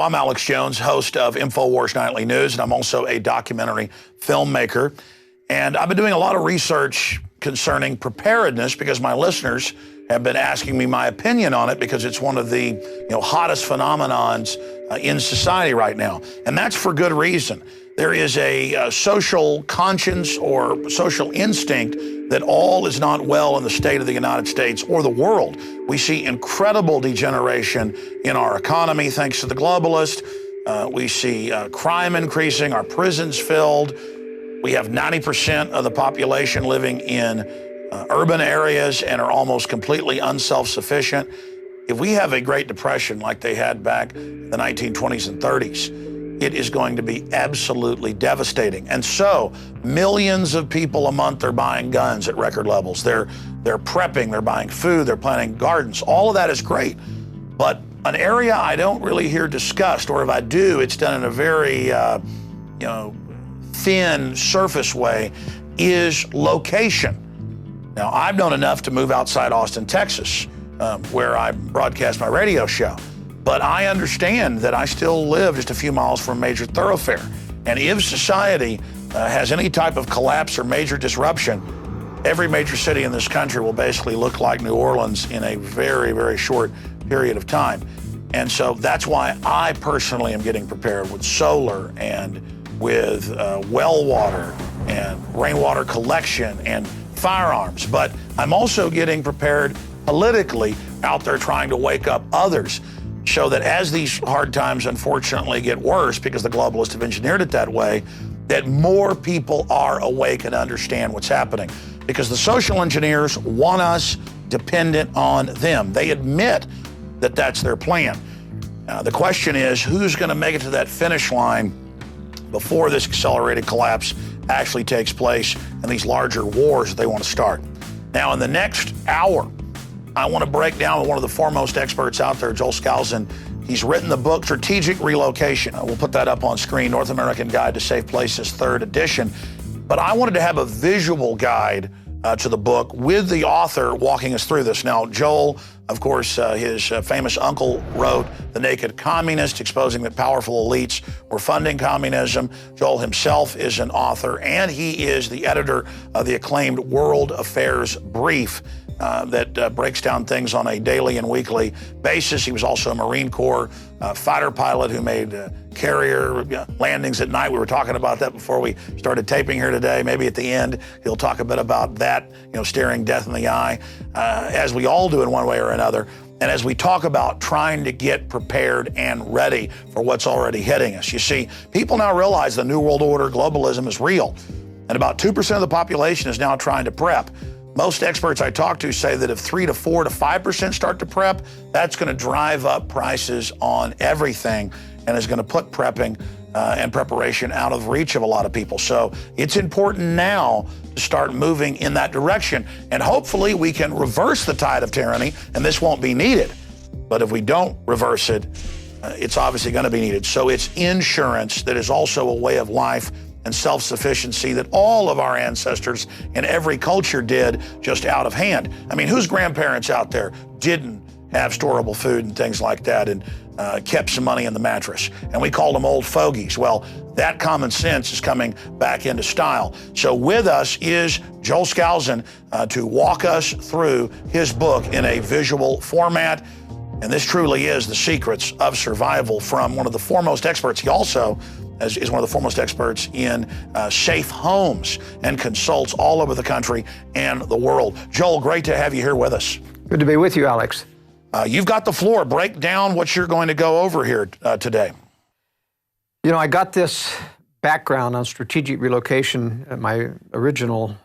I'm Alex Jones, host of Infowars Nightly News, and I'm also a documentary filmmaker. And I've been doing a lot of research concerning preparedness because my listeners have been asking me my opinion on it because it's one of the hottest phenomenons in society right now. And that's for good reason. There is a social conscience or social instinct that all is not well in the state of the United States or the world. We see incredible degeneration in our economy thanks to the globalist. We see crime increasing, our prisons filled. We have 90% of the population living in urban areas and are almost completely unself-sufficient. If we have a Great Depression like they had back in the 1920s and 30s, it is going to be absolutely devastating. And so millions of people a month are buying guns at record levels. They're prepping, they're buying food, they're planting gardens. All of that is great. But an area I don't really hear discussed, or if I do, it's done in a very thin surface way, is location. Now, I've known enough to move outside Austin, Texas, where I broadcast my radio show. But I understand that I still live just a few miles from a major thoroughfare. And if society has any type of collapse or major disruption, every major city in this country will basically look like New Orleans in a very, very short period of time. And so that's why I personally am getting prepared with solar and with well water and rainwater collection and firearms. But I'm also getting prepared politically out there trying to wake up others, so that as these hard times unfortunately get worse, because the globalists have engineered it that way, that more people are awake and understand what's happening. Because the social engineers want us dependent on them. They admit that that's their plan. The question is, who's going to make it to that finish line before this accelerated collapse actually takes place and these larger wars that they want to start? Now, in the next hour, I want to break down with one of the foremost experts out there, Joel Skousen. He's written the book, Strategic Relocation. We'll put that up on screen, North American Guide to Safe Places, 3rd edition. But I wanted to have a visual guide to the book with the author walking us through this. Now, Joel, of course, his famous uncle wrote The Naked Communist, exposing that powerful elites were funding communism. Joel himself is an author, and he is the editor of the acclaimed World Affairs Brief, that breaks down things on a daily and weekly basis. He was also a Marine Corps fighter pilot who made carrier landings at night. We were talking about that before we started taping here today. Maybe at the end, he'll talk a bit about that, staring death in the eye, as we all do in one way or another. And as we talk about trying to get prepared and ready for what's already hitting us. You see, people now realize the New World Order globalism is real. And about 2% of the population is now trying to prep. Most experts I talk to say that if 3 to 4 to 5% start to prep, that's going to drive up prices on everything and is going to put prepping and preparation out of reach of a lot of people. So it's important now to start moving in that direction. And hopefully we can reverse the tide of tyranny, and this won't be needed. But if we don't reverse it, it's obviously going to be needed. So it's insurance that is also a way of life and self-sufficiency that all of our ancestors in every culture did, just out of hand. I mean, whose grandparents out there didn't have storable food and things like that and kept some money in the mattress? And we called them old fogies. Well, that common sense is coming back into style. So with us is Joel Skousen to walk us through his book in a visual format. And this truly is the secrets of survival from one of the foremost experts. He also is one of the foremost experts in safe homes and consults all over the country and the world. Joel, great to have you here with us. Good to be with you, Alex. You've got the floor. Break down what you're going to go over here today. I got this background on strategic relocation. My original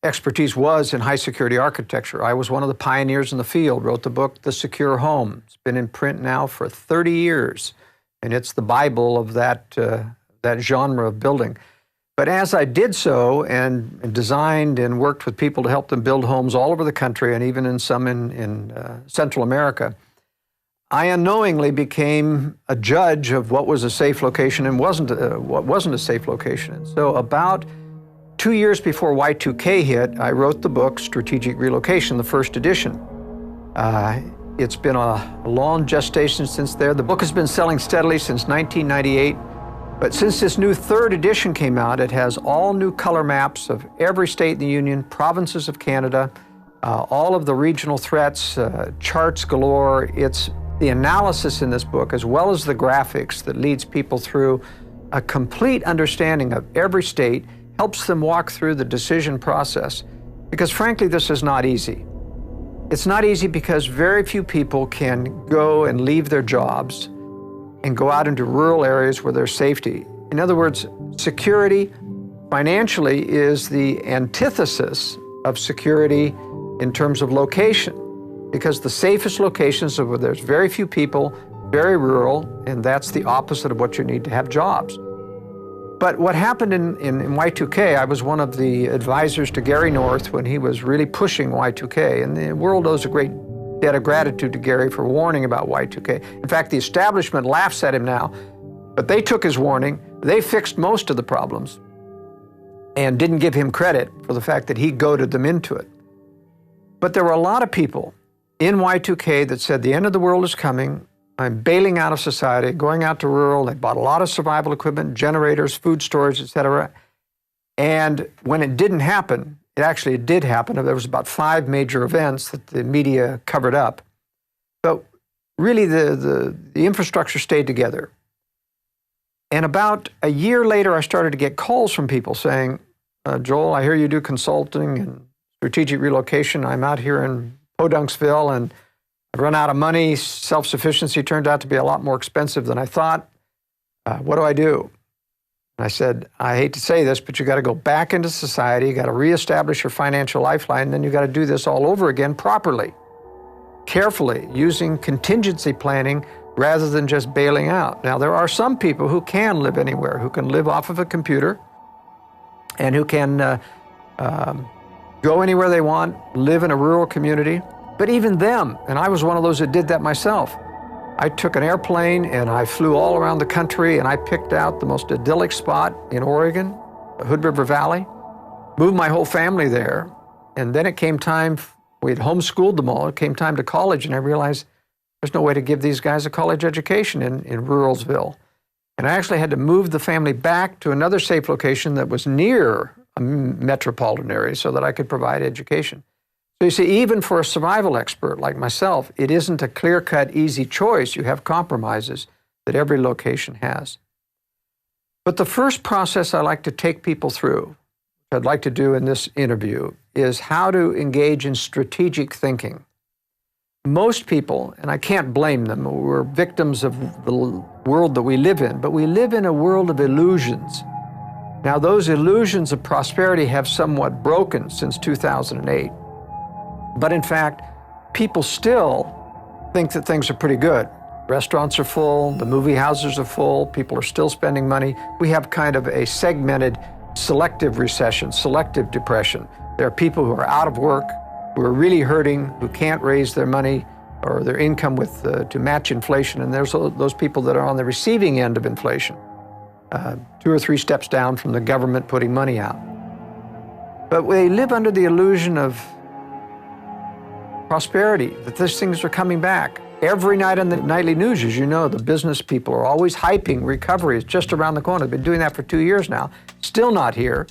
expertise was in high security architecture. I was one of the pioneers in the field, wrote the book, The Secure Home. It's been in print now for 30 years. And it's the Bible of that genre of building. But as I did so and designed and worked with people to help them build homes all over the country and even in some in Central America, I unknowingly became a judge of what was a safe location and what wasn't a safe location. And so about 2 years before Y2K hit, I wrote the book, Strategic Relocation, the 1st edition. It's been a long gestation since there. The book has been selling steadily since 1998. But since this new third edition came out, it has all new color maps of every state in the Union, provinces of Canada, all of the regional threats, charts galore. It's the analysis in this book, as well as the graphics, that leads people through a complete understanding of every state, helps them walk through the decision process. Because frankly, this is not easy. It's not easy because very few people can go and leave their jobs and go out into rural areas where there's safety. In other words, security financially is the antithesis of security in terms of location, because the safest locations are where there's very few people, very rural, and that's the opposite of what you need to have jobs. But what happened in Y2K, I was one of the advisors to Gary North when he was really pushing Y2K, and the world owes a great debt of gratitude to Gary for warning about Y2K. In fact, the establishment laughs at him now, but they took his warning, they fixed most of the problems, and didn't give him credit for the fact that he goaded them into it. But there were a lot of people in Y2K that said the end of the world is coming, I'm bailing out of society, going out to rural. They bought a lot of survival equipment, generators, food storage, etc. And when it didn't happen, it did happen. There was about 5 major events that the media covered up. But really, the infrastructure stayed together. And about a year later, I started to get calls from people saying, Joel, I hear you do consulting and strategic relocation. I'm out here in Podunksville, and I've run out of money. Self-sufficiency turned out to be a lot more expensive than I thought. What do I do? And I said, I hate to say this, but you got to go back into society. You got to reestablish your financial lifeline. And then you got to do this all over again properly, carefully, using contingency planning rather than just bailing out. Now, there are some people who can live anywhere, who can live off of a computer and who can go anywhere they want, live in a rural community. But even them, and I was one of those that did that myself, I took an airplane and I flew all around the country and I picked out the most idyllic spot in Oregon, the Hood River Valley, moved my whole family there. And then it came time, we had homeschooled them all, it came time to college, and I realized there's no way to give these guys a college education in Ruralsville. And I actually had to move the family back to another safe location that was near a metropolitan area so that I could provide education. So you see, even for a survival expert like myself, it isn't a clear-cut, easy choice. You have compromises that every location has. But the first process I like to take people through, which I'd like to do in this interview, is how to engage in strategic thinking. Most people, and I can't blame them, we're victims of the world that we live in, but we live in a world of illusions. Now, those illusions of prosperity have somewhat broken since 2008. But in fact, people still think that things are pretty good. Restaurants are full, the movie houses are full, people are still spending money. We have kind of a segmented selective recession, selective depression. There are people who are out of work, who are really hurting, who can't raise their money or their income to match inflation. And there's those people that are on the receiving end of inflation, 2 or 3 steps down from the government putting money out. But they live under the illusion of prosperity, that these things are coming back. Every night on the nightly news, as you know, the business people are always hyping recovery. It's just around the corner. They've been doing that for 2 years now. Still not here.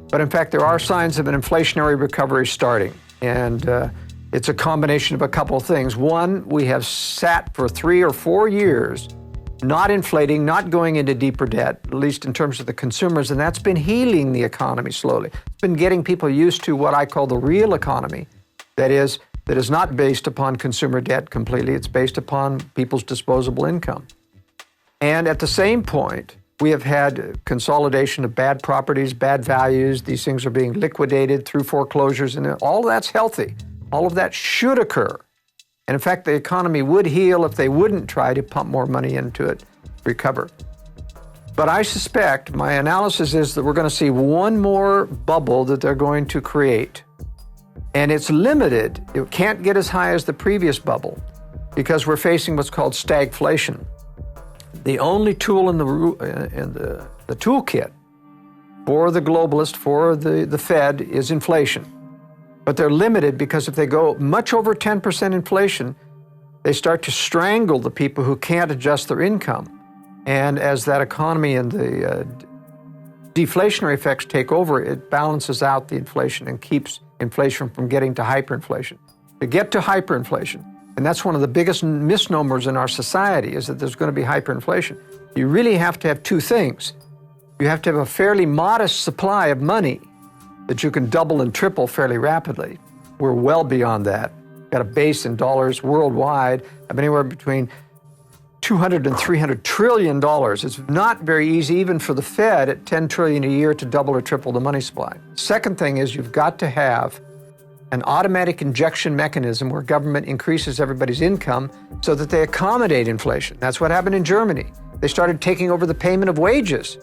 But in fact, there are signs of an inflationary recovery starting. And it's a combination of a couple of things. One, we have sat for 3 or 4 years not inflating, not going into deeper debt, at least in terms of the consumers, and that's been healing the economy slowly. It's been getting people used to what I call the real economy. That is not based upon consumer debt completely. It's based upon people's disposable income. And at the same point, we have had consolidation of bad properties, bad values. These things are being liquidated through foreclosures, and all of that's healthy. All of that should occur. And in fact, the economy would heal if they wouldn't try to pump more money into it, recover. But I suspect, my analysis is that we're going to see one more bubble that they're going to create. And it's limited. It can't get as high as the previous bubble because we're facing what's called stagflation. The only tool in the toolkit for the globalist, for the Fed, is inflation. But they're limited because if they go much over 10% inflation, they start to strangle the people who can't adjust their income. And as that economy and the deflationary effects take over, it balances out the inflation and keeps inflation from getting to hyperinflation. To get to hyperinflation, and that's one of the biggest misnomers in our society, is that there's going to be hyperinflation. You really have to have two things. You have to have a fairly modest supply of money that you can double and triple fairly rapidly. We're well beyond that. Got a base in dollars worldwide of anywhere between $200 and $300 trillion. It's not very easy, even for the Fed at $10 trillion a year, to double or triple the money supply. Second thing is you've got to have an automatic injection mechanism where government increases everybody's income so that they accommodate inflation. That's what happened in Germany. They started taking over the payment of wages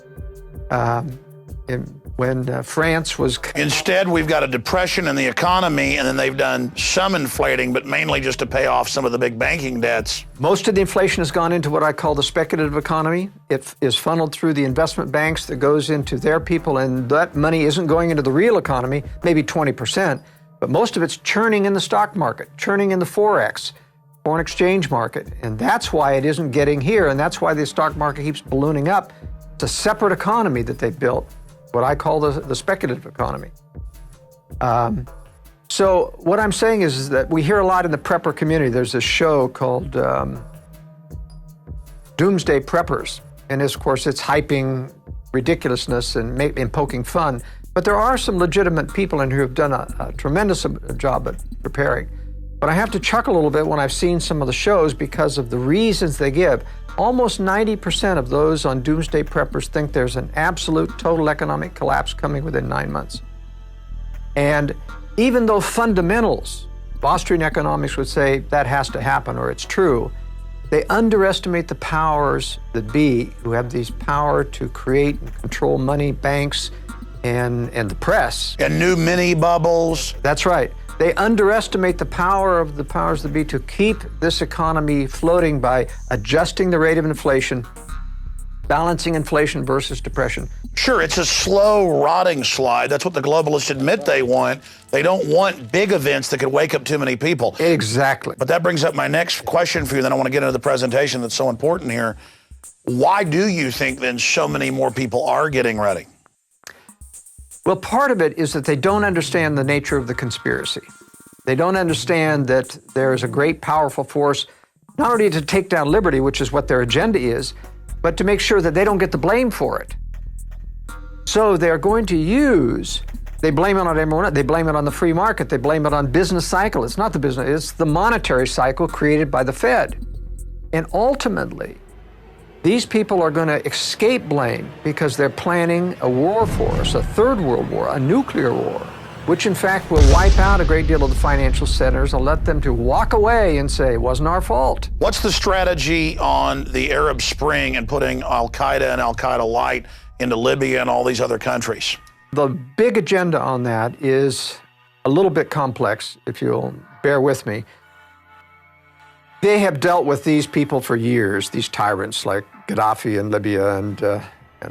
when France was... Instead, we've got a depression in the economy, and then they've done some inflating, but mainly just to pay off some of the big banking debts. Most of the inflation has gone into what I call the speculative economy. It is funneled through the investment banks that goes into their people, and that money isn't going into the real economy, maybe 20%, but most of it's churning in the stock market, churning in the Forex, foreign exchange market, and that's why it isn't getting here, and that's why the stock market keeps ballooning up. It's a separate economy that they built, what I call the speculative economy. So what I'm saying is that we hear a lot in the prepper community. There's this show called Doomsday Preppers. And of course, it's hyping ridiculousness and poking fun. But there are some legitimate people in here who have done a tremendous job at preparing. But I have to chuckle a little bit when I've seen some of the shows because of the reasons they give. Almost 90% of those on Doomsday Preppers think there's an absolute total economic collapse coming within 9 months. And even though fundamentals, Austrian economics would say that has to happen or it's true, they underestimate the powers that be who have these power to create and control money, banks, and the press. And new mini bubbles. That's right. They underestimate the power of the powers that be to keep this economy floating by adjusting the rate of inflation, balancing inflation versus depression. Sure, it's a slow, rotting slide. That's what the globalists admit they want. They don't want big events that could wake up too many people. Exactly. But that brings up my next question for you. Then I want to get into the presentation that's so important here. Why do you think then so many more people are getting ready? Well, part of it is that they don't understand the nature of the conspiracy. They don't understand that there is a great, powerful force, not only to take down liberty, which is what their agenda is, but to make sure that they don't get the blame for it. So they're going to they blame it on everyone else. They blame it on the free market. They blame it on business cycle. It's not the business, it's the monetary cycle created by the Fed. And ultimately, these people are going to escape blame because they're planning a war for us, a third world war, a nuclear war, which in fact will wipe out a great deal of the financial centers and let them to walk away and say, it wasn't our fault. What's the strategy on the Arab Spring and putting Al-Qaeda and Al-Qaeda light into Libya and all these other countries? The big agenda on that is a little bit complex, if you'll bear with me. They have dealt with these people for years, these tyrants like Gaddafi in Libya and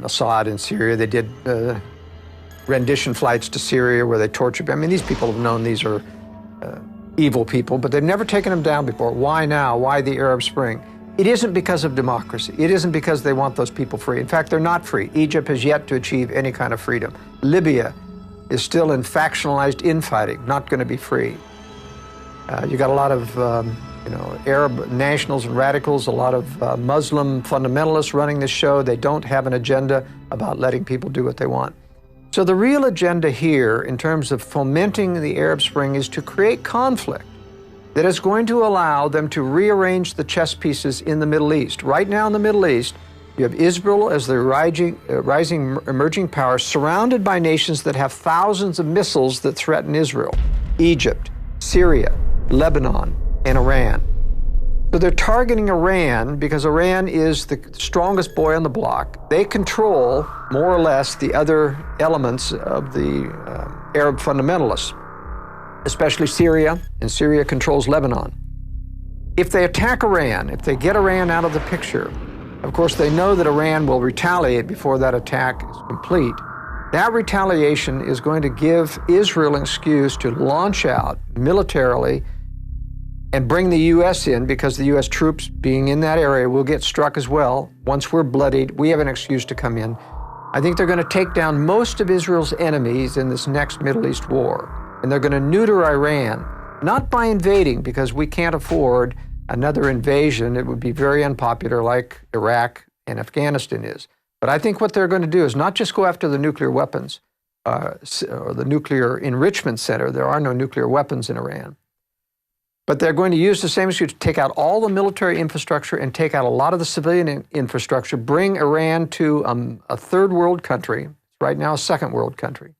Assad in Syria. They did rendition flights to Syria where they tortured. I mean, these people have known these are evil people, but they've never taken them down before. Why now? Why the Arab Spring? It isn't because of democracy. It isn't because they want those people free. In fact, they're not free. Egypt has yet to achieve any kind of freedom. Libya is still in factionalized infighting, not going to be free. You got a lot of Arab nationals and radicals, a lot of Muslim fundamentalists running this show. They don't have an agenda about letting people do what they want. So the real agenda here in terms of fomenting the Arab Spring is to create conflict that is going to allow them to rearrange the chess pieces in the Middle East. Right now in the Middle East, you have Israel as the rising emerging power surrounded by nations that have thousands of missiles that threaten Israel. Egypt, Syria, Lebanon, and Iran. So they're targeting Iran because Iran is the strongest boy on the block. They control, more or less, the other elements of the Arab fundamentalists, especially Syria, and Syria controls Lebanon. If they attack Iran, if they get Iran out of the picture, of course they know that Iran will retaliate before that attack is complete. That retaliation is going to give Israel an excuse to launch out militarily and bring the U.S. in, because the U.S. troops being in that area will get struck as well. Once we're bloodied, we have an excuse to come in. I think they're going to take down most of Israel's enemies in this next Middle East war. And they're going to neuter Iran, not by invading, because we can't afford another invasion. It would be very unpopular, like Iraq and Afghanistan is. But I think what they're going to do is not just go after the nuclear weapons or the nuclear enrichment center. There are no nuclear weapons in Iran. But they're going to use the same excuse to take out all the military infrastructure and take out a lot of the civilian infrastructure, bring Iran to a third world country, right now a second world country,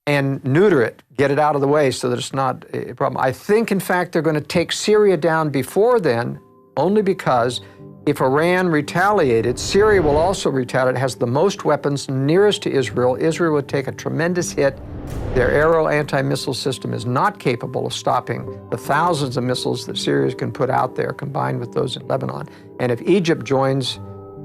and neuter it, get it out of the way so that it's not a problem. I think, in fact, they're going to take Syria down before then, only because if Iran retaliated, Syria will also retaliate. It has the most weapons nearest to Israel. Israel would take a tremendous hit. Their Arrow anti-missile system is not capable of stopping the thousands of missiles that Syria can put out there, combined with those in Lebanon. And if Egypt joins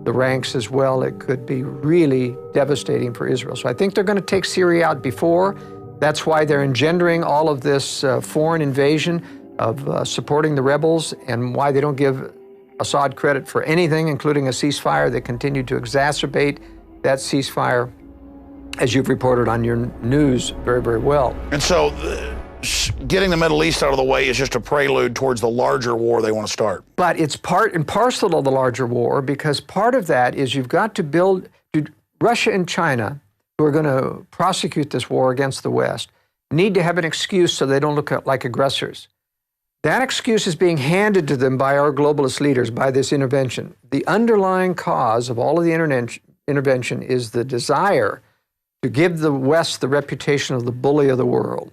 the ranks as well, it could be really devastating for Israel. So I think they're going to take Syria out before. That's why they're engendering all of this foreign invasion of supporting the rebels, and why they don't give Assad credit for anything, including a ceasefire. They continue to exacerbate that ceasefire, as you've reported on your news very, very well. And so getting the Middle East out of the way is just a prelude towards the larger war they want to start. But it's part and parcel of the larger war, because part of that is you've got to build, Russia and China, who are going to prosecute this war against the West, need to have an excuse so they don't look like aggressors. That excuse is being handed to them by our globalist leaders, by this intervention. The underlying cause of all of the intervention is the desire to give the West the reputation of the bully of the world.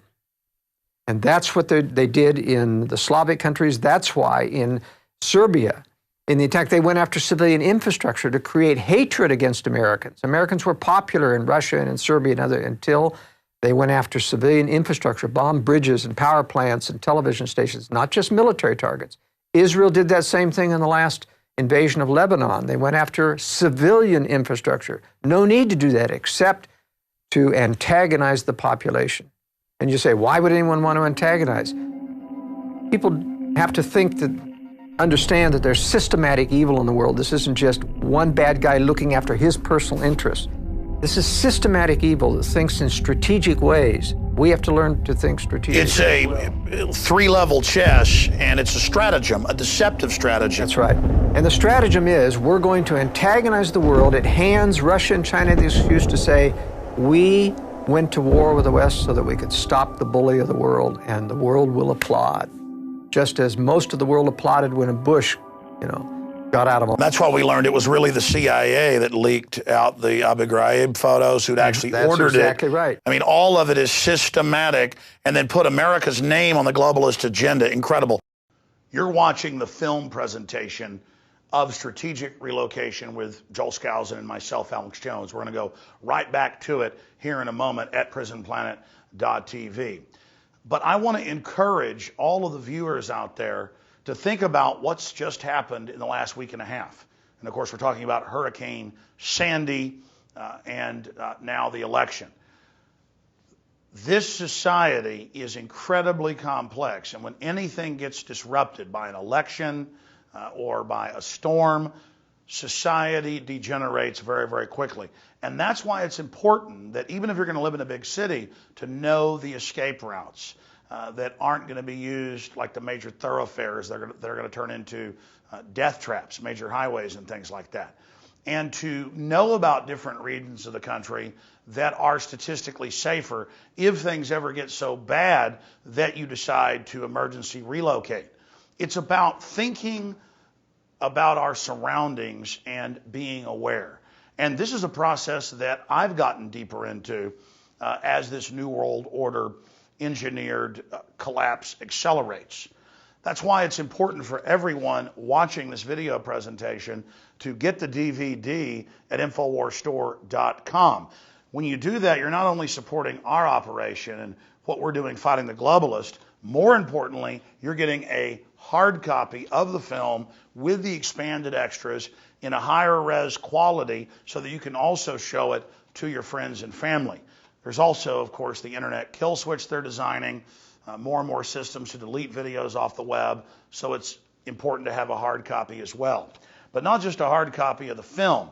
And that's what they did in the Slavic countries. That's why in Serbia, in the attack, they went after civilian infrastructure to create hatred against Americans. Americans were popular in Russia and in Serbia and other until they went after civilian infrastructure, bombed bridges and power plants and television stations, not just military targets. Israel did that same thing in the last invasion of Lebanon. They went after civilian infrastructure. No need to do that except to antagonize the population. And you say, why would anyone want to antagonize? People have to understand that there's systematic evil in the world. This isn't just one bad guy looking after his personal interests. This is systematic evil that thinks in strategic ways. We have to learn to think strategically. It's a three-level chess, and it's a stratagem, a deceptive stratagem. That's right. And the stratagem is we're going to antagonize the world. It hands Russia and China the excuse to say, we went to war with the West so that we could stop the bully of the world, and the world will applaud. Just as most of the world applauded when Bush, got out of them. That's why we learned it was really the CIA that leaked out the Abu Ghraib photos, who'd actually ordered it. That's exactly right. I mean, all of it is systematic, and then put America's name on the globalist agenda. Incredible. You're watching the film presentation of Strategic Relocation with Joel Skousen and myself, Alex Jones. We're going to go right back to it here in a moment at prisonplanet.tv. But I want to encourage all of the viewers out there to think about what's just happened in the last week and a half. And of course, we're talking about Hurricane Sandy and now the election. This society is incredibly complex, and when anything gets disrupted by an election or by a storm, society degenerates very, very quickly. And that's why it's important that even if you're going to live in a big city, to know the escape routes that aren't going to be used like the major thoroughfares that are going to turn into death traps, major highways and things like that. And to know about different regions of the country that are statistically safer if things ever get so bad that you decide to emergency relocate. It's about thinking about our surroundings and being aware. And this is a process that I've gotten deeper into as this New World Order engineered collapse accelerates. That's why it's important for everyone watching this video presentation to get the DVD at InfoWarsStore.com. When you do that, you're not only supporting our operation and what we're doing fighting the globalist, more importantly, you're getting a hard copy of the film with the expanded extras in a higher res quality so that you can also show it to your friends and family. There's also, of course, the internet kill switch they're designing more and more systems to delete videos off the web, so it's important to have a hard copy as well. But not just a hard copy of the film.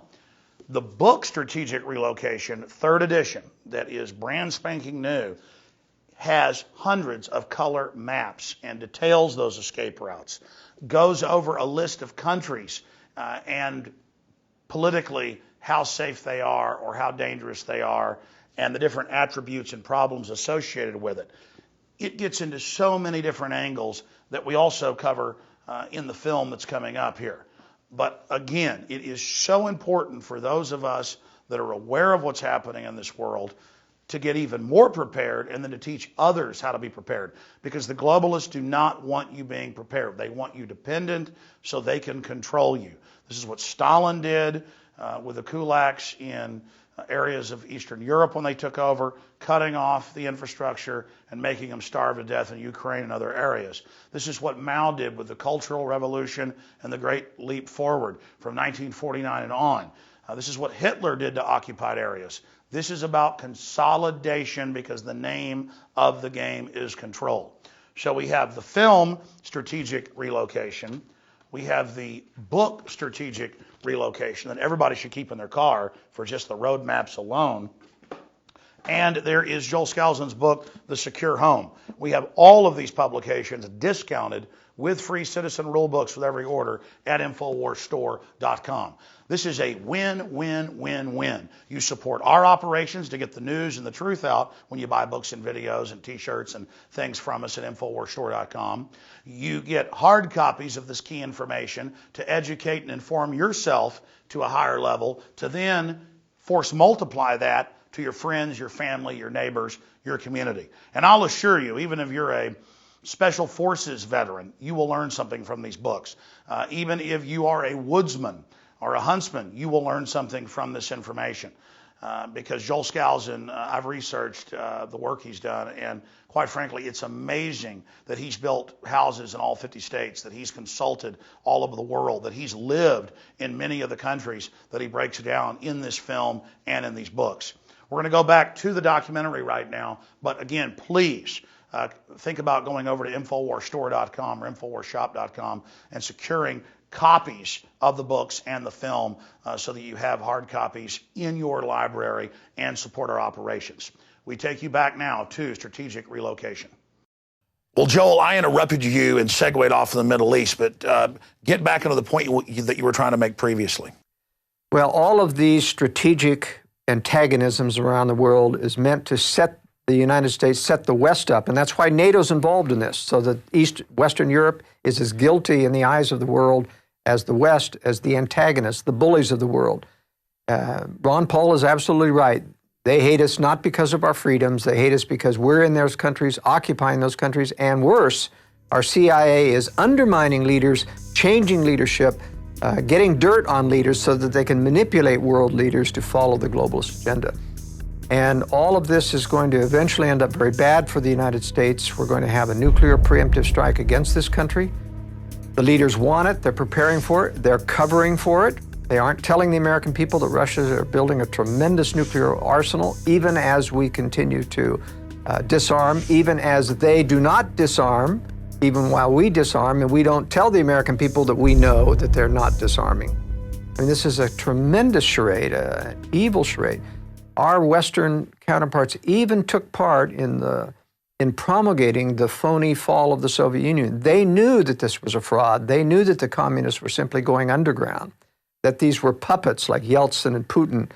The book Strategic Relocation, 3rd edition, that is brand spanking new, has hundreds of color maps and details those escape routes, goes over a list of countries and politically how safe they are or how dangerous they are, and the different attributes and problems associated with it. It gets into so many different angles that we also cover in the film that's coming up here. But again, it is so important for those of us that are aware of what's happening in this world to get even more prepared, and then to teach others how to be prepared. Because the globalists do not want you being prepared. They want you dependent so they can control you. This is what Stalin did with the kulaks in areas of Eastern Europe when they took over, cutting off the infrastructure and making them starve to death in Ukraine and other areas. This is what Mao did with the Cultural Revolution and the Great Leap Forward from 1949 and on. This is what Hitler did to occupied areas. This is about consolidation, because the name of the game is control. So we have the film Strategic Relocation. We have the book Strategic Relocation that everybody should keep in their car for just the road maps alone. And there is Joel Skousen's book, The Secure Home. We have all of these publications discounted with free citizen rule books with every order at InfoWarsStore.com. This is a win-win-win-win. You support our operations to get the news and the truth out when you buy books and videos and t-shirts and things from us at InfoWarsStore.com. You get hard copies of this key information to educate and inform yourself to a higher level, to then force multiply that to your friends, your family, your neighbors, your community. And I'll assure you, even if you're a Special Forces veteran, you will learn something from these books. Even if you are a woodsman or a huntsman, you will learn something from this information. Because Joel Skousen, I've researched the work he's done, and quite frankly, it's amazing that he's built houses in all 50 states, that he's consulted all over the world, that he's lived in many of the countries that he breaks down in this film and in these books. We're going to go back to the documentary right now, but again, please think about going over to InfoWarsStore.com or InfoWarsShop.com and securing copies of the books and the film so that you have hard copies in your library and support our operations. We take you back now to Strategic Relocation. Well, Joel, I interrupted you and segued off in the Middle East, but get back into the point that you were trying to make previously. Well, all of these strategic antagonisms around the world is meant to set the United States, set the West up, and that's why NATO's involved in this, so that Western Europe is as guilty in the eyes of the world as the West, as the antagonists, the bullies of the world. Ron Paul is absolutely right. They hate us not because of our freedoms. They hate us because we're in those countries, occupying those countries, and worse, our CIA is undermining leaders, changing leadership, getting dirt on leaders so that they can manipulate world leaders to follow the globalist agenda. And all of this is going to eventually end up very bad for the United States. We're going to have a nuclear preemptive strike against this country. The leaders want it. They're preparing for it. They're covering for it. They aren't telling the American people that Russia is building a tremendous nuclear arsenal, even as we continue to disarm, even as they do not disarm, even while we disarm, and we don't tell the American people that we know that they're not disarming. I mean, this is a tremendous charade, an evil charade. Our Western counterparts even took part in promulgating the phony fall of the Soviet Union. They knew that this was a fraud. They knew that the communists were simply going underground, that these were puppets like Yeltsin and Putin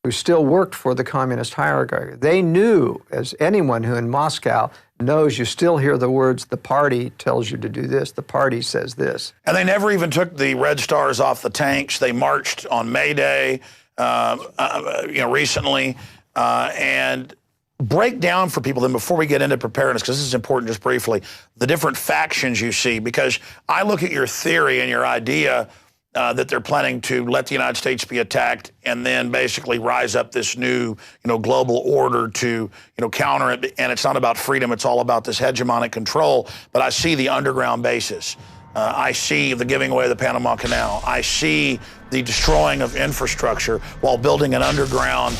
who still worked for the communist hierarchy. They knew, as anyone who in Moscow knows, you still hear the words, the party tells you to do this, the party says this. And they never even took the red stars off the tanks. They marched on May Day, recently, and break down for people then before we get into preparedness, because this is important just briefly, the different factions you see, because I look at your theory and your idea that they're planning to let the United States be attacked and then basically rise up this new, global order to, counter it. And it's not about freedom. It's all about this hegemonic control. But I see the underground bases. I see the giving away of the Panama Canal. I see the destroying of infrastructure while building an underground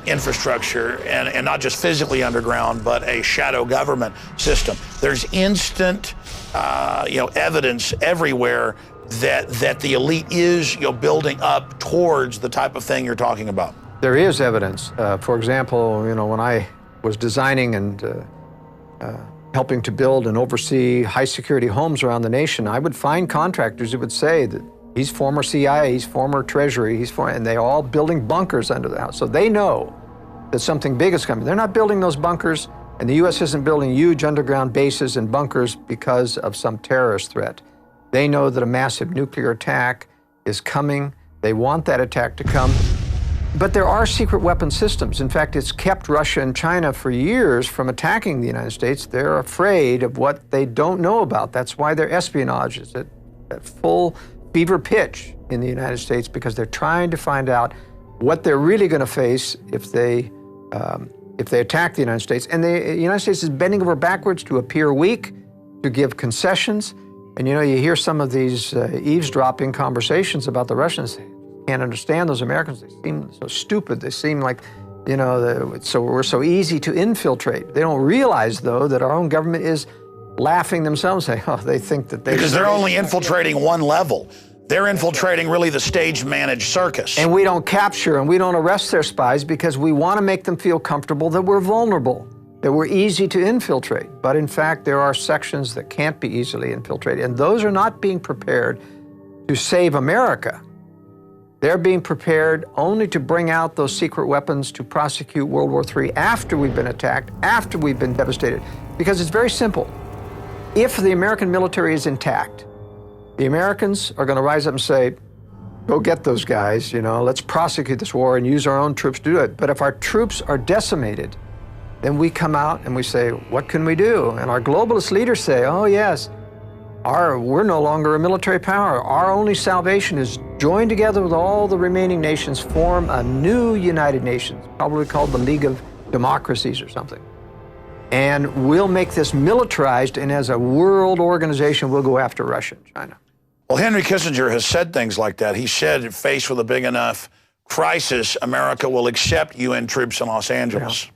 infrastructure, and not just physically underground, but a shadow government system. There's instant evidence everywhere that the elite is building up towards the type of thing you're talking about. There is evidence. For example, when I was designing and helping to build and oversee high security homes around the nation, I would find contractors who would say that he's former CIA, he's former Treasury, and they're all building bunkers under the house. So they know that something big is coming. They're not building those bunkers, and the U.S. isn't building huge underground bases and bunkers because of some terrorist threat. They know that a massive nuclear attack is coming. They want that attack to come. But there are secret weapon systems. In fact, it's kept Russia and China for years from attacking the United States. They're afraid of what they don't know about. That's why their espionage is at full fever pitch in the United States, because they're trying to find out what they're really going to face if they attack the United States. And the United States is bending over backwards to appear weak, to give concessions. And you you hear some of these eavesdropping conversations about the Russians. Can't understand those Americans. They seem so stupid. They seem like, we're so easy to infiltrate. They don't realize, though, that our own government is laughing themselves, saying, they think that because they're only infiltrating one level. They're infiltrating really the stage-managed circus. And we don't capture and we don't arrest their spies because we want to make them feel comfortable that we're vulnerable, that we're easy to infiltrate. But in fact, there are sections that can't be easily infiltrated, and those are not being prepared to save America. They're being prepared only to bring out those secret weapons to prosecute World War III after we've been attacked, after we've been devastated. Because it's very simple. If the American military is intact, the Americans are going to rise up and say, go get those guys, let's prosecute this war and use our own troops to do it. But if our troops are decimated, then we come out and we say, what can we do? And our globalist leaders say, oh yes, we're no longer a military power. Our only salvation is join together with all the remaining nations, form a new United Nations, probably called the League of Democracies or something. And we'll make this militarized, and as a world organization, we'll go after Russia and China. Well, Henry Kissinger has said things like that. He said, faced with a big enough crisis, America will accept UN troops in Los Angeles. Yeah.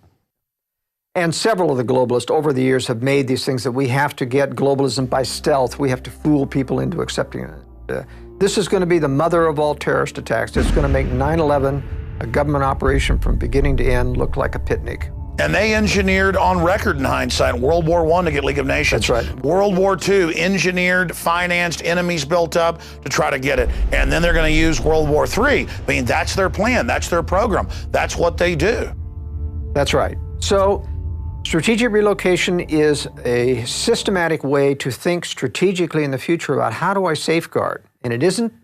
And several of the globalists over the years have made these things that we have to get globalism by stealth. We have to fool people into accepting it. This is going to be the mother of all terrorist attacks. It's going to make 9/11, a government operation from beginning to end, look like a picnic. And they engineered, on record in hindsight, World War I to get League of Nations. That's right. World War II, engineered, financed, enemies built up to try to get it. And then they're going to use World War III. I mean, that's their plan. That's their program. That's what they do. That's right. So strategic relocation is a systematic way to think strategically in the future about how do I safeguard? And it isn't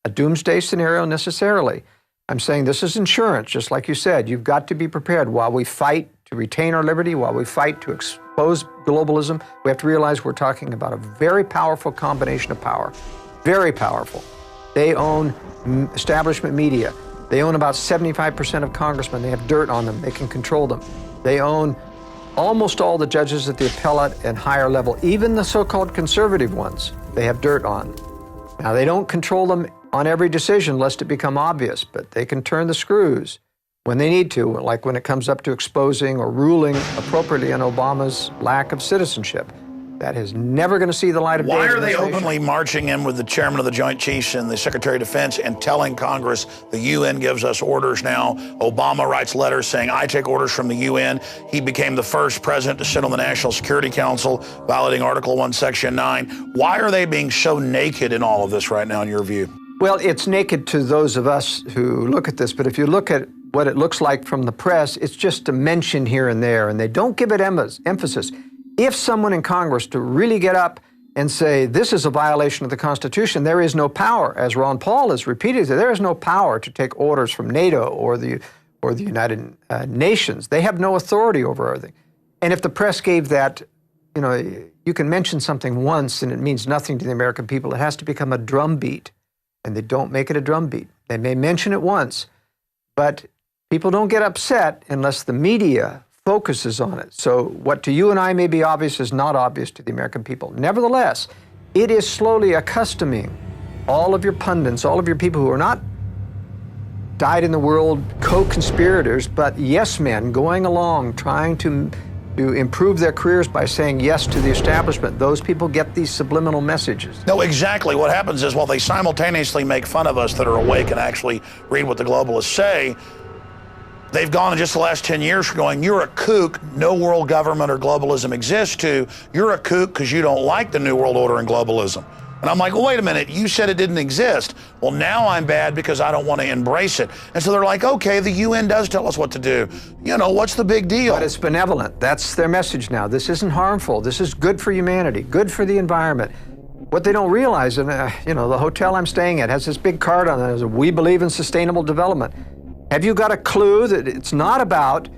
a doomsday scenario necessarily. I'm saying this is insurance, just like you said. You've got to be prepared while we fight to retain our liberty, while we fight to expose globalism. We have to realize we're talking about a very powerful combination of power, very powerful. They own establishment media. They own about 75% of congressmen. They have dirt on them. They can control them. They own almost all the judges at the appellate and higher level, even the so-called conservative ones, they have dirt on. Now, they don't control them on every decision lest it become obvious, but they can turn the screws when they need to, like when it comes up to exposing or ruling appropriately on Obama's lack of citizenship. That is never going to see the light of day. Why are they openly marching in with the chairman of the Joint Chiefs and the Secretary of Defense and telling Congress the UN gives us orders now? Obama writes letters saying, I take orders from the UN. He became the first president to sit on the National Security Council, violating Article 1, Section 9. Why are they being so naked in all of this right now, in your view? Well, it's naked to those of us who look at this, but if you look at what it looks like from the press, it's just a mention here and there, and they don't give it emphasis. If someone in Congress to really get up and say, this is a violation of the Constitution, there is no power, as Ron Paul has repeated, there is no power to take orders from NATO or the United Nations. They have no authority over everything. And if the press gave that, you can mention something once and it means nothing to the American people. It has to become a drumbeat, and they don't make it a drumbeat. They may mention it once, but people don't get upset unless the media focuses on it. So what to you and I may be obvious is not obvious to the American people. Nevertheless, it is slowly accustoming all of your pundits, all of your people who are not dyed in the world co-conspirators, but yes men going along trying to improve their careers by saying yes to the establishment, those people get these subliminal messages. No, exactly. What happens is while they simultaneously make fun of us that are awake and actually read what the globalists say, they've gone in just the last 10 years from going, you're a kook, no world government or globalism exists, to you're a kook because you don't like the New World Order and globalism. And I'm like, well, wait a minute, you said it didn't exist. Well, now I'm bad because I don't want to embrace it. And so they're like, okay, the UN does tell us what to do. You know, what's the big deal? But it's benevolent. That's their message now. This isn't harmful. This is good for humanity, good for the environment. What they don't realize, and you know, the hotel I'm staying at has this big card on it, we believe in sustainable development. Have you got a clue that it's not about,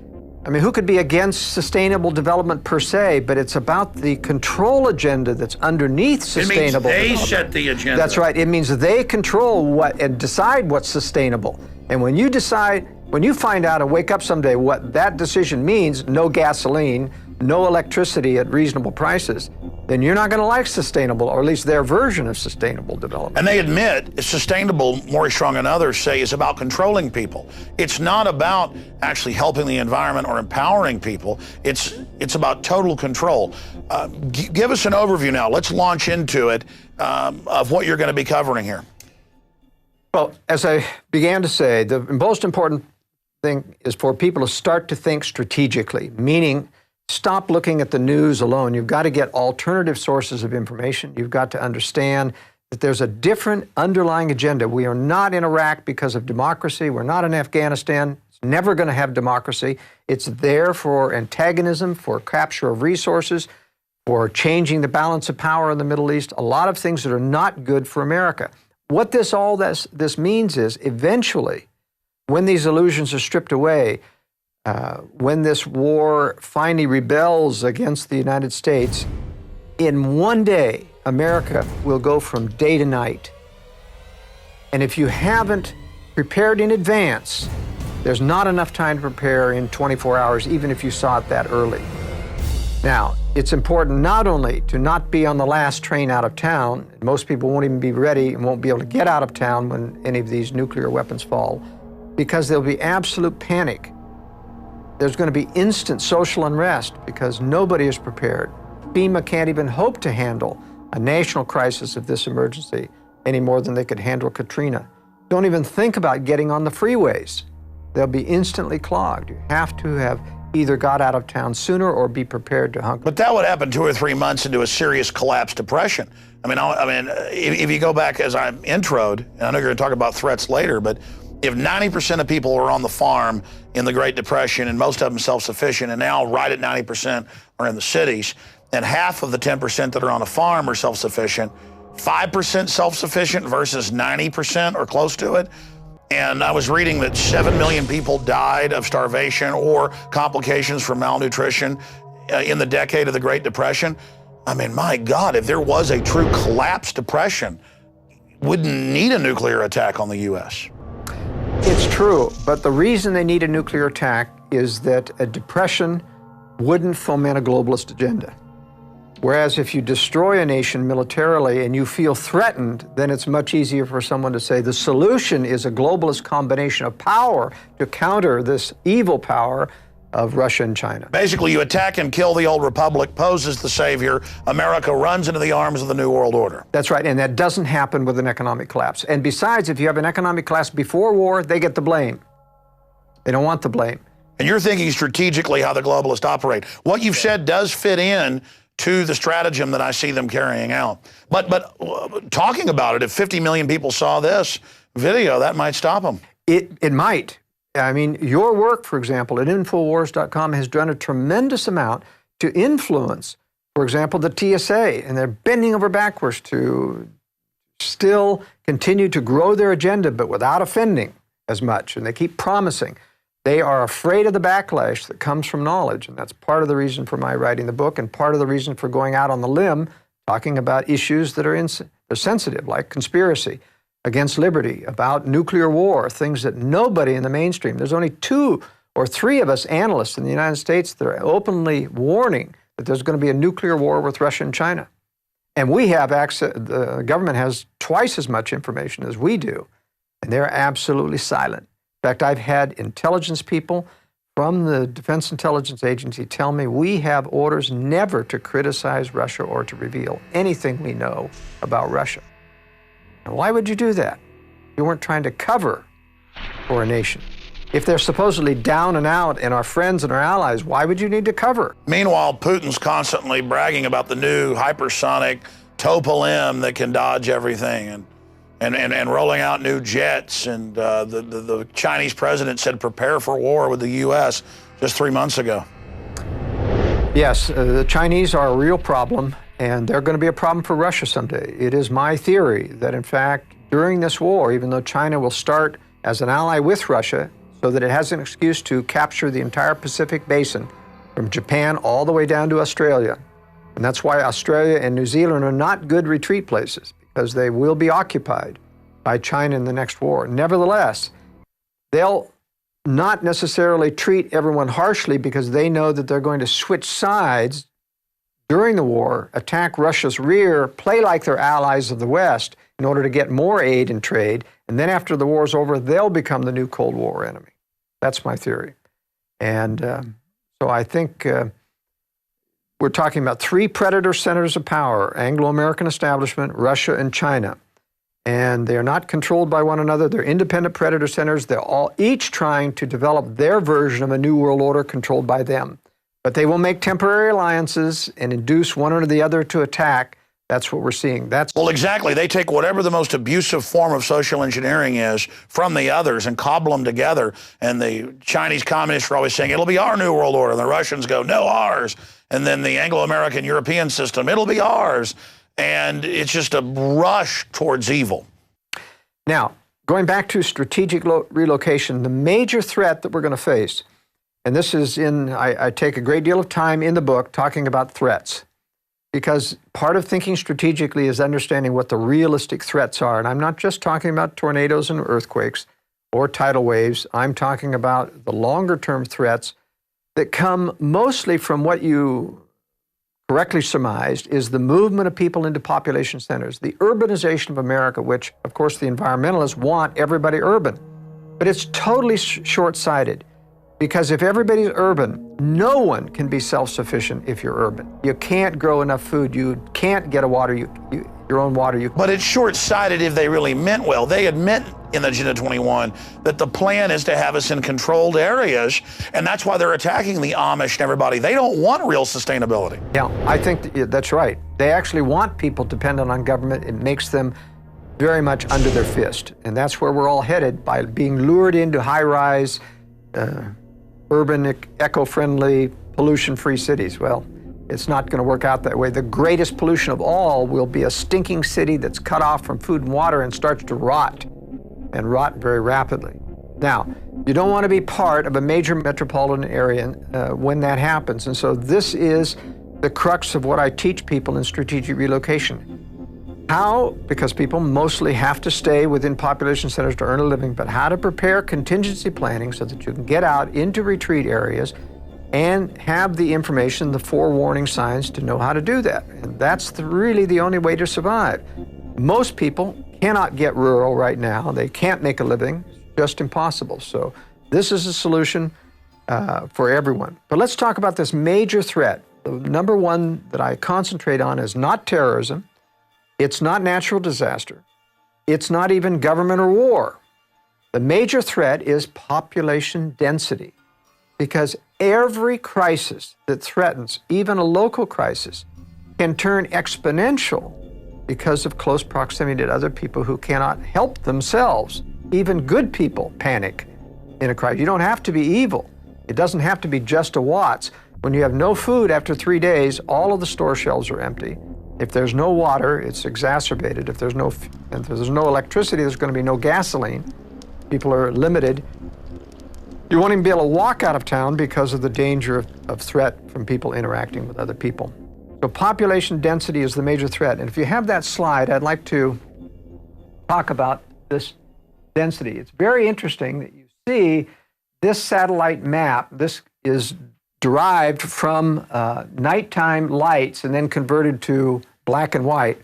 I mean, who could be against sustainable development per se, but it's about the control agenda that's underneath sustainable development. It means they set the agenda. That's right. It means they control what and decide what's sustainable. And when you decide, when you find out and wake up someday what that decision means, no gasoline, no electricity at reasonable prices, then you're not going to like sustainable, or at least their version of sustainable development. And they admit it's sustainable, Maurice Strong and others say, is about controlling people. It's not about actually helping the environment or empowering people. It's about total control. Give us an overview now. Let's launch into it of what you're going to be covering here. Well, as I began to say, the most important thing is for people to start to think strategically, meaning stop looking at the news alone. You've got to get alternative sources of information. You've got to understand that there's a different underlying agenda. We are not in Iraq because of democracy. We're not in Afghanistan. It's never going to have democracy. It's there for antagonism, for capture of resources, for changing the balance of power in the Middle East, a lot of things that are not good for America. What this means is eventually, when these illusions are stripped away, when this war finally rebels against the United States, in one day, America will go from day to night. And if you haven't prepared in advance, there's not enough time to prepare in 24 hours, even if you saw it that early. Now, it's important not only to not be on the last train out of town, most people won't even be ready and won't be able to get out of town when any of these nuclear weapons fall, because there'll be absolute panic. There's going to be instant social unrest because nobody is prepared. FEMA can't even hope to handle a national crisis of this emergency any more than they could handle Katrina. Don't even think about getting on the freeways. They'll be instantly clogged. You have to have either got out of town sooner or be prepared to hunker. But that would happen 2 or 3 months into a serious collapse depression. I mean, if you go back as I introed, and I know you're going to talk about threats later, but if 90% of people were on the farm in the Great Depression and most of them self-sufficient, and now right at 90% are in the cities, and half of the 10% that are on a farm are self-sufficient, 5% self-sufficient versus 90% or close to it. And I was reading that 7 million people died of starvation or complications from malnutrition in the decade of the Great Depression. I mean, my God, if there was a true collapse depression, wouldn't need a nuclear attack on the U.S. It's true, but the reason they need a nuclear attack is that a depression wouldn't foment a globalist agenda. Whereas if you destroy a nation militarily and you feel threatened, then it's much easier for someone to say the solution is a globalist combination of power to counter this evil power of Russia and China. Basically, you attack and kill the old republic, pose as the savior. America runs into the arms of the New World Order. That's right, and that doesn't happen with an economic collapse. And besides, if you have an economic collapse before war, they get the blame. They don't want the blame. And you're thinking strategically how the globalists operate. What you've said does fit in to the stratagem that I see them carrying out. But talking about it, if 50 million people saw this video, that might stop them. It might. I mean, your work, for example, at Infowars.com has done a tremendous amount to influence, for example, the TSA, and they're bending over backwards to still continue to grow their agenda, but without offending as much. And they keep promising. They are afraid of the backlash that comes from knowledge, and that's part of the reason for my writing the book and part of the reason for going out on the limb, talking about issues that are sensitive, like conspiracy against liberty, about nuclear war, things that nobody in the mainstream, there's only 2 or 3 of us analysts in the United States that are openly warning that there's going to be a nuclear war with Russia and China. And we have access, the government has twice as much information as we do, and they're absolutely silent. In fact, I've had intelligence people from the Defense Intelligence Agency tell me we have orders never to criticize Russia or to reveal anything we know about Russia. Now, why would you do that? You weren't trying to cover for a nation. If they're supposedly down and out and our friends and our allies, why would you need to cover? Meanwhile, Putin's constantly bragging about the new hypersonic Tupolev that can dodge everything and rolling out new jets. And the Chinese president said prepare for war with the U.S. just 3 months ago. Yes, the Chinese are a real problem, and they're going to be a problem for Russia someday. It is my theory that, in fact, during this war, even though China will start as an ally with Russia so that it has an excuse to capture the entire Pacific Basin from Japan all the way down to Australia, and that's why Australia and New Zealand are not good retreat places, because they will be occupied by China in the next war. Nevertheless, they'll not necessarily treat everyone harshly because they know that they're going to switch sides during the war, attack Russia's rear, play like they're allies of the West in order to get more aid and trade, and then after the war's over, they'll become the new Cold War enemy. That's my theory. And so I think we're talking about three predator centers of power: Anglo-American establishment, Russia, and China. And they're not controlled by one another. They're independent predator centers. They're all each trying to develop their version of a new world order controlled by them. But they will make temporary alliances and induce one or the other to attack. That's what we're seeing. Well, exactly. They take whatever the most abusive form of social engineering is from the others and cobble them together. And the Chinese communists are always saying, it'll be our new world order. And the Russians go, no, ours. And then the Anglo-American European system, it'll be ours. And it's just a rush towards evil. Now, going back to strategic relocation, the major threat that we're going to face, and this is I take a great deal of time in the book talking about threats, because part of thinking strategically is understanding what the realistic threats are. And I'm not just talking about tornadoes and earthquakes or tidal waves. I'm talking about the longer-term threats that come mostly from what you correctly surmised is the movement of people into population centers, the urbanization of America, which, of course, the environmentalists want everybody urban. But it's totally short-sighted, because if everybody's urban, no one can be self-sufficient if you're urban. You can't grow enough food. You can't get your own water. But it's short-sighted if they really meant well. They admit in Agenda 21 that the plan is to have us in controlled areas, and that's why they're attacking the Amish and everybody. They don't want real sustainability. Yeah, I think that's right. They actually want people dependent on government. It makes them very much under their fist, and that's where we're all headed by being lured into high-rise, urban, eco-friendly, pollution-free cities. Well, it's not going to work out that way. The greatest pollution of all will be a stinking city that's cut off from food and water and starts to rot, and rot very rapidly. Now, you don't want to be part of a major metropolitan area when that happens. And so this is the crux of what I teach people in strategic relocation. How, because people mostly have to stay within population centers to earn a living, but how to prepare contingency planning so that you can get out into retreat areas and have the information, the forewarning signs to know how to do that. And that's really the only way to survive. Most people cannot get rural right now. They can't make a living. It's just impossible. So this is a solution for everyone. But let's talk about this major threat. The number one that I concentrate on is not terrorism. It's not natural disaster. It's not even government or war. The major threat is population density, because every crisis that threatens, even a local crisis, can turn exponential because of close proximity to other people who cannot help themselves. Even good people panic in a crisis. You don't have to be evil. It doesn't have to be just a Watts. When you have no food after 3 days, all of the store shelves are empty. If there's no water, it's exacerbated. If there's no electricity, there's going to be no gasoline. People are limited. You won't even be able to walk out of town because of the danger of threat from people interacting with other people. So population density is the major threat. And if you have that slide, I'd like to talk about this density. It's very interesting that you see this satellite map. This is derived from nighttime lights and then converted to black and white.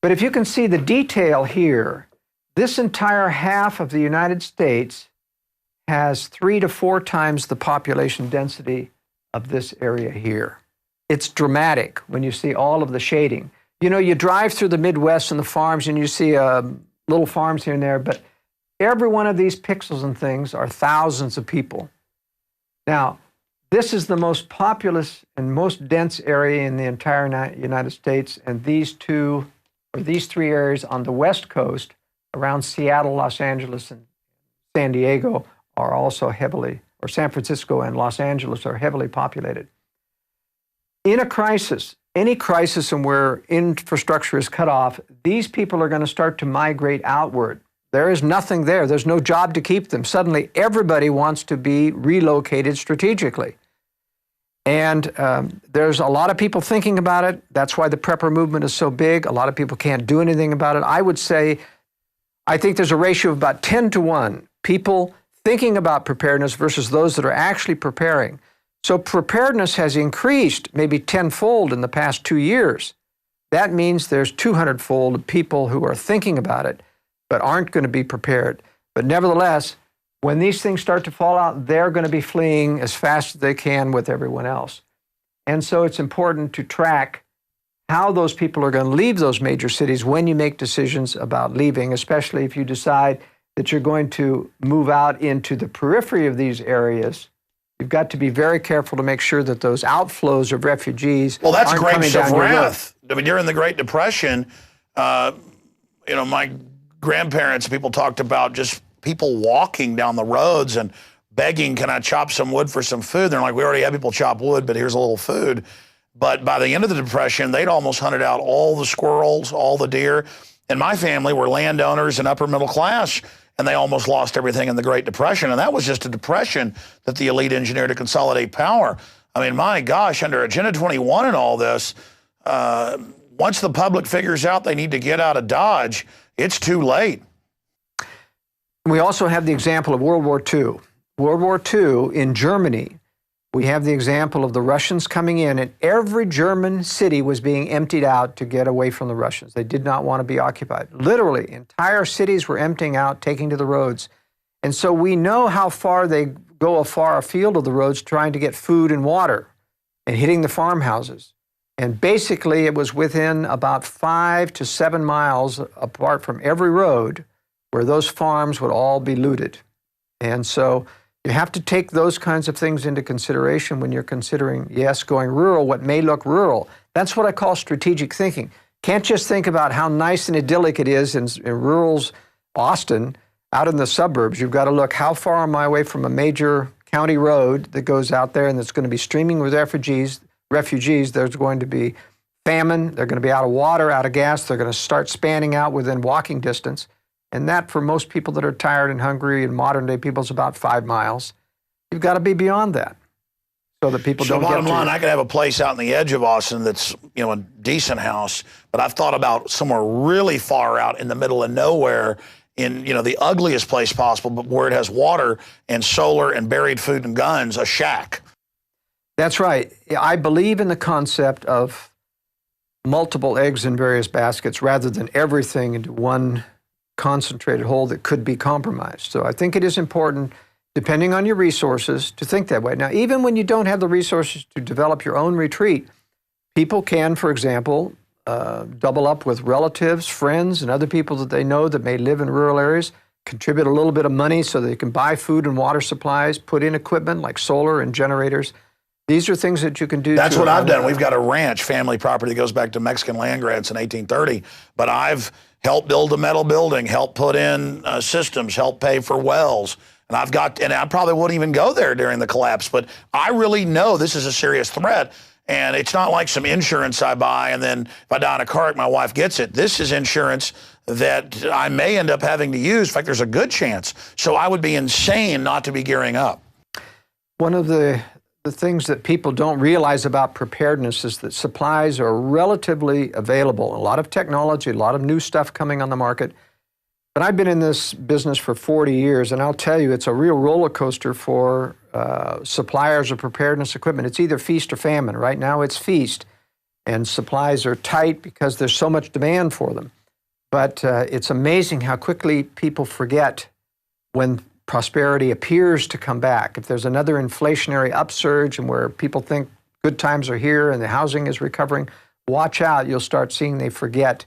But if you can see the detail here, this entire half of the United States has 3 to 4 times the population density of this area here. It's dramatic when you see all of the shading. You know, you drive through the Midwest and the farms and you see little farms here and there, but every one of these pixels and things are thousands of people. Now, this is the most populous and most dense area in the entire United States, and these 3 areas on the West Coast around Seattle, Los Angeles, and San Diego are also heavily, or San Francisco and Los Angeles are heavily populated. In a crisis, any crisis and where infrastructure is cut off, these people are going to start to migrate outward. There is nothing there. There's no job to keep them. Suddenly, everybody wants to be relocated strategically. And there's a lot of people thinking about it. That's why the prepper movement is so big. A lot of people can't do anything about it. I would say, I think there's a ratio of about 10 to 1. People thinking about preparedness versus those that are actually preparing. So preparedness has increased maybe tenfold in the past 2 years. That means there's 200-fold people who are thinking about it, but aren't going to be prepared. But nevertheless, when these things start to fall out, they're going to be fleeing as fast as they can with everyone else. And so it's important to track how those people are going to leave those major cities when you make decisions about leaving, especially if you decide that you're going to move out into the periphery of these areas. You've got to be very careful to make sure that those outflows of refugees well, that's aren't grapes coming down of your road. wrath. I mean, during the Great Depression, my grandparents, people talked about just people walking down the roads and begging, can I chop some wood for some food? They're like, we already have people chop wood, but here's a little food. But by the end of the Depression, they'd almost hunted out all the squirrels, all the deer. And my family were landowners and upper middle class, and they almost lost everything in the Great Depression. And that was just a depression that the elite engineered to consolidate power. I mean, my gosh, under Agenda 21 and all this, once the public figures out they need to get out of Dodge, it's too late. We also have the example of World War II. World War II in Germany, we have the example of the Russians coming in, and every German city was being emptied out to get away from the Russians. They did not want to be occupied. Literally, entire cities were emptying out, taking to the roads. And so we know how far they go afar afield of the roads trying to get food and water and hitting the farmhouses. And basically, it was within about 5 to 7 miles apart from every road where those farms would all be looted. And so you have to take those kinds of things into consideration when you're considering, yes, going rural, what may look rural. That's what I call strategic thinking. Can't just think about how nice and idyllic it is in rural Austin, out in the suburbs. You've got to look, how far am I away from a major county road that goes out there and that's going to be streaming with refugees. There's going to be famine. They're going to be out of water, out of gas. They're going to start spanning out within walking distance. And that, for most people that are tired and hungry and modern-day people, is about 5 miles. You've got to be beyond that so that people don't get to... So bottom line, I could have a place out in the edge of Austin that's, a decent house, but I've thought about somewhere really far out in the middle of nowhere in, the ugliest place possible, but where it has water and solar and buried food and guns, a shack. That's right. I believe in the concept of multiple eggs in various baskets rather than everything into one concentrated whole that could be compromised. So I think it is important, depending on your resources, to think that way. Now, even when you don't have the resources to develop your own retreat, people can, for example, double up with relatives, friends, and other people that they know that may live in rural areas, contribute a little bit of money so they can buy food and water supplies, put in equipment like solar and generators. These are things that you can do. That's what I've done. We've got a ranch, family property that goes back to Mexican land grants in 1830, but I've helped build a metal building, helped put in systems, helped pay for wells. And I probably wouldn't even go there during the collapse, but I really know this is a serious threat. And it's not like some insurance I buy and then if I die in a car, my wife gets it. This is insurance that I may end up having to use. In fact, there's a good chance. So I would be insane not to be gearing up. One of the things that people don't realize about preparedness is that supplies are relatively available. A lot of technology, a lot of new stuff coming on the market. But I've been in this business for 40 years, and I'll tell you, it's a real roller coaster for suppliers of preparedness equipment. It's either feast or famine. Right now, it's feast, and supplies are tight because there's so much demand for them. But it's amazing how quickly people forget when prosperity appears to come back. If there's another inflationary upsurge and where people think good times are here and the housing is recovering, watch out, you'll start seeing they forget.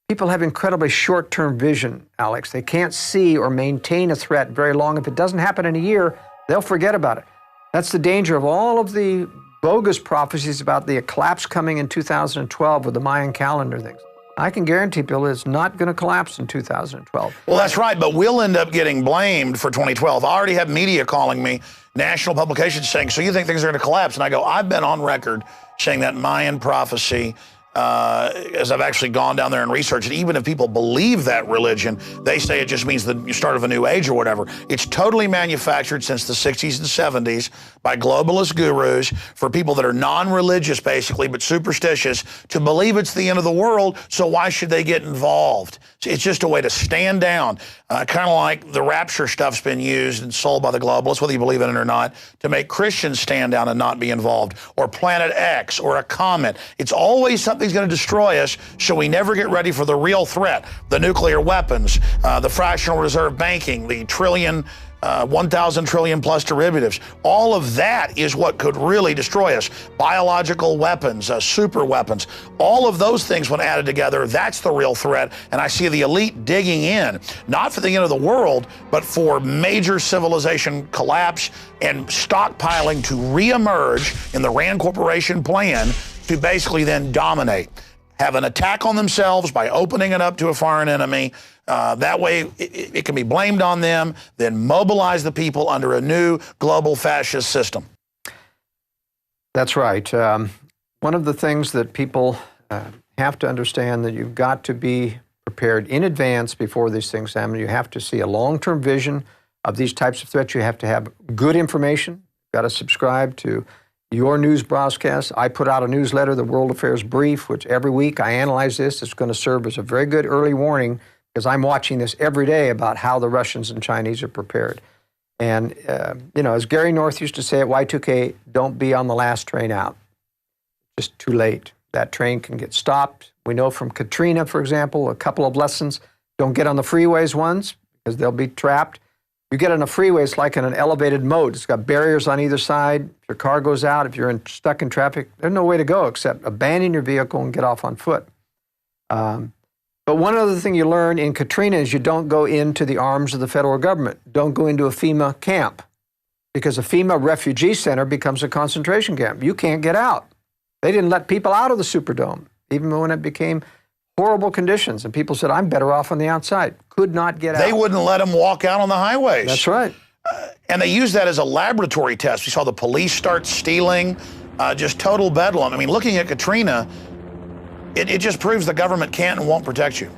People have incredibly short-term vision, Alex. They can't see or maintain a threat very long. If it doesn't happen in a year, they'll forget about it. That's the danger of all of the bogus prophecies about the collapse coming in 2012 with the Mayan calendar things. I can guarantee people it's not going to collapse in 2012. Well, that's right, but we'll end up getting blamed for 2012. I already have media calling me, national publications saying, so you think things are going to collapse? And I go, I've been on record saying that Mayan prophecy, as I've actually gone down there and researched it, even if people believe that religion, they say it just means the start of a new age or whatever. It's totally manufactured since the 60s and 70s by globalist gurus for people that are non-religious, basically, but superstitious, to believe it's the end of the world, so why should they get involved? It's just a way to stand down, kind of like the rapture stuff's been used and sold by the globalists, whether you believe in it or not, to make Christians stand down and not be involved, or Planet X, or a comet. It's always something's going to destroy us, so we never get ready for the real threat, the nuclear weapons, the fractional reserve banking, the 1,000 trillion plus derivatives. All of that is what could really destroy us. Biological weapons, super weapons, all of those things when added together, that's the real threat. And I see the elite digging in, not for the end of the world, but for major civilization collapse and stockpiling to reemerge in the Rand Corporation plan to basically then dominate. Have an attack on themselves by opening it up to a foreign enemy. That way it can be blamed on them, then mobilize the people under a new global fascist system. That's right. One of the things that people have to understand that you've got to be prepared in advance before these things happen. You have to see a long-term vision of these types of threats. You have to have good information. You've got to subscribe to your news broadcast. I put out a newsletter, the World Affairs Brief, which every week I analyze this. It's going to serve as a very good early warning because I'm watching this every day about how the Russians and Chinese are prepared. And, as Gary North used to say at Y2K, don't be on the last train out. Just too late. That train can get stopped. We know from Katrina, for example, a couple of lessons. Don't get on the freeways once because they'll be trapped. You get on a freeway, it's like in an elevated moat. It's got barriers on either side. If your car goes out, if you're stuck in traffic, there's no way to go except abandon your vehicle and get off on foot. But one other thing you learn in Katrina is you don't go into the arms of the federal government. Don't go into a FEMA camp because a FEMA refugee center becomes a concentration camp. You can't get out. They didn't let people out of the Superdome, even when it became horrible conditions, and people said, I'm better off on the outside. Could not get out. They wouldn't let them walk out on the highways. That's right. And they use that as a laboratory test. We saw the police start stealing, just total bedlam. I mean, looking at Katrina, it just proves the government can't and won't protect you.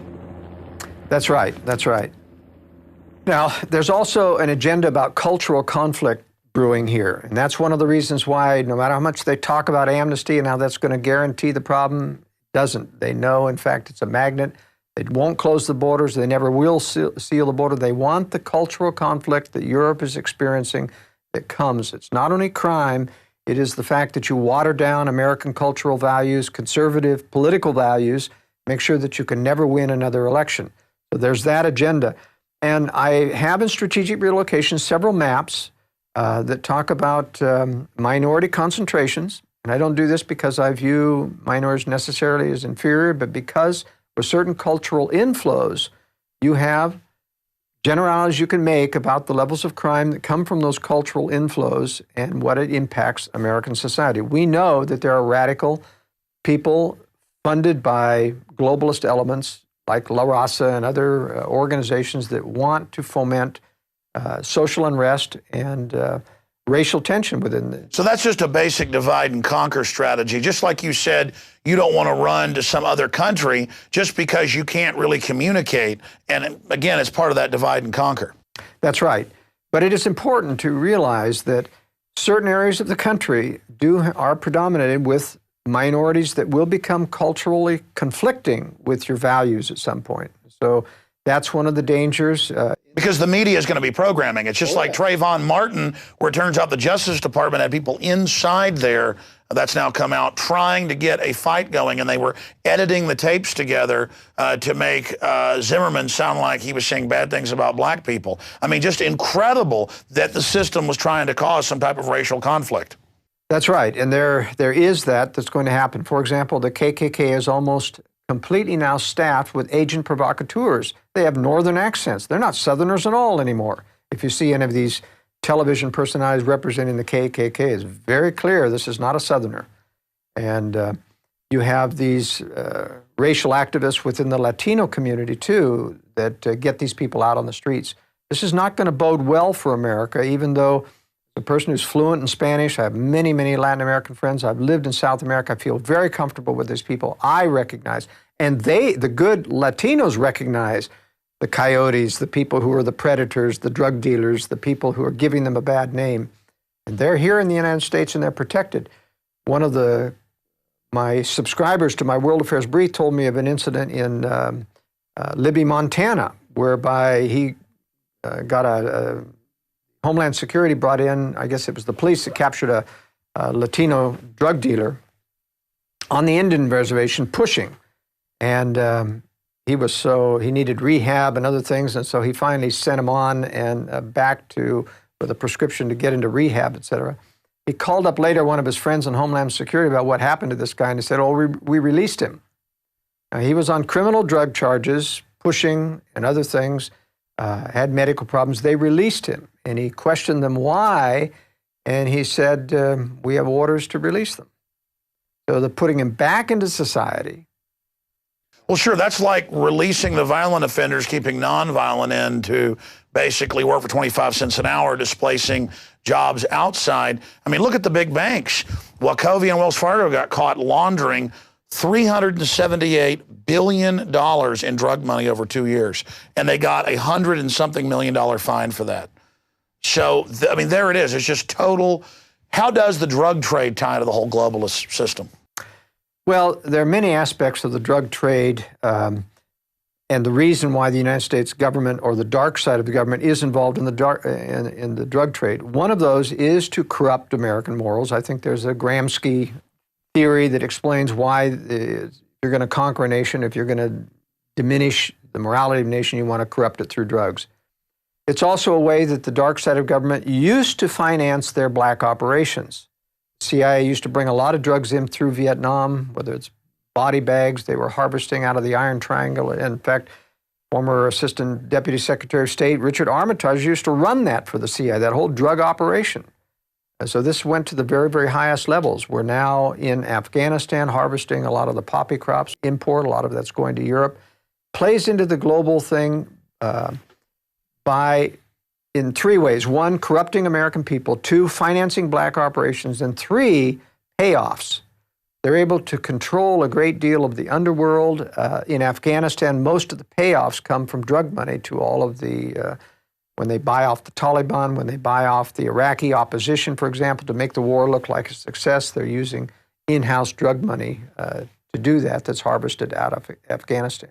That's right. That's right. Now, there's also an agenda about cultural conflict brewing here, and that's one of the reasons why no matter how much they talk about amnesty and how that's going to guarantee the problem, doesn't. They know, in fact, it's a magnet. They won't close the borders. They never will seal the border. They want the cultural conflict that Europe is experiencing that comes. It's not only crime, it is the fact that you water down American cultural values, conservative political values, make sure that you can never win another election. So there's that agenda. And I have in Strategic Relocation several maps that talk about minority concentrations. And I don't do this because I view minorities necessarily as inferior, but because with certain cultural inflows, you have generalities you can make about the levels of crime that come from those cultural inflows and what it impacts American society. We know that there are radical people funded by globalist elements like La Raza and other organizations that want to foment social unrest and racial tension within the... So that's just a basic divide and conquer strategy. Just like you said, you don't want to run to some other country just because you can't really communicate. And again, it's part of that divide and conquer. That's right. But it is important to realize that certain areas of the country are predominated with minorities that will become culturally conflicting with your values at some point. So that's one of the dangers. Because the media is going to be programming. It's just like Trayvon Martin, where it turns out the Justice Department had people inside there, that's now come out, trying to get a fight going, and they were editing the tapes together to make Zimmerman sound like he was saying bad things about black people. I mean, just incredible that the system was trying to cause some type of racial conflict. That's right, and there is that's going to happen. For example, the KKK is almost completely now staffed with agent provocateurs. They have northern accents. They're not Southerners at all anymore. If you see any of these television personalities representing the KKK, it's very clear this is not a Southerner. And you have these racial activists within the Latino community, too, that get these people out on the streets. This is not going to bode well for America, even though the person who's fluent in Spanish, I have many, many Latin American friends. I've lived in South America. I feel very comfortable with these people. I recognize, and the good Latinos recognize the coyotes, the people who are the predators, the drug dealers, the people who are giving them a bad name. And they're here in the United States and they're protected. One of my subscribers to my World Affairs Brief told me of an incident in Libby, Montana, whereby he got a Homeland Security brought in, I guess it was the police that captured a Latino drug dealer on the Indian reservation pushing. And he needed rehab and other things, and so he finally sent him on and back with a prescription to get into rehab, et cetera. He called up later one of his friends in Homeland Security about what happened to this guy, and he said, we released him. Now, he was on criminal drug charges, pushing and other things, had medical problems. They released him, and he questioned them why, and he said, we have orders to release them. So they're putting him back into society. Well, sure, that's like releasing the violent offenders, keeping nonviolent in to basically work for 25 cents an hour, displacing jobs outside. I mean, look at the big banks. Wachovia and Wells Fargo got caught laundering $378 billion in drug money over 2 years, and they got $100 and something million fine for that. So, I mean, there it is. It's just total. How does the drug trade tie into the whole globalist system? Well, there are many aspects of the drug trade, and the reason why the United States government or the dark side of the government is involved in the drug trade. One of those is to corrupt American morals. I think there's a Gramsci theory that explains why you're going to conquer a nation. If you're going to diminish the morality of a nation, you want to corrupt it through drugs. It's also a way that the dark side of government used to finance their black operations. CIA used to bring a lot of drugs in through Vietnam, whether it's body bags they were harvesting out of the Iron Triangle. In fact, former Assistant Deputy Secretary of State Richard Armitage used to run that for the CIA, that whole drug operation. And so this went to the very, very highest levels. We're now in Afghanistan harvesting a lot of the poppy crops, import, a lot of that's going to Europe. Plays into the global thing in three ways. One, corrupting American people. Two, financing black operations. And three, payoffs. They're able to control a great deal of the underworld. In Afghanistan, most of the payoffs come from drug money to all of the, when they buy off the Taliban, when they buy off the Iraqi opposition, for example, to make the war look like a success, they're using in-house drug money to do that that's harvested out of Afghanistan.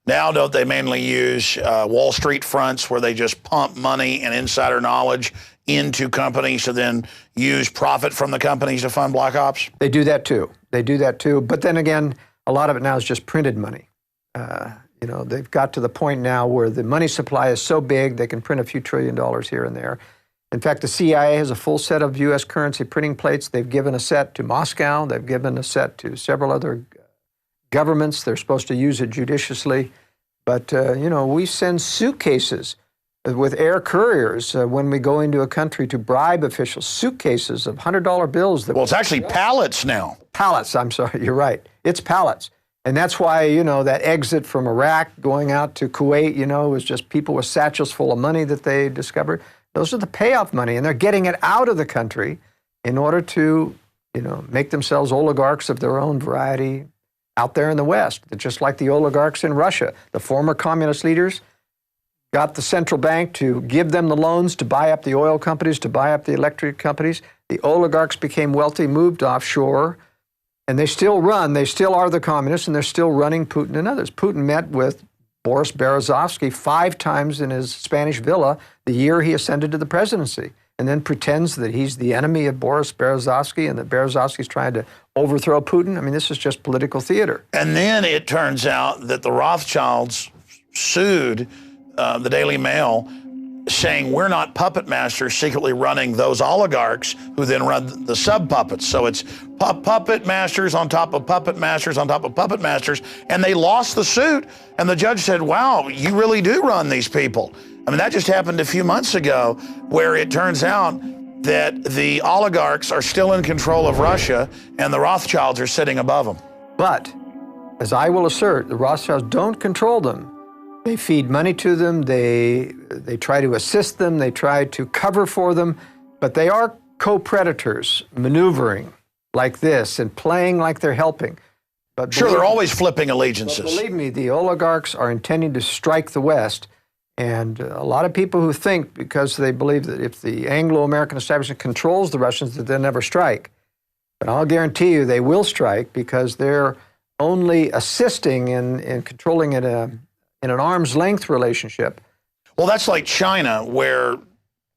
Now, don't they mainly use Wall Street fronts where they just pump money and insider knowledge into companies to then use profit from the companies to fund black ops? They do that too. But then again, a lot of it now is just printed money. They've got to the point now where the money supply is so big they can print a few $1 trillion here and there. In fact, the CIA has a full set of U.S. currency printing plates. They've given a set to Moscow. They've given a set to several other governments. They're supposed to use it judiciously. But, we send suitcases with air couriers when we go into a country to bribe officials, suitcases of $100 bills. Well, it's actually pallets now. Pallets, I'm sorry, you're right. It's pallets. And that's why, that exit from Iraq going out to Kuwait, was just people with satchels full of money that they discovered. Those are the payoff money, and they're getting it out of the country in order to, make themselves oligarchs of their own variety out there in the West. Just like the oligarchs in Russia. The former communist leaders got the central bank to give them the loans to buy up the oil companies, to buy up the electric companies. The oligarchs became wealthy, moved offshore, and they still are the communists, and they're still running Putin and others. Putin met with Boris Berezovsky 5 times in his Spanish villa the year he ascended to the presidency, and then pretends that he's the enemy of Boris Berezovsky and that Berezovsky's trying to overthrow Putin. I mean, this is just political theater. And then it turns out that the Rothschilds sued the Daily Mail, saying we're not puppet masters secretly running those oligarchs who then run the sub-puppets. So it's puppet masters on top of puppet masters on top of puppet masters. And they lost the suit. And the judge said, wow, you really do run these people. I mean, that just happened a few months ago, where it turns out that the oligarchs are still in control of Russia and the Rothschilds are sitting above them. But, as I will assert, the Rothschilds don't control them. They feed money to them, they try to assist them, they try to cover for them, but they are co-predators maneuvering like this and playing like they're helping. But sure, they're always flipping allegiances. But believe me, the oligarchs are intending to strike the West. And a lot of people who think, because they believe that if the Anglo-American establishment controls the Russians, that they'll never strike. But I'll guarantee you they will strike, because they're only assisting in controlling it in an arm's length relationship. Well, that's like China, where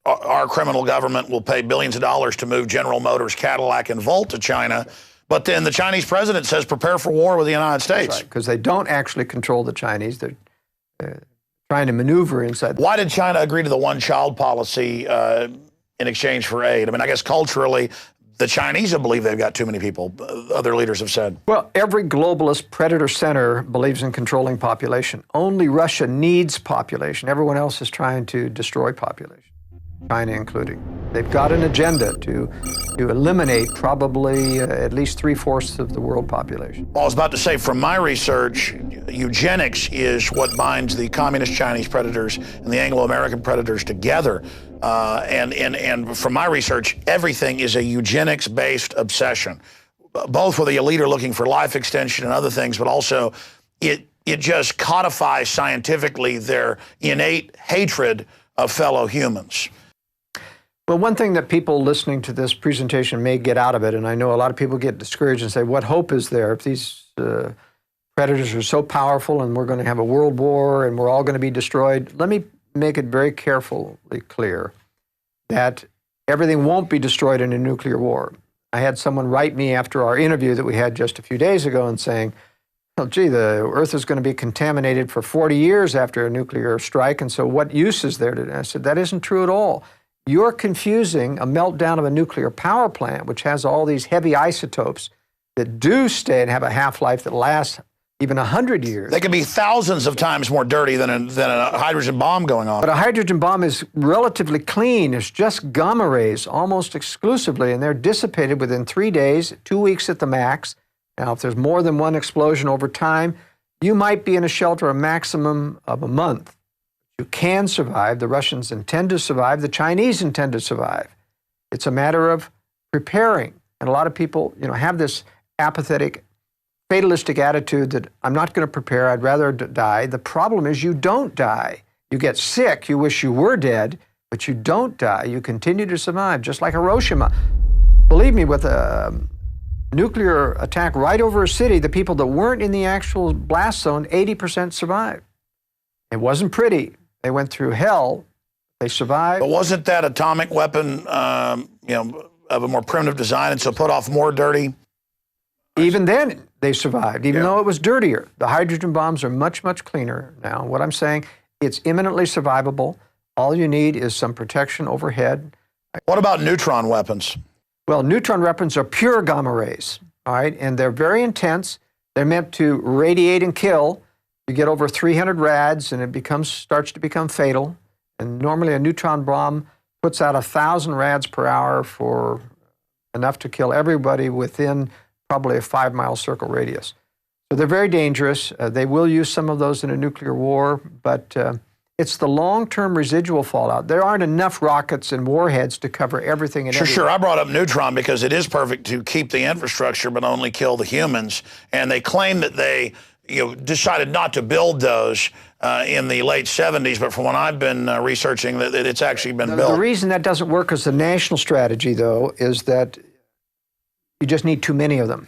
our criminal government will pay billions of dollars to move General Motors, Cadillac, and Volt to China. But then the Chinese president says, prepare for war with the United States. That's right, because they don't actually control the Chinese. They're trying to maneuver inside. Why did China agree to the one-child policy in exchange for aid? I mean, I guess culturally, the Chinese believe they've got too many people, other leaders have said. Well, every globalist predator center believes in controlling population. Only Russia needs population. Everyone else is trying to destroy population, China including. They've got an agenda to eliminate probably at least 3/4 of the world population. Well, I was about to say, from my research, eugenics is what binds the communist Chinese predators and the Anglo-American predators together. And from my research, everything is a eugenics-based obsession, both with the elite are looking for life extension and other things, but also it just codifies scientifically their innate hatred of fellow humans. Well, one thing that people listening to this presentation may get out of it, and I know a lot of people get discouraged and say, what hope is there if these predators are so powerful and we're going to have a world war and we're all going to be destroyed? Let me make it very carefully clear that everything won't be destroyed in a nuclear war. I had someone write me after our interview that we had just a few days ago and saying, well, gee, the Earth is going to be contaminated for 40 years after a nuclear strike, and so what use is there? I said, that isn't true at all. You're confusing a meltdown of a nuclear power plant, which has all these heavy isotopes that do stay and have a half-life that lasts even 100 years. They can be thousands of times more dirty than a hydrogen bomb going on. But a hydrogen bomb is relatively clean. It's just gamma rays almost exclusively, and they're dissipated within 3 days, 2 weeks at the max. Now, if there's more than one explosion over time, you might be in a shelter a maximum of a month. You can survive. The Russians intend to survive. The Chinese intend to survive. It's a matter of preparing. And a lot of people, have this apathetic, fatalistic attitude that I'm not going to prepare, I'd rather die. The problem is you don't die. You get sick, you wish you were dead, but you don't die. You continue to survive, just like Hiroshima. Believe me, with a nuclear attack right over a city, the people that weren't in the actual blast zone, 80% survived. It wasn't pretty. They went through hell. They survived. But wasn't that atomic weapon, of a more primitive design, and so put off more dirty? Even then, they survived, even though it was dirtier. The hydrogen bombs are much, much cleaner now. What I'm saying, it's imminently survivable. All you need is some protection overhead. What about neutron weapons? Well, neutron weapons are pure gamma rays, all right? And they're very intense. They're meant to radiate and kill. You get over 300 rads, and it starts to become fatal. And normally a neutron bomb puts out 1,000 rads per hour for enough to kill everybody within probably a 5-mile circle radius. So they're very dangerous. They will use some of those in a nuclear war, but it's the long-term residual fallout. There aren't enough rockets and warheads to cover everything and everything. Sure. I brought up neutron because it is perfect to keep the infrastructure but only kill the humans. And they claim that they decided not to build those in the late 70s, but from what I've been researching, that it's actually been built. The reason that doesn't work as a national strategy, though, is that you just need too many of them.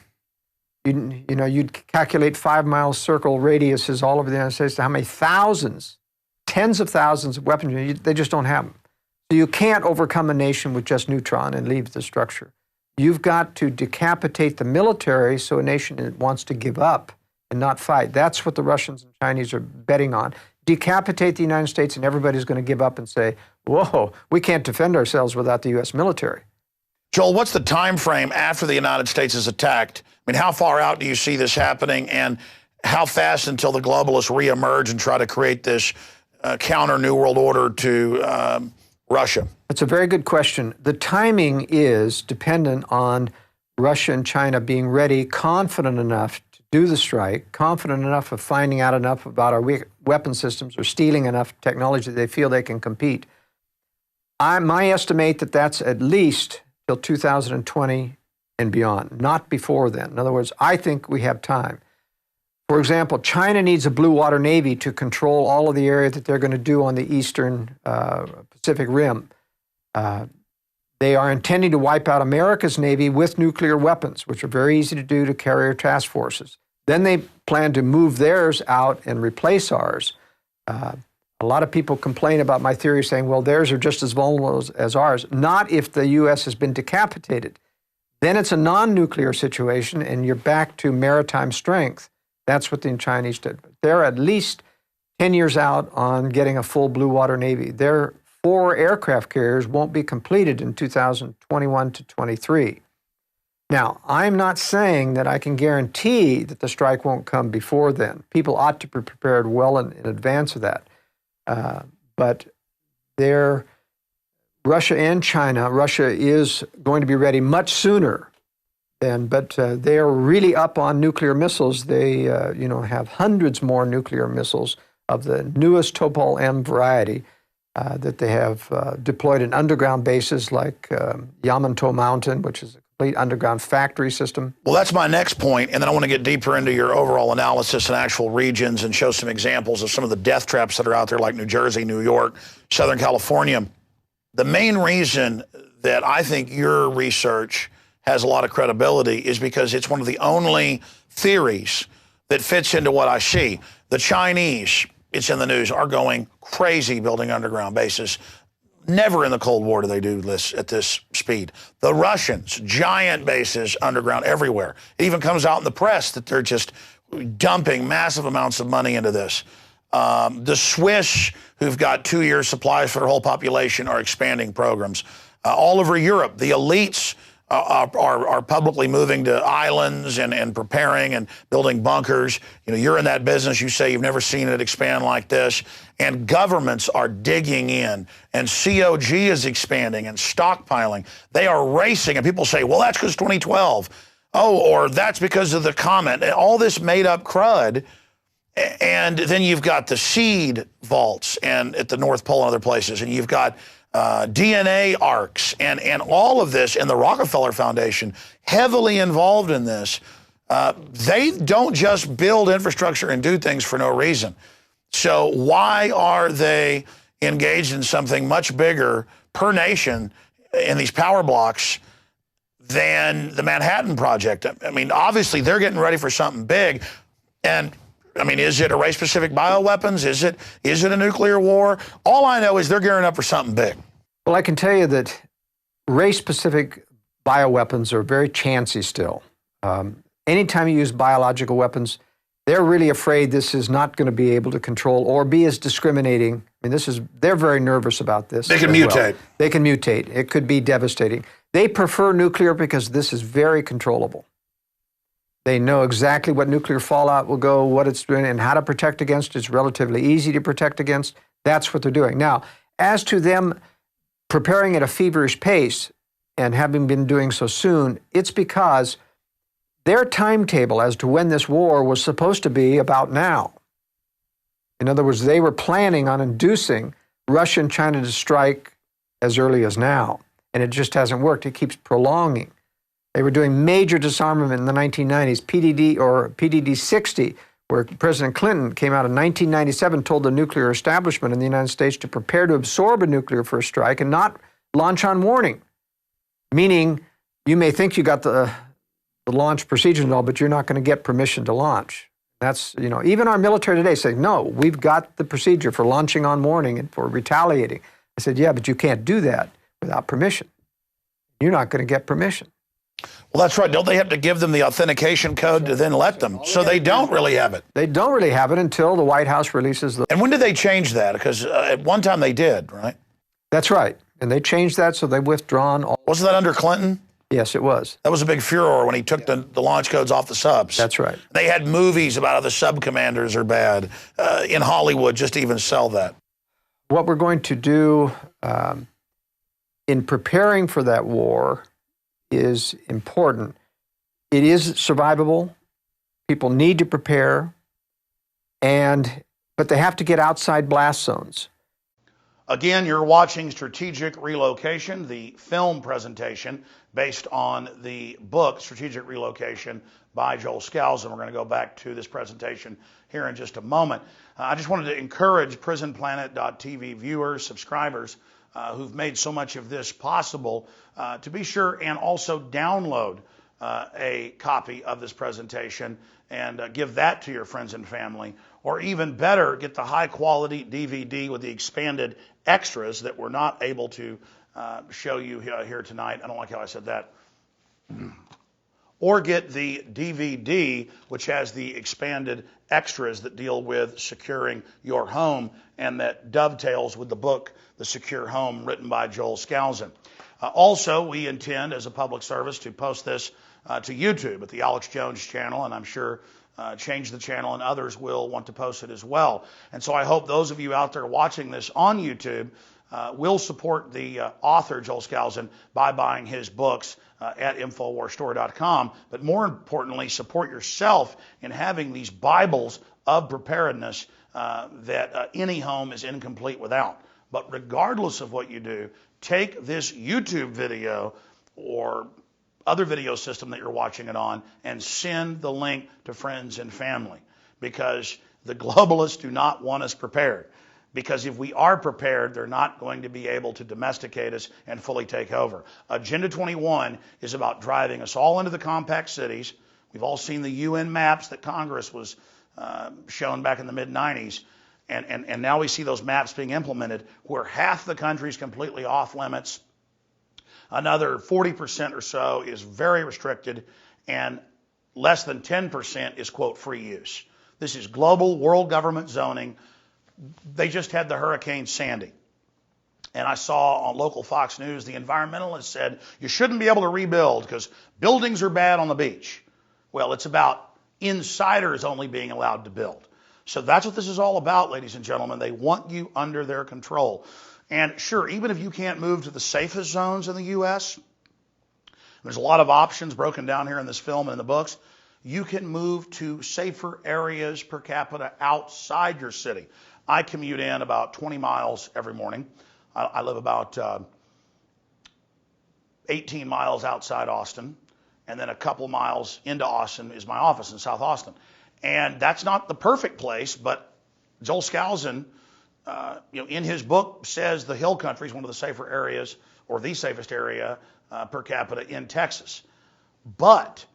You know, you'd calculate 5-mile circle radiuses all over the United States to how many thousands, tens of thousands of weapons. They just don't have them. So you can't overcome a nation with just neutron and leave the structure. You've got to decapitate the military so a nation wants to give up and not fight. That's what the Russians and Chinese are betting on. Decapitate the United States and everybody's going to give up and say, whoa, we can't defend ourselves without the U.S. military. Joel, what's the time frame after the United States is attacked? I mean, how far out do you see this happening, and how fast until the globalists reemerge and try to create this counter New World Order to Russia? That's a very good question. The timing is dependent on Russia and China being ready, confident enough to do the strike, confident enough of finding out enough about our weapon systems or stealing enough technology that they feel they can compete. I estimate that that's at least till 2020 and beyond, not before then. In other words, I think we have time. For example, China needs a blue water navy to control all of the area that they're going to do on the eastern Pacific Rim. They are intending to wipe out America's Navy with nuclear weapons, which are very easy to do to carrier task forces. Then they plan to move theirs out and replace ours. A lot of people complain about my theory saying, well, theirs are just as vulnerable as ours. Not if the U.S. has been decapitated. Then it's a non-nuclear situation and you're back to maritime strength. That's what the Chinese did. They're at least 10 years out on getting a full blue water navy. Their 4 aircraft carriers won't be completed in 2021 to 23. Now, I'm not saying that I can guarantee that the strike won't come before then. People ought to be prepared well in advance of that. But Russia and China, Russia is going to be ready much sooner then, but they are really up on nuclear missiles. They have hundreds more nuclear missiles of the newest Topol M variety that they have deployed in underground bases like Yamato Mountain, which is a complete underground factory system. Well, that's my next point, and then I want to get deeper into your overall analysis and actual regions and show some examples of some of the death traps that are out there like New Jersey, New York, Southern California. The main reason that I think your research has a lot of credibility is because it's one of the only theories that fits into what I see. The Chinese, it's in the news, are going crazy building underground bases. Never in the Cold War do they do this at this speed. The Russians, giant bases underground everywhere. It even comes out in the press that they're just dumping massive amounts of money into this. The Swiss, who've got 2-year supplies for their whole population, are expanding programs. All over Europe, the elites are publicly moving to islands and preparing and building bunkers. You know, you're in that business. You say you've never seen it expand like this. And governments are digging in, and COG is expanding and stockpiling. They are racing, and people say, well, that's because 2012. Oh, or that's because of the comment. And all this made-up crud. And then you've got the seed vaults and at the North Pole and other places, and you've got DNA arcs and all of this, and the Rockefeller Foundation heavily involved in this. They don't just build infrastructure and do things for no reason. So why are they engaged in something much bigger per nation in these power blocks than the Manhattan Project? I mean, obviously they're getting ready for something big. And I mean, is it a race-specific bioweapons? Is it a nuclear war? All I know is they're gearing up for something big. Well, I can tell you that race-specific bioweapons are very chancy still. Anytime you use biological weapons, they're really afraid this is not going to be able to control or be as discriminating. I mean, they're very nervous about this. They can mutate. Well. They can mutate. It could be devastating. They prefer nuclear because this is very controllable. They know exactly what nuclear fallout will go, what it's doing, and how to protect against it. It's relatively easy to protect against. That's what they're doing. Now, as to them preparing at a feverish pace and having been doing so soon, it's because their timetable as to when this war was supposed to be about now. In other words, they were planning on inducing Russia and China to strike as early as now, and it just hasn't worked. It keeps prolonging. They were doing major disarmament in the 1990s, PDD 60, where President Clinton came out in 1997, told the nuclear establishment in the United States to prepare to absorb a nuclear first strike and not launch on warning. Meaning, you may think you got the the launch procedure and all, but you're not going to get permission to launch. That's, even our military today say, no, we've got the procedure for launching on warning and for retaliating. I said, yeah, but you can't do that without permission. You're not going to get permission. Well, that's right. Don't they have to give them the authentication code to then let them? So they don't really have it. They don't really have it until the White House releases the... And when did they change that? Because at one time they did, right? That's right. And they changed that, so they've withdrawn all... Wasn't that under Clinton? Yes, it was. That was a big furor when he took the launch codes off the subs. That's right. They had movies about how the sub commanders are bad in Hollywood just to even sell that. What we're going to do in preparing for that war is important. It is survivable. People need to prepare, but they have to get outside blast zones. Again, you're watching Strategic Relocation, the film presentation based on the book Strategic Relocation by Joel Skousen. We're going to go back to this presentation here in just a moment. I just wanted to encourage prisonplanet.tv viewers, subscribers, who've made so much of this possible, to be sure and also download a copy of this presentation and give that to your friends and family, or even better, get the high quality DVD with the expanded extras that we're not able to show you here tonight. I don't like how I said that. Or get the DVD, which has the expanded extras that deal with securing your home and that dovetails with the book, The Secure Home, written by Joel Skousen. Also, we intend, as a public service, to post this to YouTube at the Alex Jones channel, and I'm sure Change the Channel and others will want to post it as well. And so I hope those of you out there watching this on YouTube will support the author, Joel Skousen, by buying his books at InfoWarsStore.com. But more importantly, support yourself in having these Bibles of preparedness that any home is incomplete without. But regardless of what you do, take this YouTube video or other video system that you're watching it on and send the link to friends and family, because the globalists do not want us prepared. Because if we are prepared, they're not going to be able to domesticate us and fully take over. Agenda 21 is about driving us all into the compact cities. We've all seen the UN maps that Congress was shown back in the mid-90s. And now we see those maps being implemented where half the country is completely off limits. Another 40% or so is very restricted, and less than 10% is, quote, free use. This is global world government zoning. They just had the Hurricane Sandy. And I saw on local Fox News, the environmentalists said you shouldn't be able to rebuild because buildings are bad on the beach. Well, it's about insiders only being allowed to build. So that's what this is all about, ladies and gentlemen. They want you under their control. And sure, even if you can't move to the safest zones in the U.S., there's a lot of options broken down here in this film and in the books. You can move to safer areas per capita outside your city. I commute in about 20 miles every morning. I live about 18 miles outside Austin, and then a couple miles into Austin is my office in South Austin. And that's not the perfect place, but Joel Skousen, in his book says the Hill Country is one of the safer areas, or the safest area per capita in Texas. But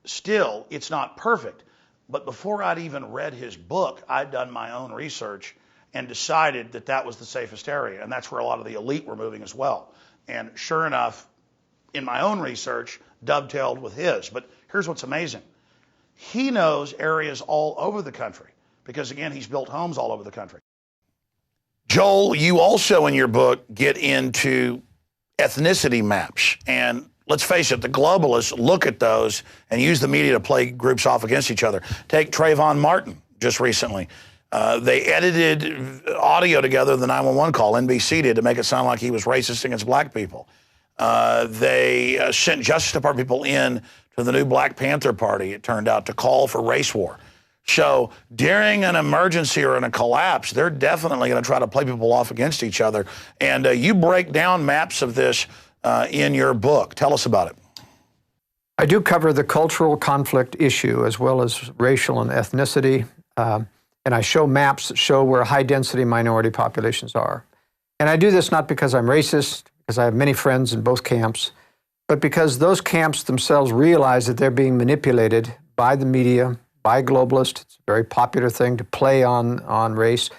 still, it's not perfect. But before I'd even read his book, I'd done my own research and decided that that was the safest area. And that's where a lot of the elite were moving as well. And sure enough, in my own research, dovetailed with his. But here's what's amazing. He knows areas all over the country because, again, he's built homes all over the country. Joel, you also in your book get into ethnicity maps. And let's face it, the globalists look at those and use the media to play groups off against each other. Take Trayvon Martin just recently. They edited audio together, the 911 call, NBC did, to make it sound like he was racist against black people. They sent Justice Department people in to the new Black Panther Party, it turned out, to call for race war. So during an emergency or in a collapse, they're definitely going to try to play people off against each other. And you break down maps of this in your book. Tell us about it. I do cover the cultural conflict issue as well as racial and ethnicity. And I show maps that show where high-density minority populations are. And I do this not because I'm racist, because I have many friends in both camps, but because those camps themselves realize that they're being manipulated by the media, by globalists. It's a very popular thing to play on race.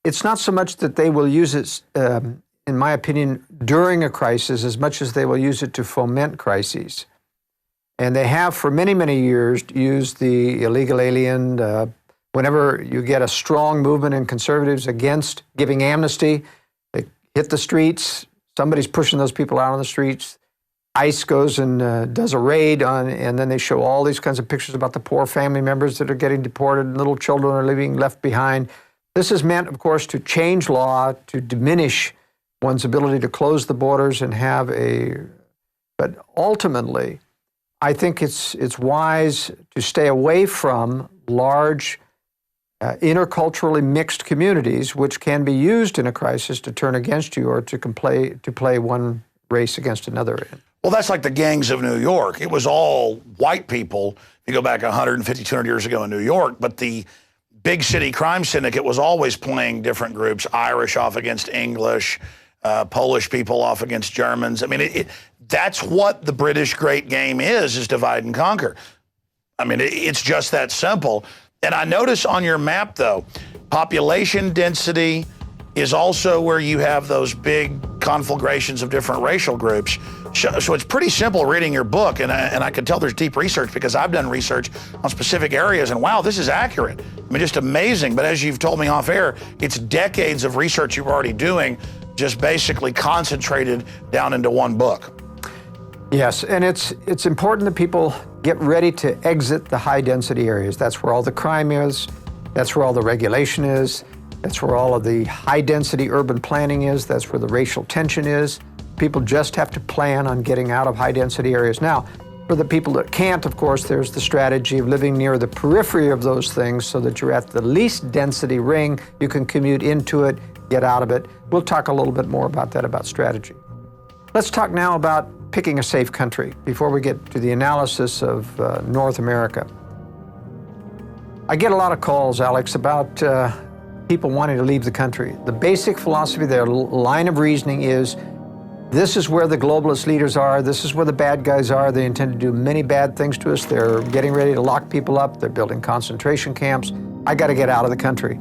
It's not so much that they will use it, in my opinion, during a crisis as much as they will use it to foment crises. And they have for many, many years used the illegal alien. Whenever you get a strong movement in conservatives against giving amnesty, they hit the streets. Somebody's pushing those people out on the streets. ICE goes and does a raid and then they show all these kinds of pictures about the poor family members that are getting deported and little children are being left behind. This is meant, of course, to change law, to diminish one's ability to close the borders and have but ultimately, I think it's wise to stay away from large, interculturally mixed communities, which can be used in a crisis to turn against you or to play one race against another. Well, that's like the gangs of New York. It was all white people, if you go back 150, 200 years ago in New York, but the big city crime syndicate was always playing different groups, Irish off against English, Polish people off against Germans. I mean, that's what the British great game is divide and conquer. I mean, it's just that simple. And I notice on your map, though, population density is also where you have those big conflagrations of different racial groups. So it's pretty simple reading your book, and I can tell there's deep research because I've done research on specific areas, and wow, this is accurate. I mean, just amazing. But as you've told me off air, it's decades of research you're already doing, just basically concentrated down into one book. Yes, and it's important that people get ready to exit the high-density areas. That's where all the crime is. That's where all the regulation is. That's where all of the high-density urban planning is. That's where the racial tension is. People just have to plan on getting out of high-density areas. Now, for the people that can't, of course, there's the strategy of living near the periphery of those things so that you're at the least density ring. You can commute into it, get out of it. We'll talk a little bit more about that, about strategy. Let's talk now about picking a safe country before we get to the analysis of North America. I get a lot of calls, Alex, about people wanting to leave the country. The basic philosophy, their line of reasoning is, this is where the globalist leaders are. This is where the bad guys are. They intend to do many bad things to us. They're getting ready to lock people up. They're building concentration camps. I got to get out of the country.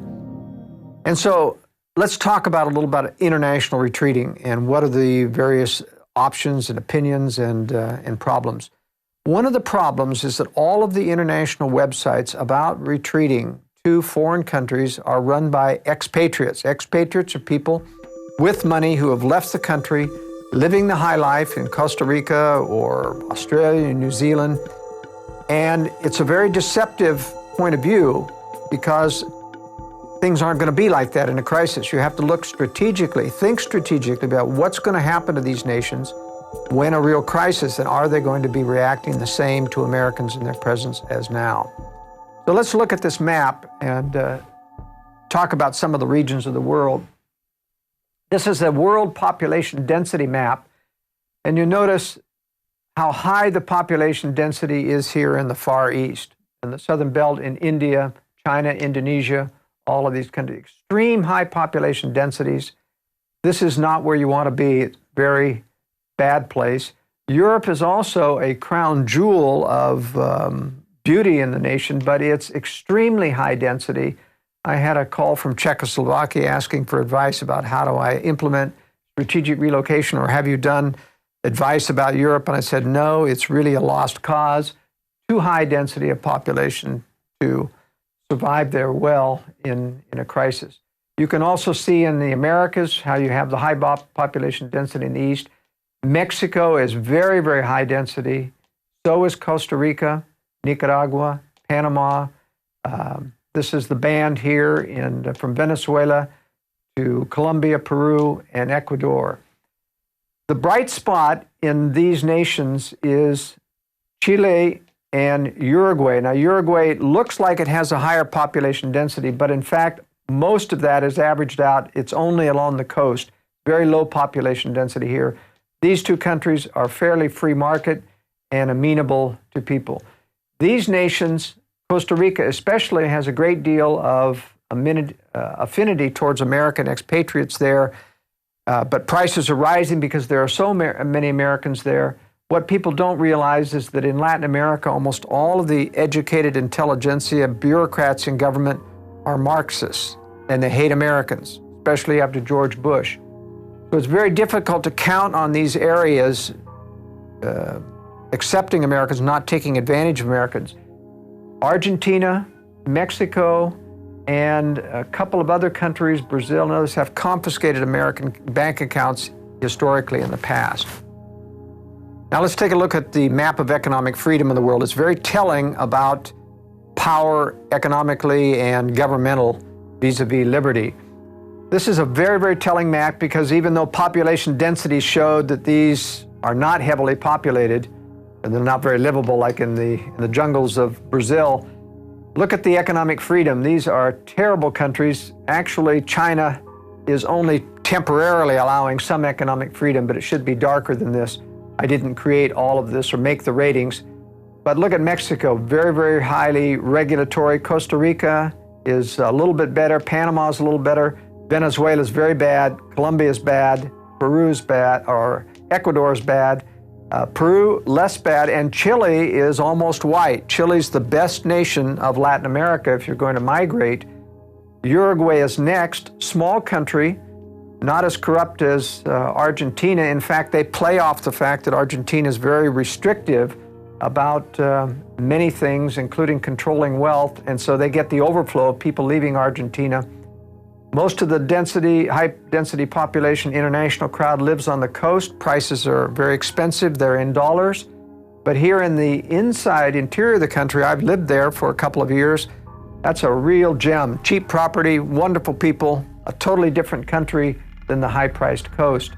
And so let's talk about a little about international retreating and what are the various options and opinions and problems. One of the problems is that all of the international websites about retreating to foreign countries are run by expatriates. Expatriates are people with money who have left the country, living the high life in Costa Rica or Australia, New Zealand. And it's a very deceptive point of view because things aren't going to be like that in a crisis. You have to look strategically, think strategically about what's going to happen to these nations when a real crisis, and are they going to be reacting the same to Americans in their presence as now? So let's look at this map and talk about some of the regions of the world. This is a world population density map, and you notice how high the population density is here in the Far East, in the Southern Belt, in India, China, Indonesia, all of these countries. Extreme high population densities. This is not where you want to be. It's a very bad place. Europe is also a crown jewel of beauty in the nation, but it's extremely high density. I had a call from Czechoslovakia asking for advice about how do I implement strategic relocation, or have you done advice about Europe? And I said, no, it's really a lost cause. Too high density of population to survive there well in a crisis. You can also see in the Americas how you have the high population density in the East. Mexico is very, very high density. So is Costa Rica, Nicaragua, Panama. This is the band here from Venezuela to Colombia, Peru, and Ecuador. The bright spot in these nations is Chile and Uruguay. Now, Uruguay looks like it has a higher population density, but in fact, most of that is averaged out. It's only along the coast. Very low population density here. These two countries are fairly free market and amenable to people. These nations, Costa Rica especially, has a great deal of affinity towards American expatriates there, but prices are rising because there are so many Americans there. What people don't realize is that in Latin America, almost all of the educated intelligentsia, bureaucrats in government are Marxists, and they hate Americans, especially after George Bush. So it's very difficult to count on these areas accepting Americans, not taking advantage of Americans. Argentina, Mexico, and a couple of other countries, Brazil and others, have confiscated American bank accounts historically in the past. Now let's take a look at the map of economic freedom in the world. It's very telling about power economically and governmental vis-a-vis liberty. This is a very, very telling map because even though population density showed that these are not heavily populated and they're not very livable like in the jungles of Brazil, look at the economic freedom. These are terrible countries. Actually, China is only temporarily allowing some economic freedom, but it should be darker than this. I didn't create all of this or make the ratings. But look at Mexico, very, very highly regulatory. Costa Rica is a little bit better. Panama is a little better. Venezuela is very bad. Colombia is bad. Peru is bad, or Ecuador is bad. Peru, less bad. And Chile is almost white. Chile's the best nation of Latin America if you're going to migrate. Uruguay is next, small country, not as corrupt as Argentina. In fact, they play off the fact that Argentina is very restrictive about many things, including controlling wealth, and so they get the overflow of people leaving Argentina. Most of the high-density population international crowd lives on the coast. Prices are very expensive. They're in dollars. But here in the interior of the country, I've lived there for a couple of years. That's a real gem. Cheap property, wonderful people, a totally different country than the high-priced coast.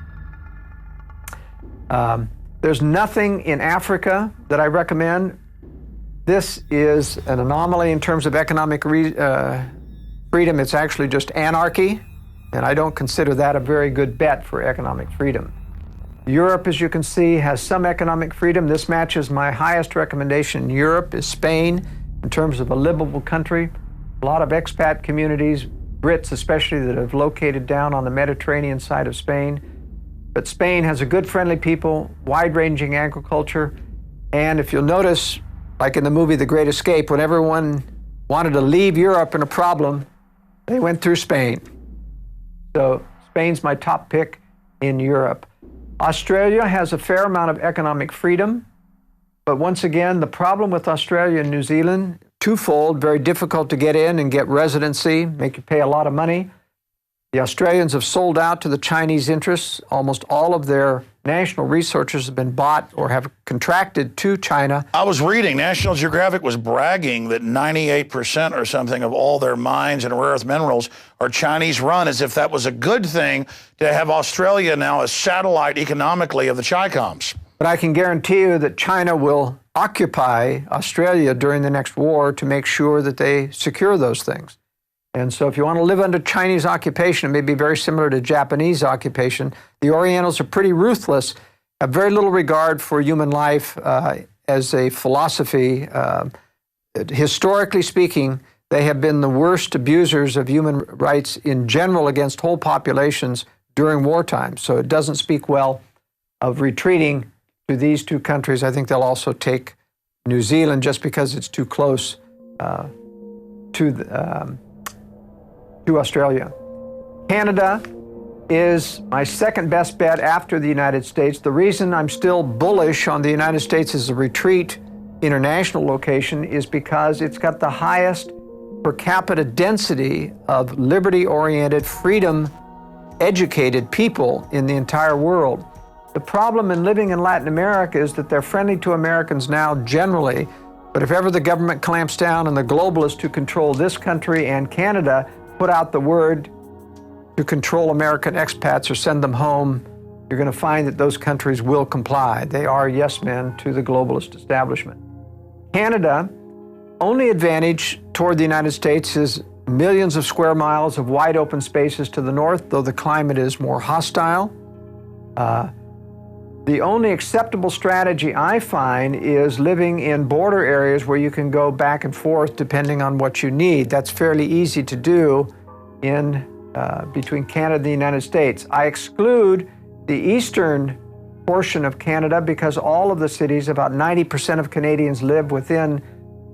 There's nothing in Africa that I recommend. This is an anomaly in terms of economic freedom. It's actually just anarchy, and I don't consider that a very good bet for economic freedom. Europe, as you can see, has some economic freedom. This matches my highest recommendation in Europe is Spain in terms of a livable country. A lot of expat communities, Brits especially, that have located down on the Mediterranean side of Spain. But Spain has a good, friendly people, wide-ranging agriculture, and if you'll notice, like in the movie The Great Escape, when everyone wanted to leave Europe in a problem, they went through Spain. So Spain's my top pick in Europe. Australia has a fair amount of economic freedom, but once again, the problem with Australia and New Zealand, twofold: very difficult to get in and get residency, make you pay a lot of money. The Australians have sold out to the Chinese interests. Almost all of their national resources have been bought or have contracted to China. I was reading, National Geographic was bragging that 98% or something of all their mines and rare earth minerals are Chinese run, as if that was a good thing to have Australia now a satellite economically of the Chicoms. But I can guarantee you that China will occupy Australia during the next war to make sure that they secure those things. And so if you want to live under Chinese occupation, it may be very similar to Japanese occupation. The Orientals are pretty ruthless, have very little regard for human life as a philosophy. Historically speaking, they have been the worst abusers of human rights in general against whole populations during wartime. So it doesn't speak well of retreating to these two countries. I think they'll also take New Zealand just because it's too close to Australia. Canada is my second best bet after the United States. The reason I'm still bullish on the United States as a retreat international location is because it's got the highest per capita density of liberty-oriented, freedom-educated people in the entire world. The problem in living in Latin America is that they're friendly to Americans now generally, but if ever the government clamps down on the globalists who control this country and Canada, put out the word to control American expats or send them home, you're going to find that those countries will comply. They are yes men to the globalist establishment. Canada, only advantage toward the United States is millions of square miles of wide open spaces to the north, though the climate is more hostile. The only acceptable strategy I find is living in border areas where you can go back and forth depending on what you need. That's fairly easy to do between Canada and the United States. I exclude the eastern portion of Canada because all of the cities, about 90% of Canadians live within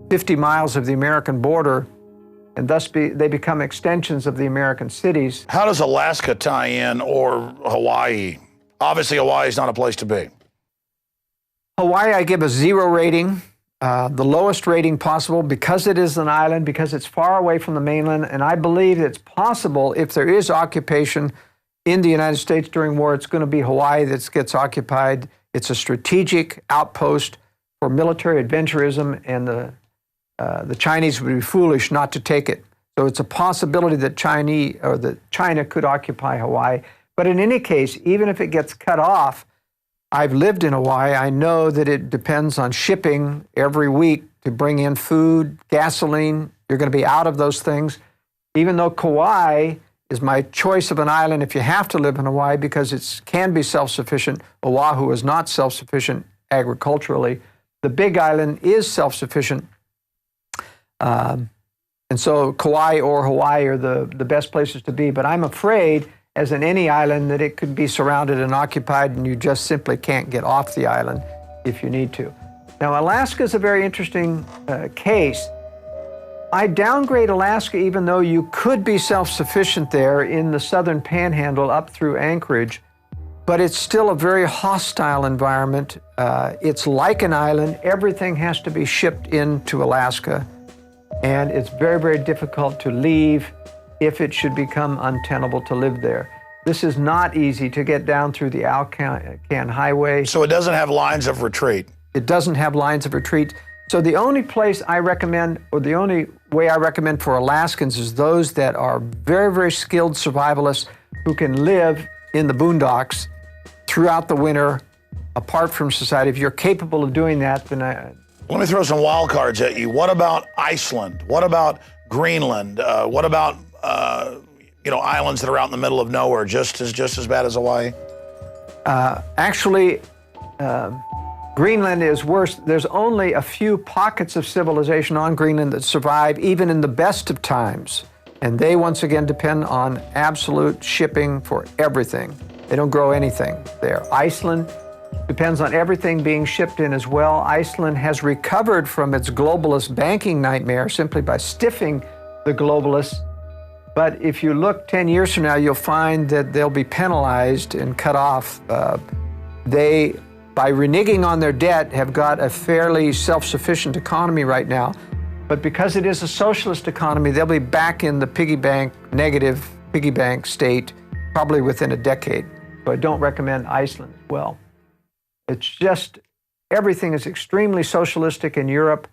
50 miles of the American border, and thus they become extensions of the American cities. How does Alaska tie in, or Hawaii? Obviously, Hawaii is not a place to be. Hawaii, I give a 0 rating, the lowest rating possible because it is an island, because it's far away from the mainland, and I believe it's possible if there is occupation in the United States during war, it's going to be Hawaii that gets occupied. It's a strategic outpost for military adventurism, and the Chinese would be foolish not to take it. So it's a possibility that China could occupy Hawaii. But in any case, even if it gets cut off, I've lived in Hawaii. I know that it depends on shipping every week to bring in food, gasoline. You're going to be out of those things. Even though Kauai is my choice of an island if you have to live in Hawaii because it can be self-sufficient. Oahu is not self-sufficient agriculturally. The Big Island is self-sufficient. And so Kauai or Hawaii are the best places to be. But I'm afraid, as in any island, that it could be surrounded and occupied and you just simply can't get off the island if you need to. Now, Alaska is a very interesting case. I downgrade Alaska even though you could be self-sufficient there in the southern panhandle up through Anchorage, but it's still a very hostile environment. It's like an island. Everything has to be shipped into Alaska, and it's very, very difficult to leave if it should become untenable to live there. This is not easy to get down through the Alcan Highway. So it doesn't have lines of retreat. It doesn't have lines of retreat. So the only place I recommend, or the only way I recommend for Alaskans, is those that are very, very skilled survivalists who can live in the boondocks throughout the winter, apart from society. If you're capable of doing that, then Let me throw some wild cards at you. What about Iceland? What about Greenland? What about islands that are out in the middle of nowhere, just as bad as Hawaii? Actually, Greenland is worse. There's only a few pockets of civilization on Greenland that survive even in the best of times. And they once again depend on absolute shipping for everything. They don't grow anything there. Iceland depends on everything being shipped in as well. Iceland has recovered from its globalist banking nightmare simply by stiffing the globalists. But if you look 10 years from now, you'll find that they'll be penalized and cut off. They, by reneging on their debt, have got a fairly self-sufficient economy right now. But because it is a socialist economy, they'll be back in the negative piggy bank state probably within a decade. So I don't recommend Iceland as well. It's just, everything is extremely socialistic in Europe,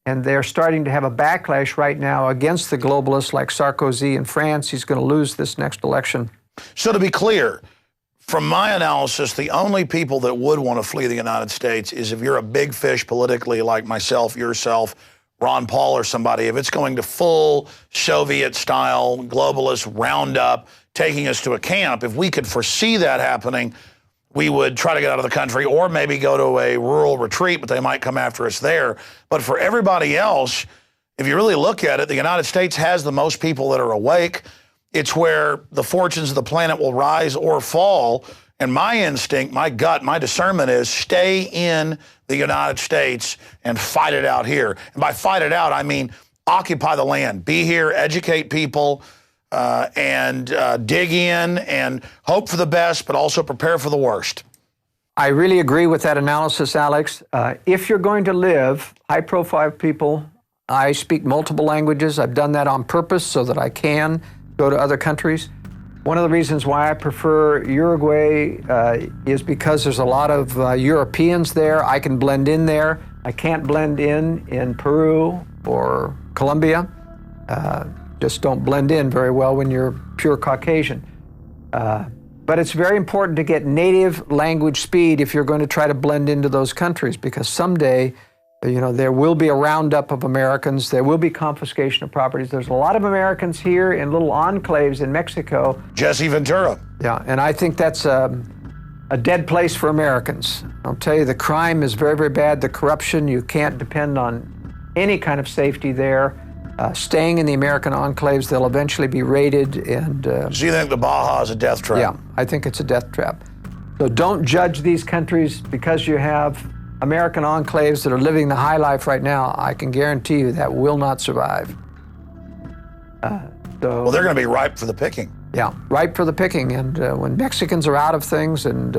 and they're starting to have a backlash right now against the globalists like Sarkozy in France. He's going to lose this next election. So to be clear, from my analysis, the only people that would want to flee the United States is if you're a big fish politically like myself, yourself, Ron Paul or somebody. If it's going to full Soviet-style globalist roundup, taking us to a camp, if we could foresee that happening, we would try to get out of the country or maybe go to a rural retreat, but they might come after us there. But for everybody else, if you really look at it, the United States has the most people that are awake. It's where the fortunes of the planet will rise or fall. And my instinct, my gut, my discernment is stay in the United States and fight it out here. And by fight it out, I mean occupy the land, be here, educate people, and dig in and hope for the best, but also prepare for the worst. I really agree with that analysis, Alex. If you're going to live, high-profile people, I speak multiple languages. I've done that on purpose so that I can go to other countries. One of the reasons why I prefer Uruguay is because there's a lot of Europeans there. I can blend in there. I can't blend in Peru or Colombia. Just don't blend in very well when you're pure Caucasian. But it's very important to get native language speed if you're going to try to blend into those countries, because someday, there will be a roundup of Americans. There will be confiscation of properties. There's a lot of Americans here in little enclaves in Mexico. Jesse Ventura. Yeah, and I think that's a dead place for Americans. I'll tell you, the crime is very, very bad. The corruption, you can't depend on any kind of safety there. Staying in the American enclaves, they'll eventually be raided. And so you think the Baja is a death trap? Yeah, I think it's a death trap. So don't judge these countries because you have American enclaves that are living the high life right now. I can guarantee you that will not survive. Well, they're going to be ripe for the picking. Yeah, ripe for the picking. And when Mexicans are out of things, and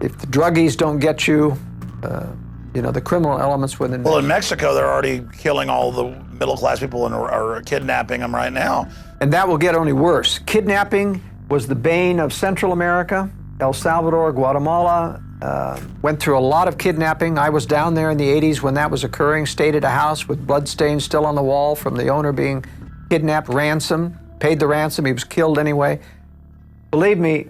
if the druggies don't get you, the criminal elements within. Well, in Mexico, they're already killing all the middle-class people and are kidnapping them right now. And that will get only worse. Kidnapping was the bane of Central America, El Salvador, Guatemala. Went through a lot of kidnapping. I was down there in the 80s when that was occurring, stayed at a house with bloodstains still on the wall from the owner being kidnapped, paid the ransom, he was killed anyway. Believe me,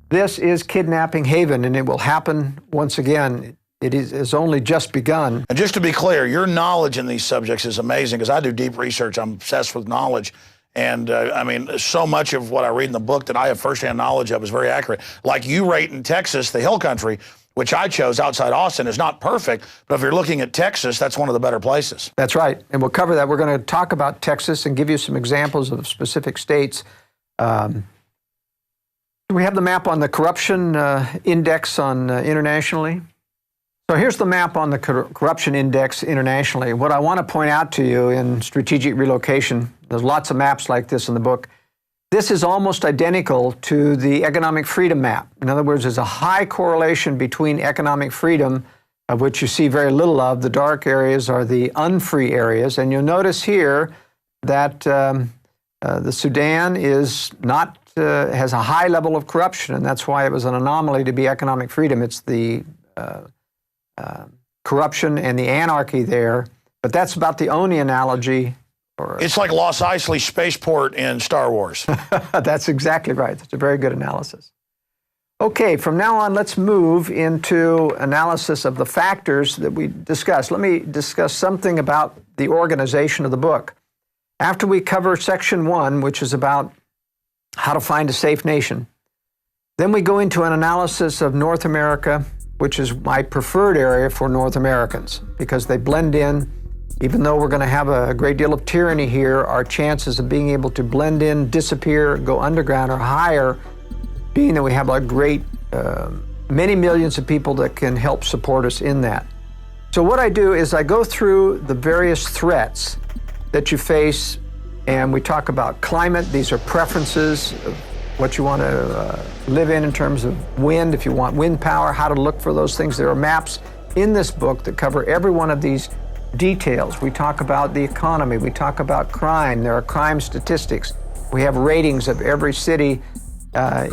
this is kidnapping haven, and it will happen once again. It has only just begun. And just to be clear, your knowledge in these subjects is amazing, because I do deep research. I'm obsessed with knowledge. And so much of what I read in the book that I have firsthand knowledge of is very accurate. Like you rate in Texas, the hill country, which I chose outside Austin, is not perfect, but if you're looking at Texas, that's one of the better places. That's right, and we'll cover that. We're going to talk about Texas and give you some examples of specific states. We have the map on the corruption index on internationally. So here's the map on the corruption index internationally. What I want to point out to you in Strategic Relocation, there's lots of maps like this in the book. This is almost identical to the economic freedom map. In other words, there's a high correlation between economic freedom, of which you see very little of. The dark areas are the unfree areas. And you'll notice here that the Sudan is not, has a high level of corruption, and that's why it was an anomaly to be economic freedom. It's the corruption and the anarchy there. But that's about the only analogy. It's like Los Eisley Spaceport in Star Wars. That's exactly right. That's a very good analysis. Okay, from now on, let's move into analysis of the factors that we discussed. Let me discuss something about the organization of the book. After we cover section 1, which is about how to find a safe nation, then we go into an analysis of North America, which is my preferred area for North Americans, because they blend in. Even though we're going to have a great deal of tyranny here, our chances of being able to blend in, disappear, go underground are higher, being that we have a great, many millions of people that can help support us in that. So what I do is I go through the various threats that you face, and we talk about climate. These are preferences of what you want to live in terms of wind, if you want wind power, how to look for those things. There are maps in this book that cover every one of these details. We talk about the economy. We talk about crime. There are crime statistics. We have ratings of every city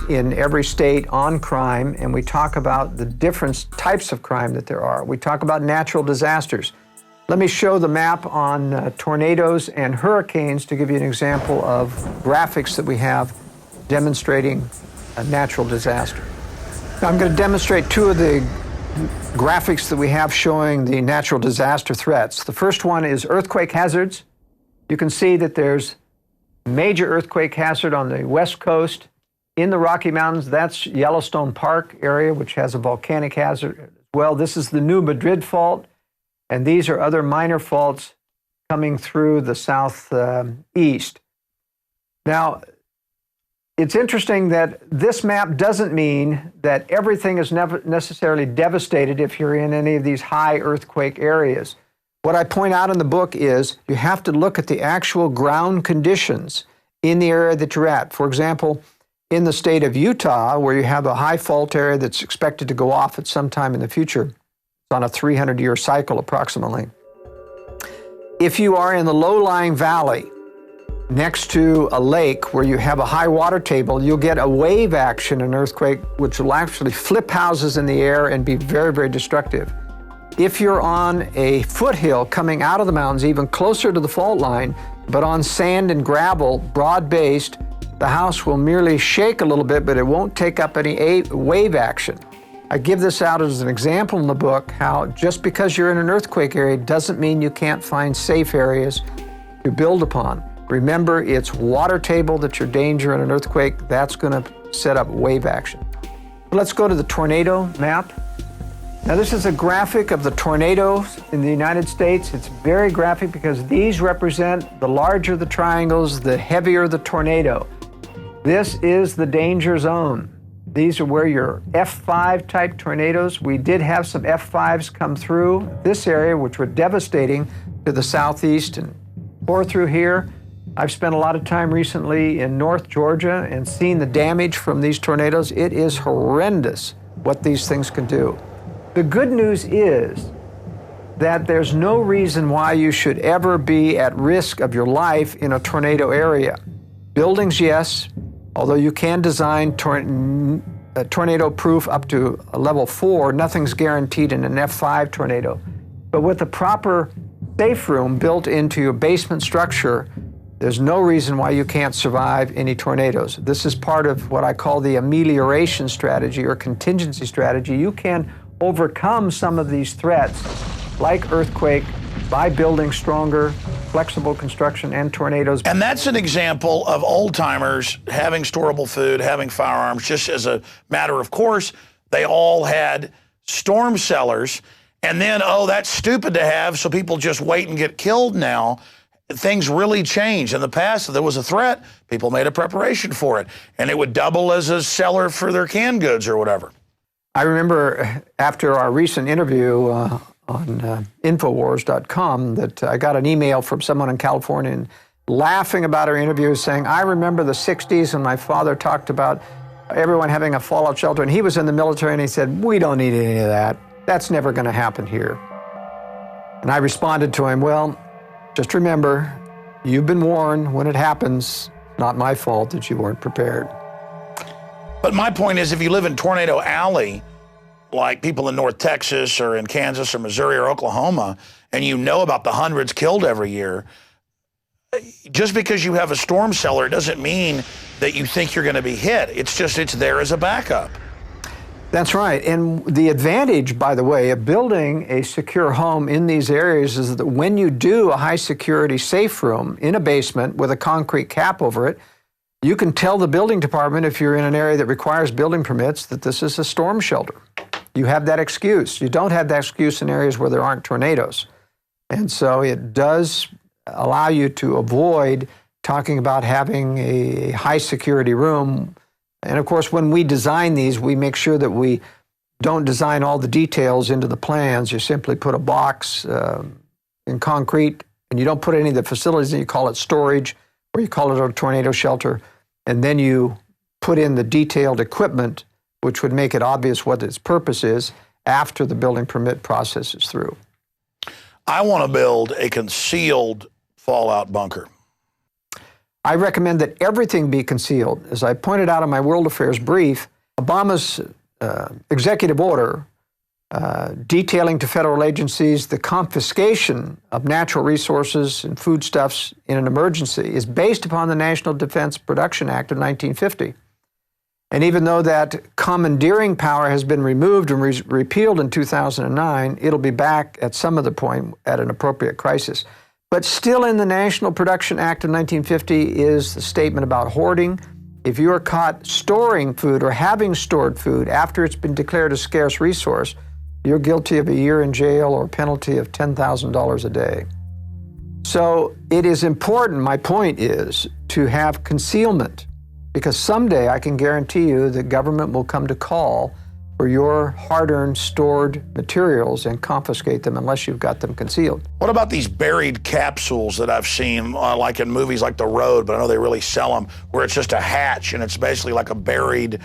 in every state on crime, and we talk about the different types of crime that there are. We talk about natural disasters. Let me show the map on tornadoes and hurricanes to give you an example of graphics that we have demonstrating a natural disaster. Now, I'm going to demonstrate two of the graphics that we have showing the natural disaster threats. The first one is earthquake hazards. You can see that there's major earthquake hazard on the west coast in the Rocky Mountains. That's Yellowstone Park area, which has a volcanic hazard as well. This is the New Madrid Fault, and these are other minor faults coming through the southeast. Now, it's interesting that this map doesn't mean that everything is never necessarily devastated if you're in any of these high earthquake areas. What I point out in the book is you have to look at the actual ground conditions in the area that you're at. For example, in the state of Utah, where you have a high fault area that's expected to go off at some time in the future, it's on a 300-year cycle approximately. If you are in the low-lying valley, next to a lake where you have a high water table, you'll get a wave action, an earthquake, which will actually flip houses in the air and be very, very destructive. If you're on a foothill coming out of the mountains, even closer to the fault line, but on sand and gravel, broad-based, the house will merely shake a little bit, but it won't take up any wave action. I give this out as an example in the book, how just because you're in an earthquake area doesn't mean you can't find safe areas to build upon. Remember, it's water table that's your danger in an earthquake. That's going to set up wave action. Let's go to the tornado map. Now, this is a graphic of the tornadoes in the United States. It's very graphic because these represent the larger the triangles, the heavier the tornado. This is the danger zone. These are where your F5 type tornadoes. We did have some F5s come through this area, which were devastating to the southeast and pour through here. I've spent a lot of time recently in North Georgia and seen the damage from these tornadoes. It is horrendous what these things can do. The good news is that there's no reason why you should ever be at risk of your life in a tornado area. Buildings, yes, although you can design tornado-proof up to a level 4, nothing's guaranteed in an F5 tornado. But with the proper safe room built into your basement structure, there's no reason why you can't survive any tornadoes. This is part of what I call the amelioration strategy or contingency strategy. You can overcome some of these threats, like earthquake, by building stronger, flexible construction and tornadoes. And that's an example of old-timers having storable food, having firearms, just as a matter of course. They all had storm cellars, and then, oh, that's stupid to have, so people just wait and get killed now. Things really changed. In the past, if there was a threat, people made a preparation for it, and it would double as a cellar for their canned goods or whatever. I remember after our recent interview on Infowars.com that I got an email from someone in California and laughing about our interview, saying, I remember the 60s when my father talked about everyone having a fallout shelter, and he was in the military, and he said, we don't need any of that. That's never going to happen here. And I responded to him, well, just remember, you've been warned when it happens. Not my fault that you weren't prepared. But my point is, if you live in Tornado Alley, like people in North Texas or in Kansas or Missouri or Oklahoma, and you know about the hundreds killed every year, just because you have a storm cellar doesn't mean that you think you're going to be hit. It's just, it's there as a backup. That's right. And the advantage, by the way, of building a secure home in these areas is that when you do a high security safe room in a basement with a concrete cap over it, you can tell the building department, if you're in an area that requires building permits, that this is a storm shelter. You have that excuse. You don't have that excuse in areas where there aren't tornadoes. And so it does allow you to avoid talking about having a high security room. And of course, when we design these, we make sure that we don't design all the details into the plans. You simply put a box in concrete, and you don't put any of the facilities in. You call it storage, or you call it a tornado shelter. And then you put in the detailed equipment, which would make it obvious what its purpose is after the building permit process is through. I want to build a concealed fallout bunker. I recommend that everything be concealed. As I pointed out in my World Affairs brief, Obama's executive order detailing to federal agencies the confiscation of natural resources and foodstuffs in an emergency is based upon the National Defense Production Act of 1950. And even though that commandeering power has been removed and repealed in 2009, it'll be back at some other point at an appropriate crisis. But still in the National Production Act of 1950 is the statement about hoarding. If you are caught storing food or having stored food after it's been declared a scarce resource, you're guilty of a year in jail or a penalty of $10,000 a day. So it is important, my point is, to have concealment, because someday I can guarantee you the government will come to call for your hard-earned stored materials and confiscate them unless you've got them concealed. What about these buried capsules that I've seen, like in movies like The Road, but I know they really sell them, where it's just a hatch and it's basically like a buried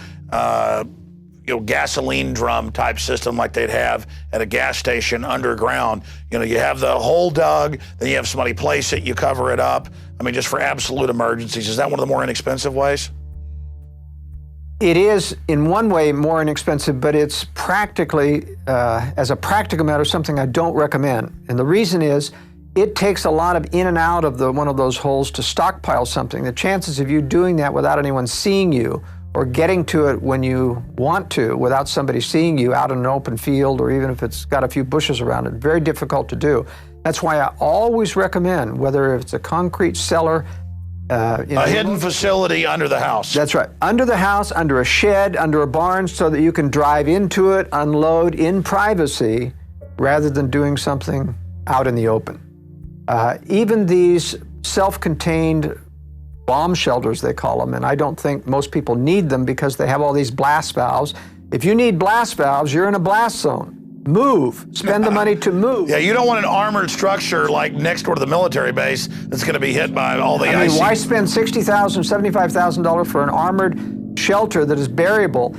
gasoline drum type system like they'd have at a gas station underground. You know, you have the hole dug, then you have somebody place it, you cover it up. I mean, just for absolute emergencies. Is that one of the more inexpensive ways? It is, in one way, more inexpensive, but it's practically, as a practical matter, something I don't recommend. And the reason is, it takes a lot of in and out of one of those holes to stockpile something. The chances of you doing that without anyone seeing you, or getting to it when you want to without somebody seeing you out in an open field, or even if it's got a few bushes around it, very difficult to do. That's why I always recommend, whether it's a concrete cellar, a hidden facility under the house. That's right. Under the house, under a shed, under a barn, so that you can drive into it, unload in privacy, rather than doing something out in the open. Even these self-contained bomb shelters, they call them, and I don't think most people need them because they have all these blast valves. If you need blast valves, you're in a blast zone. Move. Spend the money to move. Yeah, you don't want an armored structure like next door to the military base that's going to be hit by all the I mean, why spend $60,000, $75,000 for an armored shelter that is buriable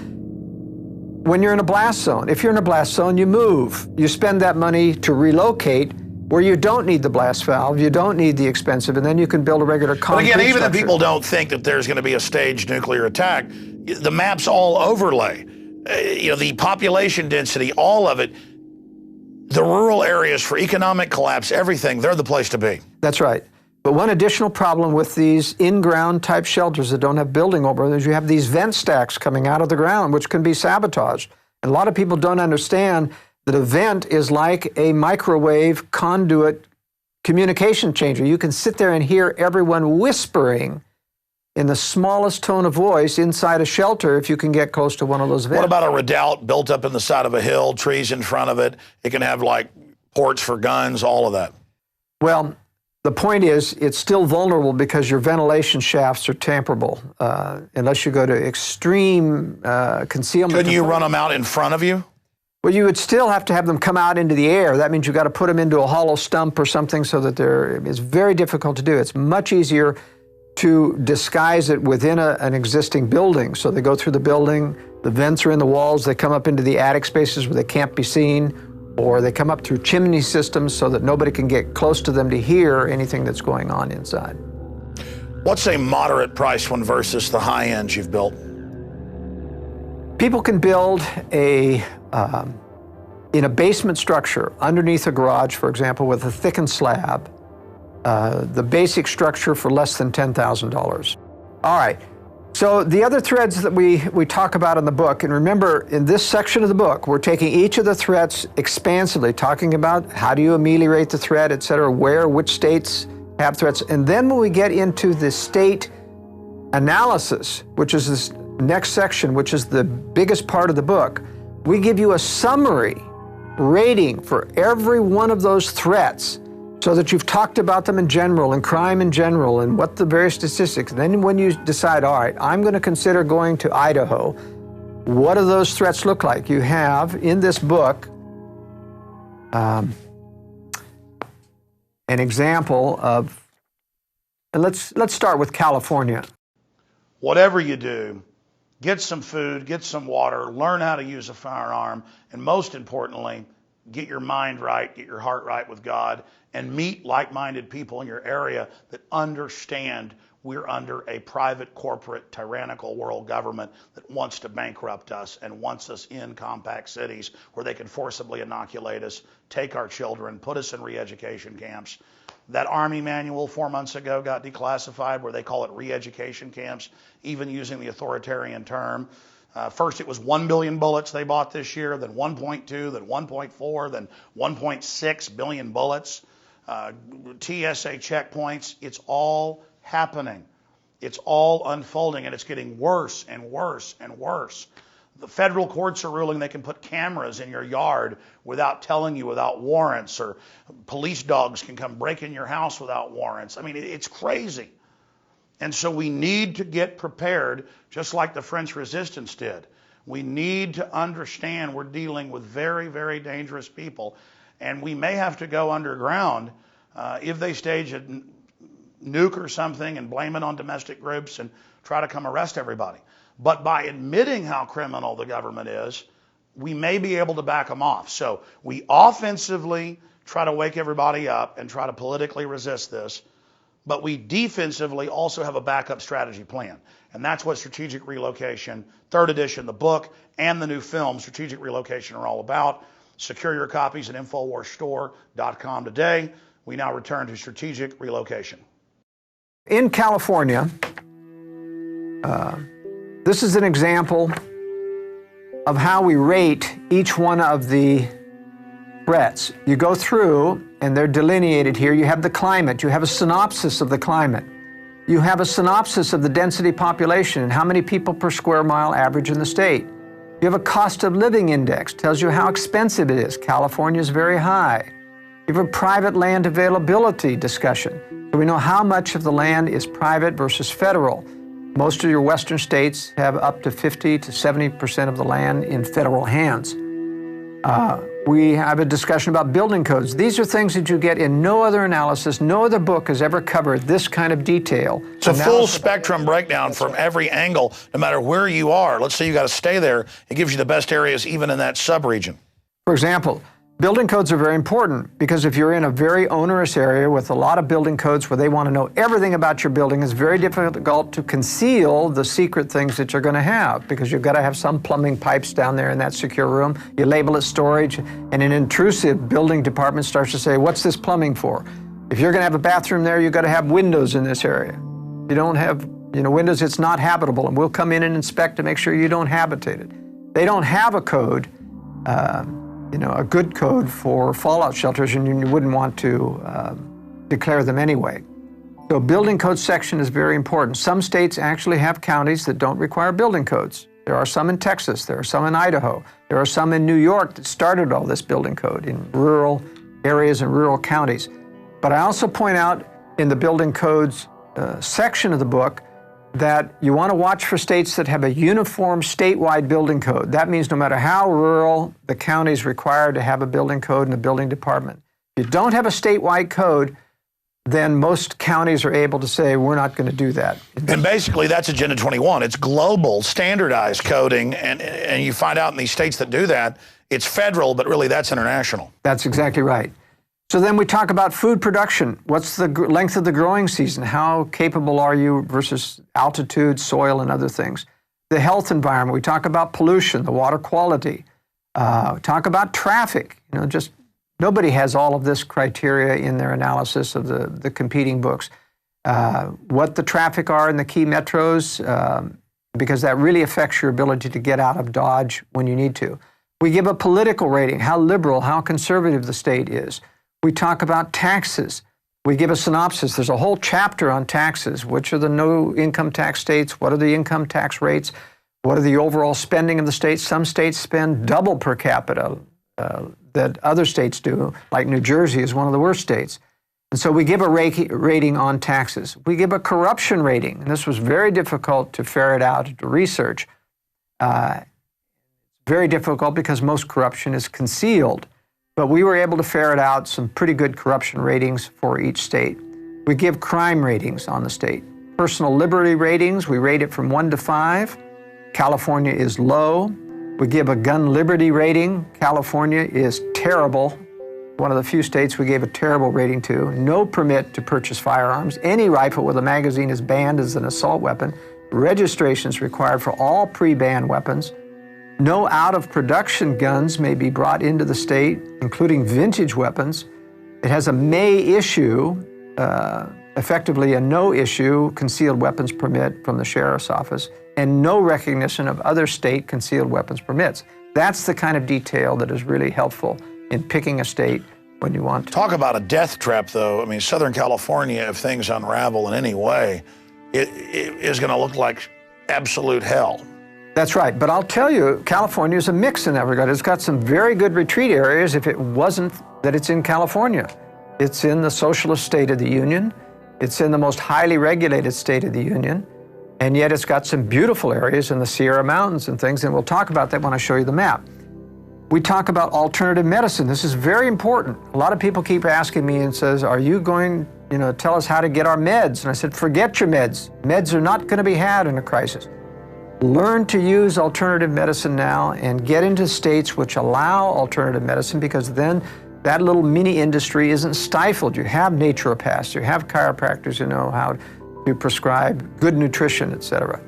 when you're in a blast zone? If you're in a blast zone, you move. You spend that money to relocate where you don't need the blast valve, you don't need the expensive, and then you can build a regular concrete structure. But again, even if structure. people don't think that there's going to be a staged nuclear attack, the maps all overlay. The population density, all of it, the rural areas for economic collapse, everything, they're the place to be. That's right. But one additional problem with these in-ground type shelters that don't have building over them is you have these vent stacks coming out of the ground, which can be sabotaged. And a lot of people don't understand that a vent is like a microwave conduit communication changer. You can sit there and hear everyone whispering in the smallest tone of voice inside a shelter if you can get close to one of those vents. What about a redoubt built up in the side of a hill, trees in front of it? It can have like ports for guns, all of that. Well, the point is it's still vulnerable because your ventilation shafts are tamperable unless you go to extreme concealment. Couldn't you run them out in front of you? Well, you would still have to have them come out into the air. That means you've got to put them into a hollow stump or something so that it's very difficult to do. It's much easier to disguise it within an existing building. So they go through the building, the vents are in the walls, they come up into the attic spaces where they can't be seen, or they come up through chimney systems so that nobody can get close to them to hear anything that's going on inside. What's a moderate price one versus the high ends you've built? People can build in a basement structure underneath a garage, for example, with a thickened slab, the basic structure for less than $10,000. All right, so the other threads that we talk about in the book, and remember in this section of the book, we're taking each of the threats expansively, talking about how do you ameliorate the threat, et cetera, which states have threats. And then when we get into the state analysis, which is this next section, which is the biggest part of the book, we give you a summary rating for every one of those threats so that you've talked about them in general and crime in general and what the various statistics. And then when you decide, all right, I'm going to consider going to Idaho, what do those threats look like? You have in this book an example of, and let's start with California. Whatever you do, get some food, get some water, learn how to use a firearm, and most importantly, get your mind right, get your heart right with God, and meet like-minded people in your area that understand we're under a private, corporate, tyrannical world government that wants to bankrupt us and wants us in compact cities where they can forcibly inoculate us, take our children, put us in re-education camps. That Army manual 4 months ago got declassified where they call it re-education camps, even using the authoritarian term. First it was 1 billion bullets they bought this year, then 1.2, then 1.4, then 1.6 billion bullets. TSA checkpoints, it's all happening. It's all unfolding, and it's getting worse and worse and worse. The federal courts are ruling they can put cameras in your yard without telling you, without warrants, or police dogs can come break in your house without warrants. I mean, it's crazy. And so we need to get prepared, just like the French resistance did. We need to understand we're dealing with very, very dangerous people, and we may have to go underground if they stage a nuke or something and blame it on domestic groups and try to come arrest everybody. But by admitting how criminal the government is, we may be able to back them off. So we offensively try to wake everybody up and try to politically resist this, but we defensively also have a backup strategy plan. And that's what Strategic Relocation, 3rd edition, the book, and the new film, Strategic Relocation, are all about. Secure your copies at InfoWarsStore.com today. We now return to Strategic Relocation. In California, this is an example of how we rate each one of the threats. You go through, and they're delineated here. You have the climate. You have a synopsis of the climate. You have a synopsis of the density population and how many people per square mile average in the state. You have a cost of living index, tells you how expensive it is. California is very high. You have a private land availability discussion. So we know how much of the land is private versus federal. Most of your western states have up to 50 to 70% of the land in federal hands. We have a discussion about building codes. These are things that you get in no other analysis. No other book has ever covered this kind of detail. It's a full spectrum breakdown from every angle, no matter where you are. Let's say you got to stay there. It gives you the best areas even in that sub-region. For example, building codes are very important because if you're in a very onerous area with a lot of building codes where they want to know everything about your building, it's very difficult to conceal the secret things that you're going to have because you've got to have some plumbing pipes down there in that secure room. You label it storage, and an intrusive building department starts to say, what's this plumbing for? If you're going to have a bathroom there, you've got to have windows in this area. If you don't have windows, it's not habitable, and we'll come in and inspect to make sure you don't habitate it. They don't have a code, a good code for fallout shelters, and you wouldn't want to declare them anyway. So building code section is very important. Some states actually have counties that don't require building codes. There are some in Texas, there are some in Idaho, there are some in New York that started all this building code in rural areas and rural counties. But I also point out in the building codes section of the book that you want to watch for states that have a uniform statewide building code. That means no matter how rural, the county is required to have a building code and a building department. If you don't have a statewide code, then most counties are able to say, we're not going to do that. And basically, that's Agenda 21. It's global, standardized coding, and you find out in these states that do that, it's federal, but really that's international. That's exactly right. So then we talk about food production. What's the length of the growing season? How capable are you versus altitude, soil, and other things? The health environment. We talk about pollution, the water quality. Talk about traffic. Just nobody has all of this criteria in their analysis of the competing books. What the traffic are in the key metros, because that really affects your ability to get out of Dodge when you need to. We give a political rating, how liberal, how conservative the state is. We talk about taxes. We give a synopsis. There's a whole chapter on taxes. Which are the no income tax states? What are the income tax rates? What are the overall spending of the states? Some states spend double per capita that other states do, like New Jersey is one of the worst states. And so we give a rating on taxes. We give a corruption rating. And this was very difficult to ferret out, to research. Very difficult because most corruption is concealed. But we were able to ferret out some pretty good corruption ratings for each state. We give crime ratings on the state. Personal liberty ratings, we rate it from 1 to 5. California is low. We give a gun liberty rating. California is terrible. One of the few states we gave a terrible rating to. No permit to purchase firearms. Any rifle with a magazine is banned as an assault weapon. Registration is required for all pre-banned weapons. No out-of-production guns may be brought into the state, including vintage weapons. It has a may issue, effectively a no-issue concealed weapons permit from the sheriff's office, and no recognition of other state concealed weapons permits. That's the kind of detail that is really helpful in picking a state when you want to. Talk about a death trap, though. I mean, Southern California, if things unravel in any way, it is going to look like absolute hell. That's right, but I'll tell you, California is a mix in that regard. It's got some very good retreat areas if it wasn't that it's in California. It's in the socialist state of the Union. It's in the most highly regulated state of the Union. And yet it's got some beautiful areas in the Sierra Mountains and things, and we'll talk about that when I show you the map. We talk about alternative medicine. This is very important. A lot of people keep asking me and says, are you going, to tell us how to get our meds? And I said, forget your meds. Meds are not going to be had in a crisis. Learn to use alternative medicine now and get into states which allow alternative medicine, because then that little mini industry isn't stifled. You have naturopaths, you have chiropractors who know how to prescribe good nutrition, etc.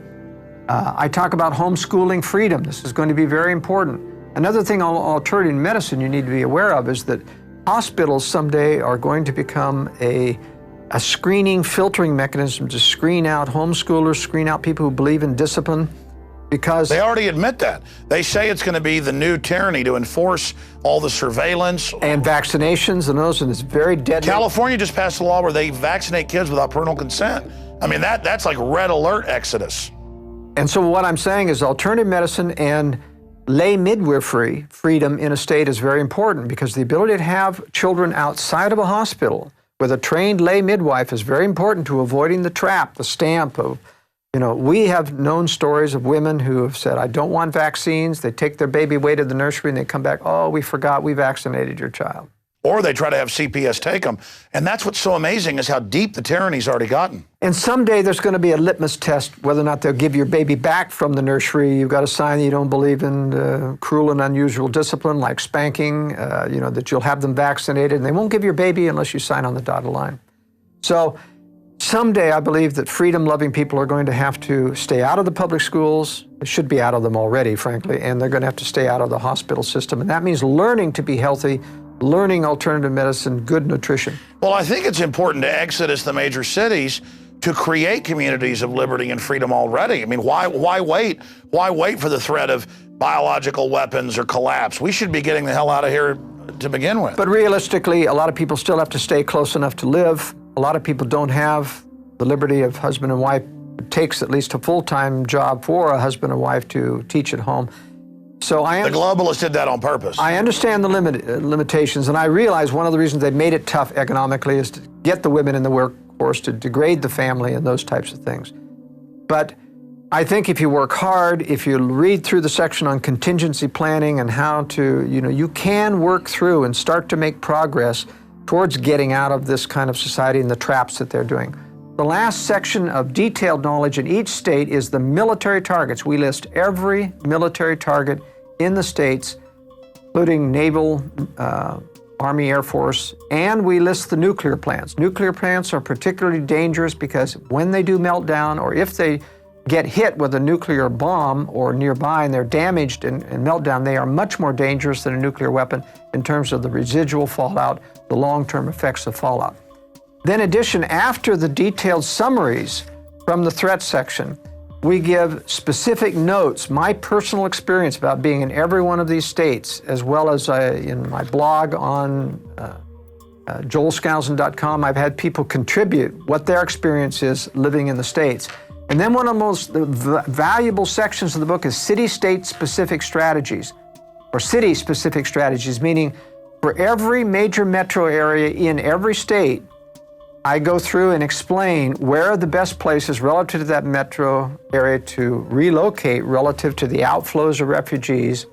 I talk about homeschooling freedom. This is going to be very important. Another thing on alternative medicine you need to be aware of is that hospitals someday are going to become a screening, filtering mechanism to screen out homeschoolers, screen out people who believe in discipline. Because they already admit that. They say it's going to be the new tyranny to enforce all the surveillance. And vaccinations and those, and it's very deadly. California just passed a law where they vaccinate kids without parental consent. I mean, that's like red alert exodus. And so what I'm saying is alternative medicine and lay midwifery freedom in a state is very important, because the ability to have children outside of a hospital with a trained lay midwife is very important to avoiding the trap, the stamp of, we have known stories of women who have said, I don't want vaccines. They take their baby away to the nursery and they come back, oh, we forgot we vaccinated your child. Or they try to have CPS take them. And that's what's so amazing is how deep the tyranny's already gotten. And someday there's going to be a litmus test whether or not they'll give your baby back from the nursery. You've got to sign that you don't believe in cruel and unusual discipline like spanking, that you'll have them vaccinated. And they won't give your baby unless you sign on the dotted line. So someday I believe that freedom-loving people are going to have to stay out of the public schools. They should be out of them already, frankly. And they're going to have to stay out of the hospital system. And that means learning to be healthy, learning alternative medicine, good nutrition. Well, I think it's important to exodus the major cities to create communities of liberty and freedom already. I mean, why wait? Why wait for the threat of biological weapons or collapse? We should be getting the hell out of here to begin with. But realistically, a lot of people still have to stay close enough to live. A lot of people don't have the liberty of husband and wife. It takes at least a full-time job for a husband and wife to teach at home. So the globalists did that on purpose. I understand the limitations, and I realize one of the reasons they made it tough economically is to get the women in the workforce, to degrade the family and those types of things. But I think if you work hard, if you read through the section on contingency planning and how to, you can work through and start to make progress towards getting out of this kind of society and the traps that they're doing. The last section of detailed knowledge in each state is the military targets. We list every military target in the states, including naval, Army, Air Force, and we list the nuclear plants. Nuclear plants are particularly dangerous because when they do melt down, or if they get hit with a nuclear bomb or nearby and they're damaged and melt down, they are much more dangerous than a nuclear weapon in terms of the residual fallout, the long-term effects of fallout. Then in addition, after the detailed summaries from the threat section, we give specific notes, my personal experience about being in every one of these states, as well as in my blog on joelskousen.com, I've had people contribute what their experience is living in the states. And then one of the most valuable sections of the book is city-state specific strategies, or city-specific strategies, meaning for every major metro area in every state, I go through and explain where are the best places relative to that metro area to relocate relative to the outflows of refugees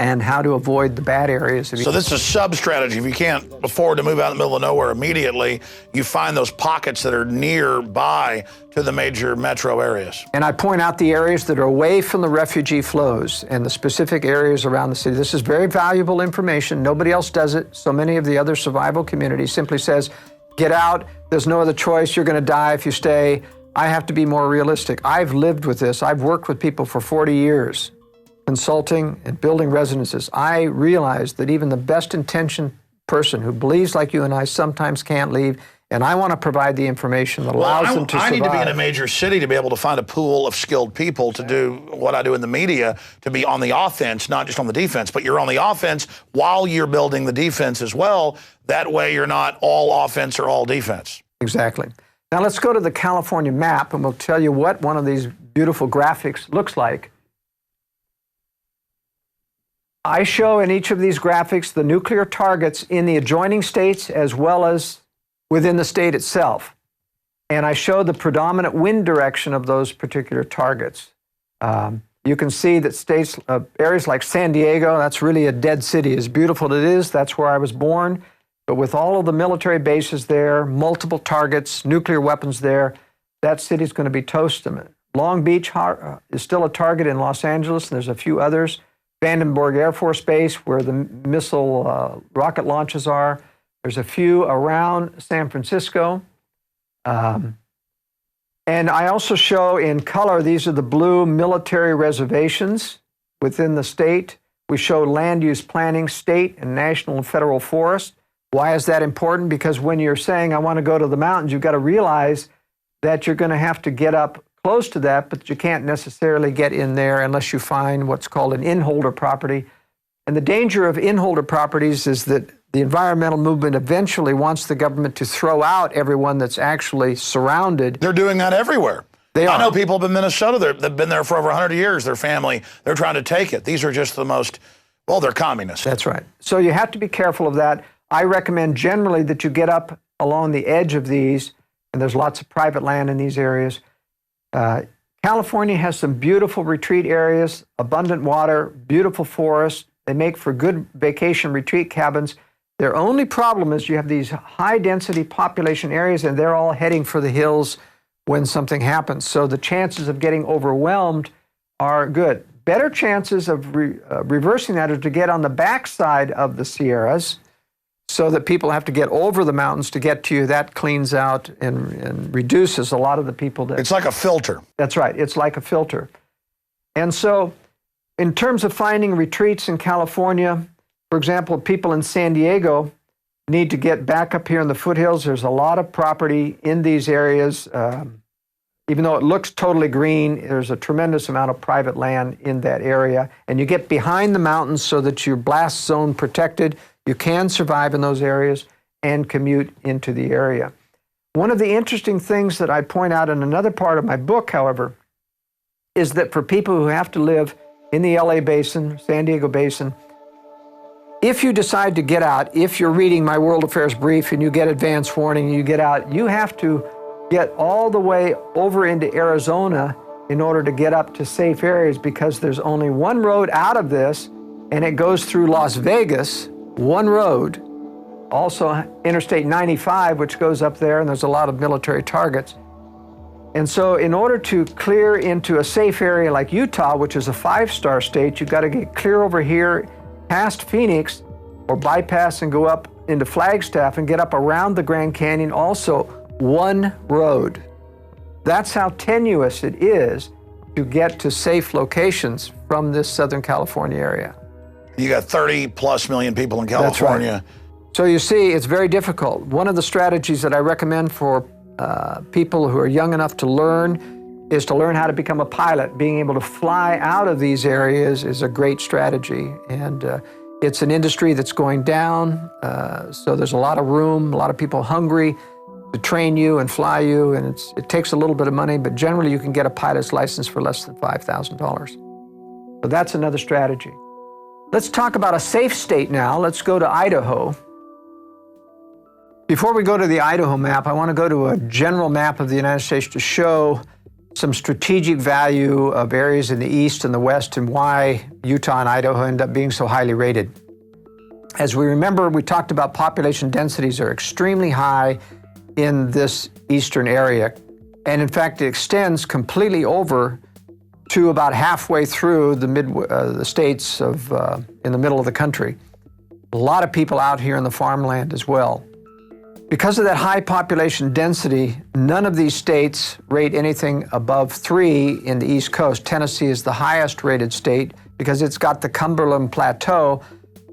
and how to avoid the bad areas. So this is a sub-strategy. If you can't afford to move out in the middle of nowhere immediately, you find those pockets that are nearby to the major metro areas. And I point out the areas that are away from the refugee flows and the specific areas around the city. This is very valuable information. Nobody else does it. So many of the other survival communities simply says, get out, there's no other choice, you're going to die if you stay. I have to be more realistic. I've lived with this. I've worked with people for 40 years, consulting and building residences. I realize that even the best intentioned person who believes like you and I sometimes can't leave, and I want to provide the information that allows them to survive. I need to be in a major city to be able to find a pool of skilled people to do what I do in the media, to be on the offense, not just on the defense, but you're on the offense while you're building the defense as well. That way you're not all offense or all defense. Exactly. Now let's go to the California map and we'll tell you what one of these beautiful graphics looks like. I show in each of these graphics the nuclear targets in the adjoining states as well as within the state itself. And I show the predominant wind direction of those particular targets. You can see that states, areas like San Diego, that's really a dead city. As beautiful as it is, that's where I was born. But with all of the military bases there, multiple targets, nuclear weapons there, that city's going to be toast. Long Beach is still a target in Los Angeles, and there's a few others. Vandenberg Air Force Base, where the missile rocket launches are. There's a few around San Francisco. And I also show in color, these are the blue military reservations within the state. We show land use planning, state and national and federal forests. Why is that important? Because when you're saying, I want to go to the mountains, you've got to realize that you're going to have to get up close to that, but you can't necessarily get in there unless you find what's called an inholder property. And the danger of inholder properties is that the environmental movement eventually wants the government to throw out everyone that's actually surrounded. They're doing that everywhere. They are. I know people up in Minnesota, they've been there for over 100 years, their family, they're trying to take it. These are just the most, well, they're communists. That's right. So you have to be careful of that. I recommend generally that you get up along the edge of these, and there's lots of private land in these areas. California has some beautiful retreat areas, abundant water, beautiful forests. They make for good vacation retreat cabins. Their only problem is you have these high density population areas and they're all heading for the hills when something happens. So the chances of getting overwhelmed are good. Better chances of reversing that are to get on the backside of the Sierras so that people have to get over the mountains to get to you. That cleans out and reduces a lot of the people that... It's like a filter. That's right. It's like a filter. And so in terms of finding retreats in California, for example, people in San Diego need to get back up here in the foothills. There's a lot of property in these areas. Even though it looks totally green, there's a tremendous amount of private land in that area. And you get behind the mountains so that you're blast zone protected. You can survive in those areas and commute into the area. One of the interesting things that I point out in another part of my book, however, is that for people who have to live in the LA Basin, San Diego Basin, if you decide to get out, if you're reading my World Affairs Brief and you get advance warning and you get out, you have to get all the way over into Arizona in order to get up to safe areas, because there's only one road out of this and it goes through Las Vegas, one road. Also Interstate 95, which goes up there, and there's a lot of military targets. And so in order to clear into a safe area like Utah, which is a 5-star state, you've got to get clear over here past Phoenix or bypass and go up into Flagstaff and get up around the Grand Canyon, also one road. That's how tenuous it is to get to safe locations from this Southern California area. You got 30 plus million people in California. That's right. So you see, it's very difficult. One of the strategies that I recommend for people who are young enough to learn is to learn how to become a pilot. Being able to fly out of these areas is a great strategy. And it's an industry that's going down. So there's a lot of room, a lot of people hungry to train you and fly you. And it takes a little bit of money, but generally you can get a pilot's license for less than $5,000. So that's another strategy. Let's talk about a safe state now. Let's go to Idaho. Before we go to the Idaho map, I want to go to a general map of the United States to show some strategic value of areas in the east and the west and why Utah and Idaho end up being so highly rated. As we remember, we talked about population densities are extremely high in this eastern area. And in fact, it extends completely over to about halfway through the states of in the middle of the country. A lot of people out here in the farmland as well. Because of that high population density, none of these states rate anything above 3 in the East Coast. Tennessee is the highest rated state because it's got the Cumberland Plateau.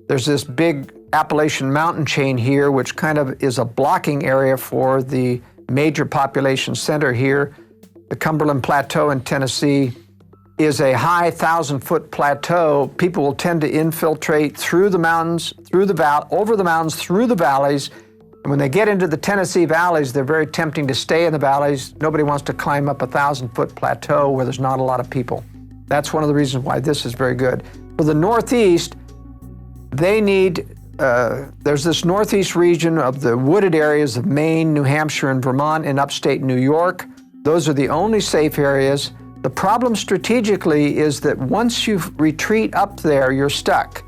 There's this big Appalachian mountain chain here, which kind of is a blocking area for the major population center here. The Cumberland Plateau in Tennessee is a high 1,000-foot plateau. People will tend to infiltrate through the mountains, over the mountains, through the valleys. And when they get into the Tennessee valleys, they're very tempting to stay in the valleys. Nobody wants to climb up a 1,000-foot plateau where there's not a lot of people. That's one of the reasons why this is very good. For the Northeast, they need, there's this Northeast region of the wooded areas of Maine, New Hampshire, and Vermont, and upstate New York. Those are the only safe areas. The problem strategically is that once you retreat up there, you're stuck.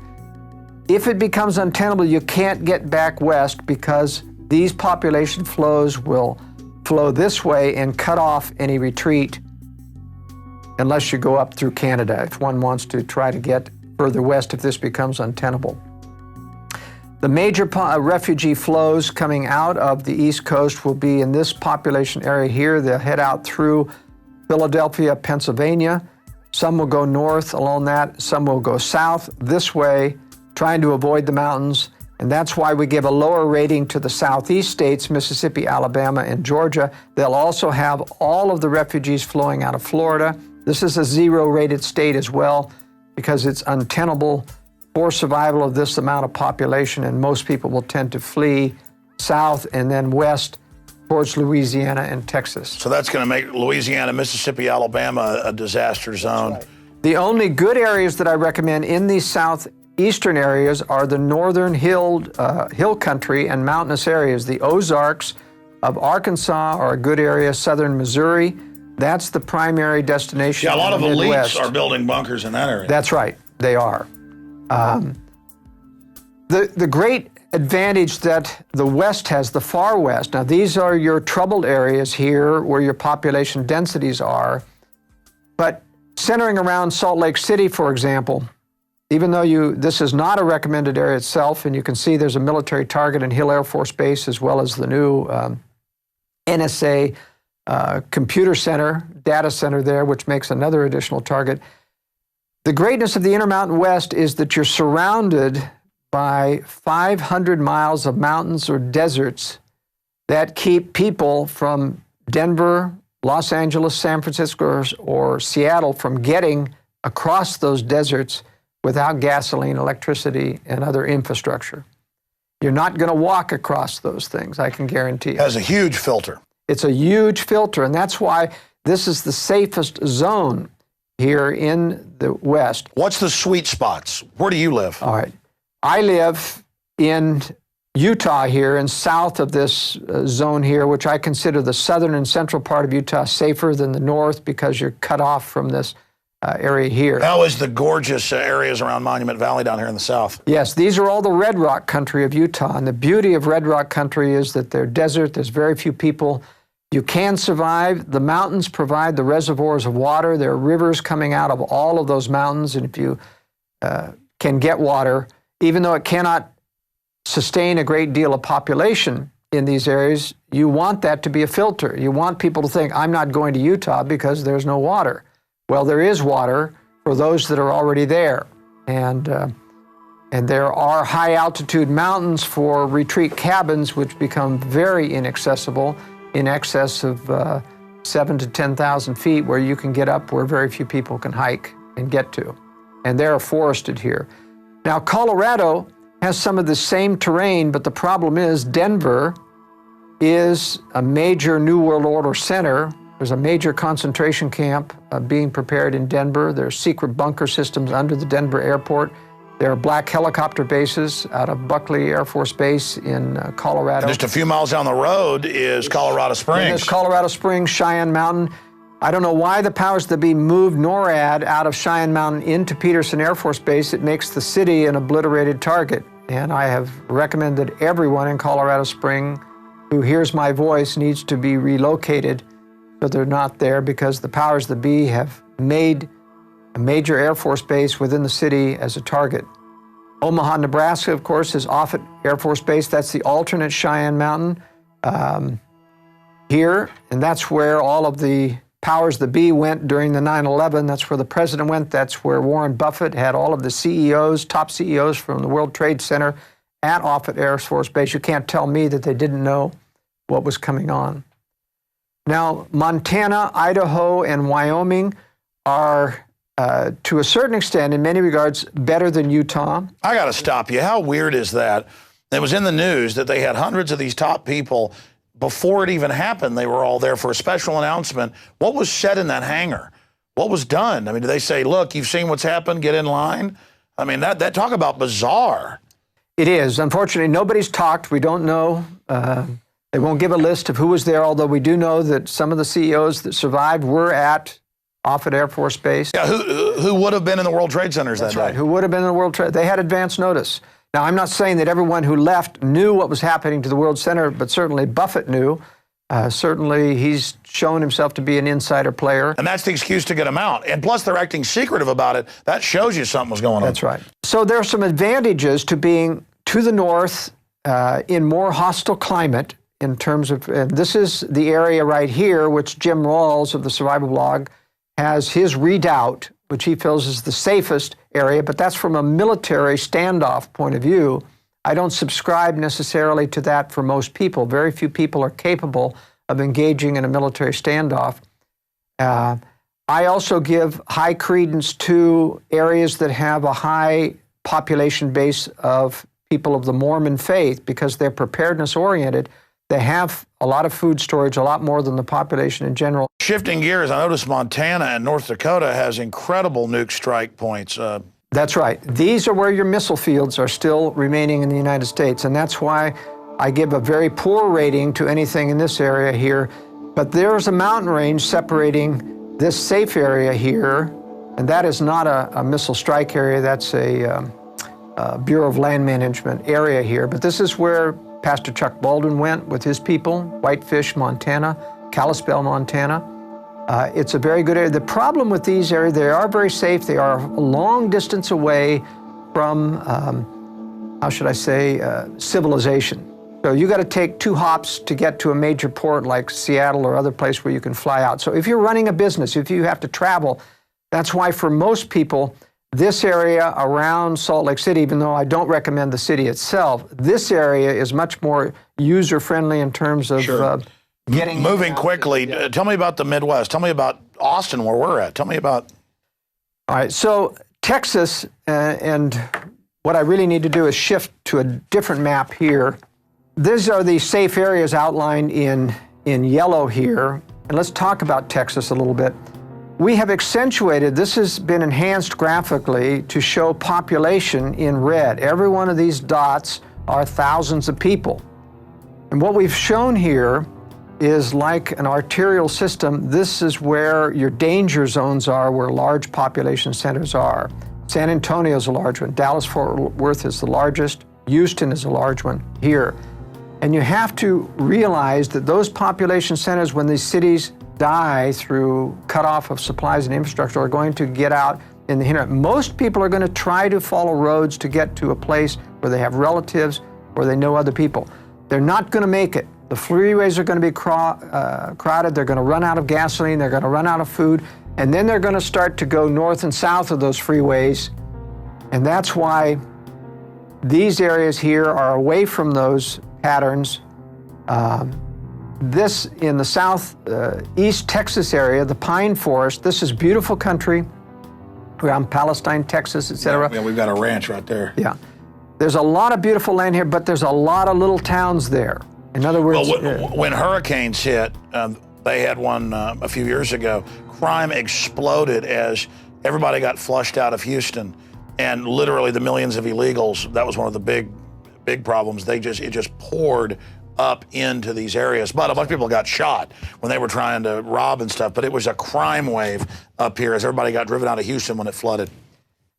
If it becomes untenable, you can't get back west because these population flows will flow this way and cut off any retreat unless you go up through Canada, if one wants to try to get further west if this becomes untenable. The major refugee flows coming out of the East Coast will be in this population area here. They'll head out through Philadelphia, Pennsylvania. Some will go north along that. Some will go south this way, trying to avoid the mountains. And that's why we give a lower rating to the southeast states, Mississippi, Alabama, and Georgia. They'll also have all of the refugees flowing out of Florida. This is a 0-rated state as well because it's untenable for survival of this amount of population, and most people will tend to flee south and then west towards Louisiana and Texas. So that's going to make Louisiana, Mississippi, Alabama a disaster zone. Right. The only good areas that I recommend in these eastern areas are the northern hill country and mountainous areas. The Ozarks of Arkansas are a good area, southern Missouri. That's the primary destination. Yeah, a lot of Midwest. elites are building bunkers in that area. That's right, they are. The great advantage that the West has, the far West, now these are your troubled areas here where your population densities are, but centering around Salt Lake City, for example, even though this is not a recommended area itself, and you can see there's a military target in Hill Air Force Base as well as the new NSA computer center, data center there, which makes another additional target. The greatness of the Intermountain West is that you're surrounded by 500 miles of mountains or deserts that keep people from Denver, Los Angeles, San Francisco, or Seattle from getting across those deserts without gasoline, electricity, and other infrastructure. You're not going to walk across those things, I can guarantee you. It has a huge filter. It's a huge filter, and that's why this is the safest zone here in the West. What's the sweet spots? Where do you live? All right. I live in Utah here and south of this zone here, which I consider the southern and central part of Utah safer than the north because you're cut off from this area here. How is the gorgeous areas around Monument Valley down here in the south? Yes, these are all the red rock country of Utah. And the beauty of red rock country is that they're desert, there's very few people. You can survive. The mountains provide the reservoirs of water. There are rivers coming out of all of those mountains. And if you can get water, even though it cannot sustain a great deal of population in these areas, you want that to be a filter. You want people to think, I'm not going to Utah because there's no water. Well, there is water for those that are already there. And there are high altitude mountains for retreat cabins, which become very inaccessible in excess of 7,000 to 10,000 feet, where you can get up where very few people can hike and get to. And they're forested here. Now, Colorado has some of the same terrain, but the problem is Denver is a major New World Order center. There's a major concentration camp being prepared in Denver. There are secret bunker systems under the Denver airport. There are black helicopter bases out of Buckley Air Force Base in Colorado. And just a few miles down the road is Colorado Springs. And there's Colorado Springs, Cheyenne Mountain. I don't know why the powers that be moved NORAD out of Cheyenne Mountain into Peterson Air Force Base. It makes the city an obliterated target. And I have recommended everyone in Colorado Springs who hears my voice needs to be relocated so they're not there, because the powers that be have made a major Air Force base within the city as a target. Omaha, Nebraska, of course, is Offutt Air Force Base. That's the alternate Cheyenne Mountain here, and that's where all of the powers that be went during the 9/11. That's where the president went. That's where Warren Buffett had all of the CEOs, top CEOs from the World Trade Center at Offutt Air Force Base. You can't tell me that they didn't know what was coming on. Now, Montana, Idaho, and Wyoming are, to a certain extent, in many regards, better than Utah. I got to stop you. How weird is that? It was in the news that they had hundreds of these top people. Before it even happened, they were all there for a special announcement. What was said in that hangar? What was done? I mean, did they say, look, you've seen what's happened, get in line? I mean, that talk about bizarre. It is. Unfortunately, nobody's talked. We don't know. They won't give a list of who was there, although we do know that some of the CEOs that survived were at Offutt Air Force Base. Yeah, who would have been in the World Trade Centers that day? That's right, who would have been in the World Trade. They had advance notice. Now, I'm not saying that everyone who left knew what was happening to the World Center, but certainly Buffett knew. Certainly, he's shown himself to be an insider player. And that's the excuse to get him out. And plus, they're acting secretive about it. That shows you something was going on. That's right. So there are some advantages to being to the north in more hostile climate in terms of, and this is the area right here, which Jim Rawls of the Survival Blog has his redoubt, which he feels is the safest area, but that's from a military standoff point of view. I don't subscribe necessarily to that for most people. Very few people are capable of engaging in a military standoff. I also give high credence to areas that have a high population base of people of the Mormon faith because they're preparedness oriented. They have a lot of food storage, a lot more than the population in general. Shifting gears, I noticed Montana and North Dakota has incredible nuke strike points. That's right. These are where your missile fields are still remaining in the United States, and that's why I give a very poor rating to anything in this area here. But there's a mountain range separating this safe area here, and that is not a missile strike area. That's a Bureau of Land Management area here. But this is where Pastor Chuck Baldwin went with his people, Whitefish, Montana, Kalispell, Montana. It's a very good area. The problem with these areas, they are very safe. They are a long distance away from, how should I say, civilization. So you got to take 2 hops to get to a major port like Seattle or other place where you can fly out. So if you're running a business, if you have to travel, that's why for most people, this area around Salt Lake City, even though I don't recommend the city itself, this area is much more user-friendly in terms of moving quickly. Tell me about the Midwest. Tell me about Austin, where we're at. Tell me about. All right, so Texas, and what I really need to do is shift to a different map here. These are the safe areas outlined in yellow here. And let's talk about Texas a little bit. We have accentuated, this has been enhanced graphically to show population in red. Every one of these dots are thousands of people. And what we've shown here is like an arterial system. This is where your danger zones are, where large population centers are. San Antonio is a large one. Dallas-Fort Worth is the largest. Houston is a large one here. And you have to realize that those population centers, when these cities die through cutoff of supplies and infrastructure, are going to get out in the hinterland. Most people are going to try to follow roads to get to a place where they have relatives or they know other people. They're not going to make it. The freeways are going to be crowded. They're going to run out of gasoline. They're going to run out of food. And then they're going to start to go north and south of those freeways. And that's why these areas here are away from those patterns. This in the southeast Texas area, the pine forest, this is beautiful country around Palestine, Texas, etc. Yeah, we've got a ranch right there. Yeah. There's a lot of beautiful land here, but there's a lot of little towns there. In other words, when hurricanes hit, they had one a few years ago, crime exploded as everybody got flushed out of Houston. And literally the millions of illegals, that was one of the big problems. It just poured up into these areas. But a bunch of people got shot when they were trying to rob and stuff. But it was a crime wave up here as everybody got driven out of Houston when it flooded.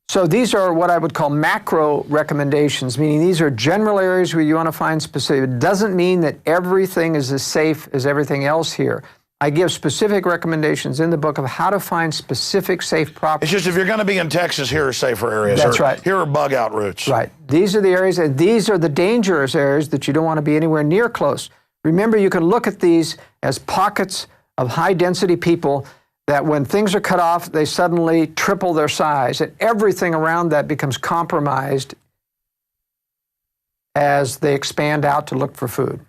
So these are what I would call macro recommendations, meaning these are general areas where you want to find specific. It doesn't mean that everything is as safe as everything else here. I give specific recommendations in the book of how to find specific safe properties. It's just if you're going to be in Texas, here are safer areas. That's right. Here are bug out routes. Right. These are the areas, and these are the dangerous areas that you don't want to be anywhere near close. Remember, you can look at these as pockets of high density people that when things are cut off, they suddenly triple their size, and everything around that becomes compromised as they expand out to look for food.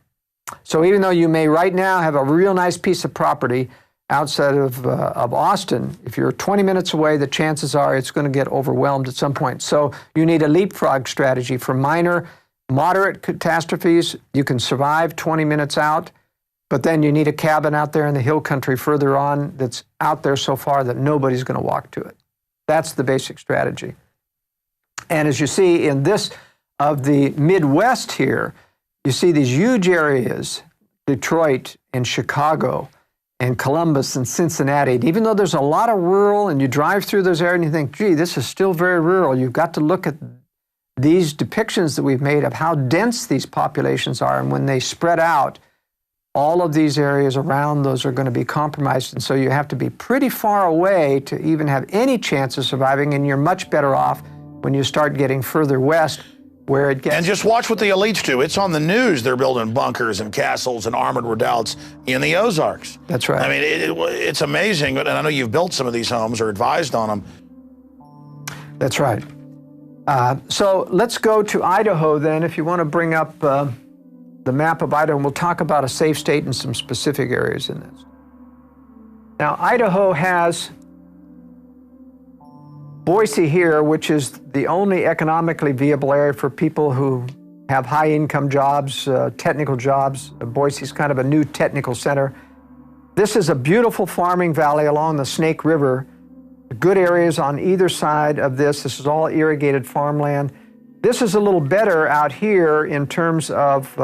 So even though you may right now have a real nice piece of property outside of Austin, if you're 20 minutes away, the chances are it's going to get overwhelmed at some point. So you need a leapfrog strategy for minor, moderate catastrophes. You can survive 20 minutes out, but then you need a cabin out there in the hill country further on that's out there so far that nobody's going to walk to it. That's the basic strategy. And as you see in this of the Midwest here, you see these huge areas, Detroit and Chicago and Columbus and Cincinnati. And even though there's a lot of rural, and you drive through those areas and you think, gee, this is still very rural, you've got to look at these depictions that we've made of how dense these populations are. And when they spread out, all of these areas around those are going to be compromised. And so you have to be pretty far away to even have any chance of surviving. And you're much better off when you start getting further west, where it gets. And just watch what the elites do. It's on the news. They're building bunkers and castles and armored redoubts in the Ozarks. That's right. I mean, it's amazing. And I know you've built some of these homes or advised on them. That's right. So let's go to Idaho then, if you want to bring up the map of Idaho, and we'll talk about a safe state and some specific areas in this. Now, Idaho has Boise here, which is the only economically viable area for people who have high-income jobs, technical jobs. Boise is kind of a new technical center. This is a beautiful farming valley along the Snake River, Good areas on either side of this. This is all irrigated farmland. This is a little better out here in terms of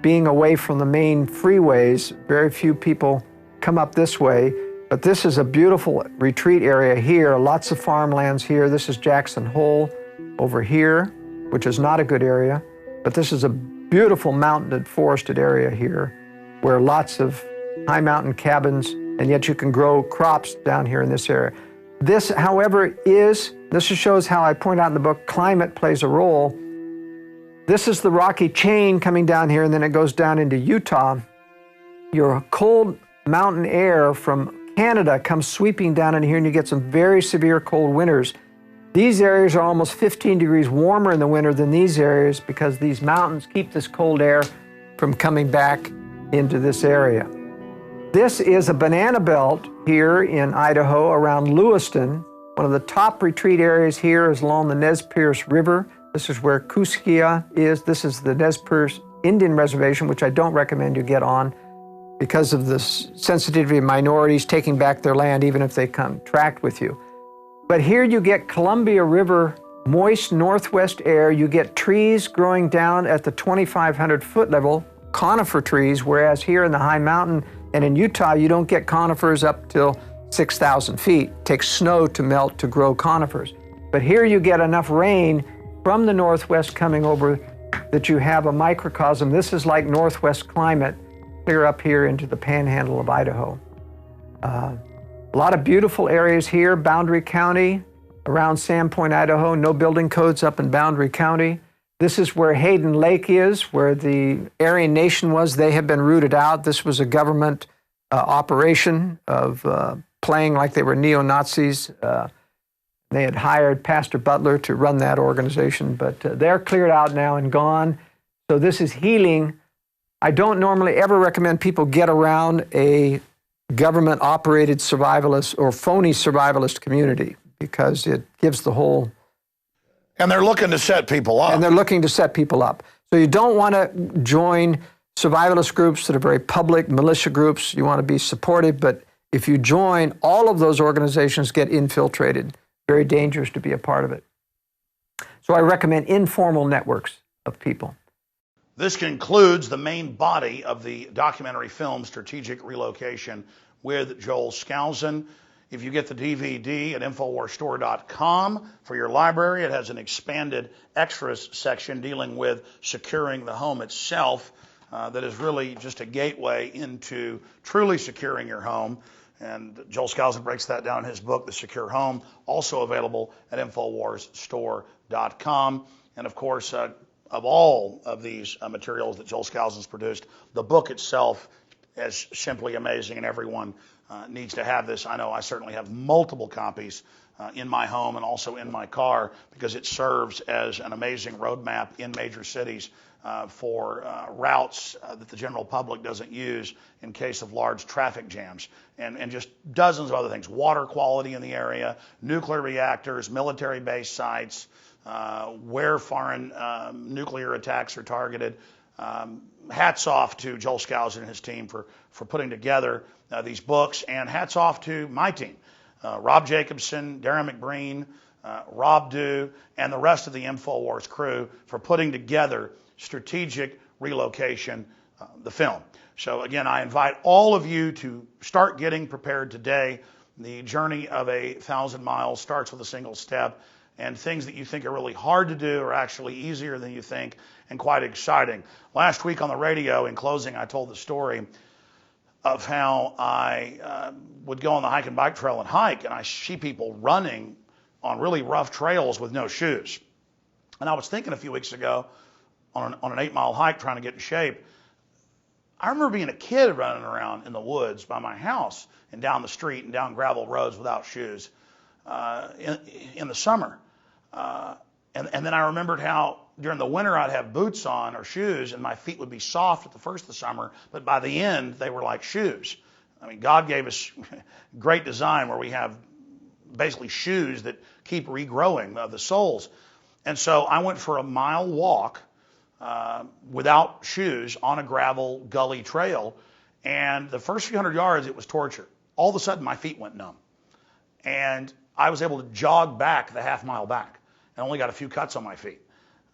being away from the main freeways. Very few people come up this way, but this is a beautiful retreat area here. Lots of farmlands here. This is Jackson Hole over here, which is not a good area, but this is a beautiful mountained forested area here where lots of high mountain cabins, and yet you can grow crops down here in this area. This, however, this just shows how I point out in the book, climate plays a role. This is the Rocky Chain coming down here, and then it goes down into Utah. Your cold mountain air from Canada comes sweeping down in here, and you get some very severe cold winters. These areas are almost 15 degrees warmer in the winter than these areas because these mountains keep this cold air from coming back into this area. This is a banana belt here in Idaho around Lewiston. One of the top retreat areas here is along the Nez Perce River. This is where Kuskia is. This is the Nez Perce Indian Reservation, which I don't recommend you get on because of the sensitivity of minorities taking back their land, even if they contract with you. But here you get Columbia River, moist northwest air. You get trees growing down at the 2,500 foot level, conifer trees, whereas here in the high mountain and in Utah, you don't get conifers up till 6,000 feet. It takes snow to melt to grow conifers. But here you get enough rain from the northwest coming over that you have a microcosm. This is like northwest climate, clear up here into the panhandle of Idaho. A lot of beautiful areas here, Boundary County, around Sandpoint, Idaho, no building codes up in Boundary County. This is where Hayden Lake is, where the Aryan Nation was. They have been rooted out. This was a government operation of playing like they were neo-Nazis. They had hired Pastor Butler to run that organization, but they're cleared out now and gone. So this is healing. I don't normally ever recommend people get around a government-operated survivalist or phony survivalist community because it gives the whole... And they're looking to set people up. And they're looking to set people up. So you don't want to join survivalist groups that are very public, militia groups. You want to be supportive, but if you join, all of those organizations get infiltrated. Very dangerous to be a part of it. So I recommend informal networks of people. This concludes the main body of the documentary film Strategic Relocation with Joel Skousen. If you get the DVD at InfoWarsStore.com for your library, it has an expanded extras section dealing with securing the home itself. That is really just a gateway into truly securing your home. And Joel Skousen breaks that down in his book, The Secure Home, also available at InfoWarsStore.com. And of course, of all of these materials that Joel Skousen's produced, the book itself is simply amazing, and everyone needs to have this. I know I certainly have multiple copies in my home and also in my car because it serves as an amazing roadmap in major cities for routes that the general public doesn't use in case of large traffic jams, and just dozens of other things. Water quality in the area, nuclear reactors, military base sites, where foreign nuclear attacks are targeted. Hats off to Joel Skousen and his team for putting together these books, and hats off to my team, Rob Jacobson, Darren McBreen, Rob Dew, and the rest of the InfoWars crew for putting together Strategic Relocation, the film. So again, I invite all of you to start getting prepared today. The journey of 1,000 miles starts with a single step, and things that you think are really hard to do are actually easier than you think and quite exciting. Last week on the radio, in closing, I told the story of how I would go on the hike and bike trail and hike, and I see people running on really rough trails with no shoes. And I was thinking a few weeks ago on an 8-mile hike trying to get in shape, I remember being a kid running around in the woods by my house and down the street and down gravel roads without shoes in the summer. And then I remembered how during the winter I'd have boots on or shoes, and my feet would be soft at the first of the summer, but by the end they were like shoes. I mean, God gave us great design where we have basically shoes that keep regrowing the soles. And so I went for a mile walk without shoes on a gravel gully trail, and the first few hundred yards it was torture. All of a sudden my feet went numb. and I was able to jog back the half-mile back and only got a few cuts on my feet.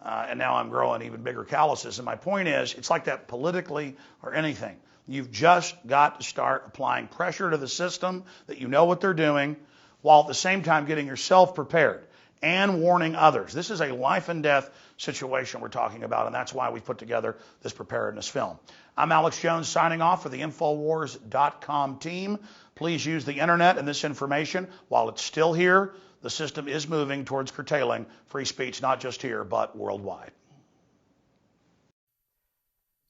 And now I'm growing even bigger calluses. And my point is, it's like that politically or anything. You've just got to start applying pressure to the system that you know what they're doing, while at the same time getting yourself prepared and warning others. This is a life and death situation we're talking about, and that's why we've put together this preparedness film. I'm Alex Jones signing off for the Infowars.com team. Please use the internet and this information while it's still here. The system is moving towards curtailing free speech, not just here, but worldwide.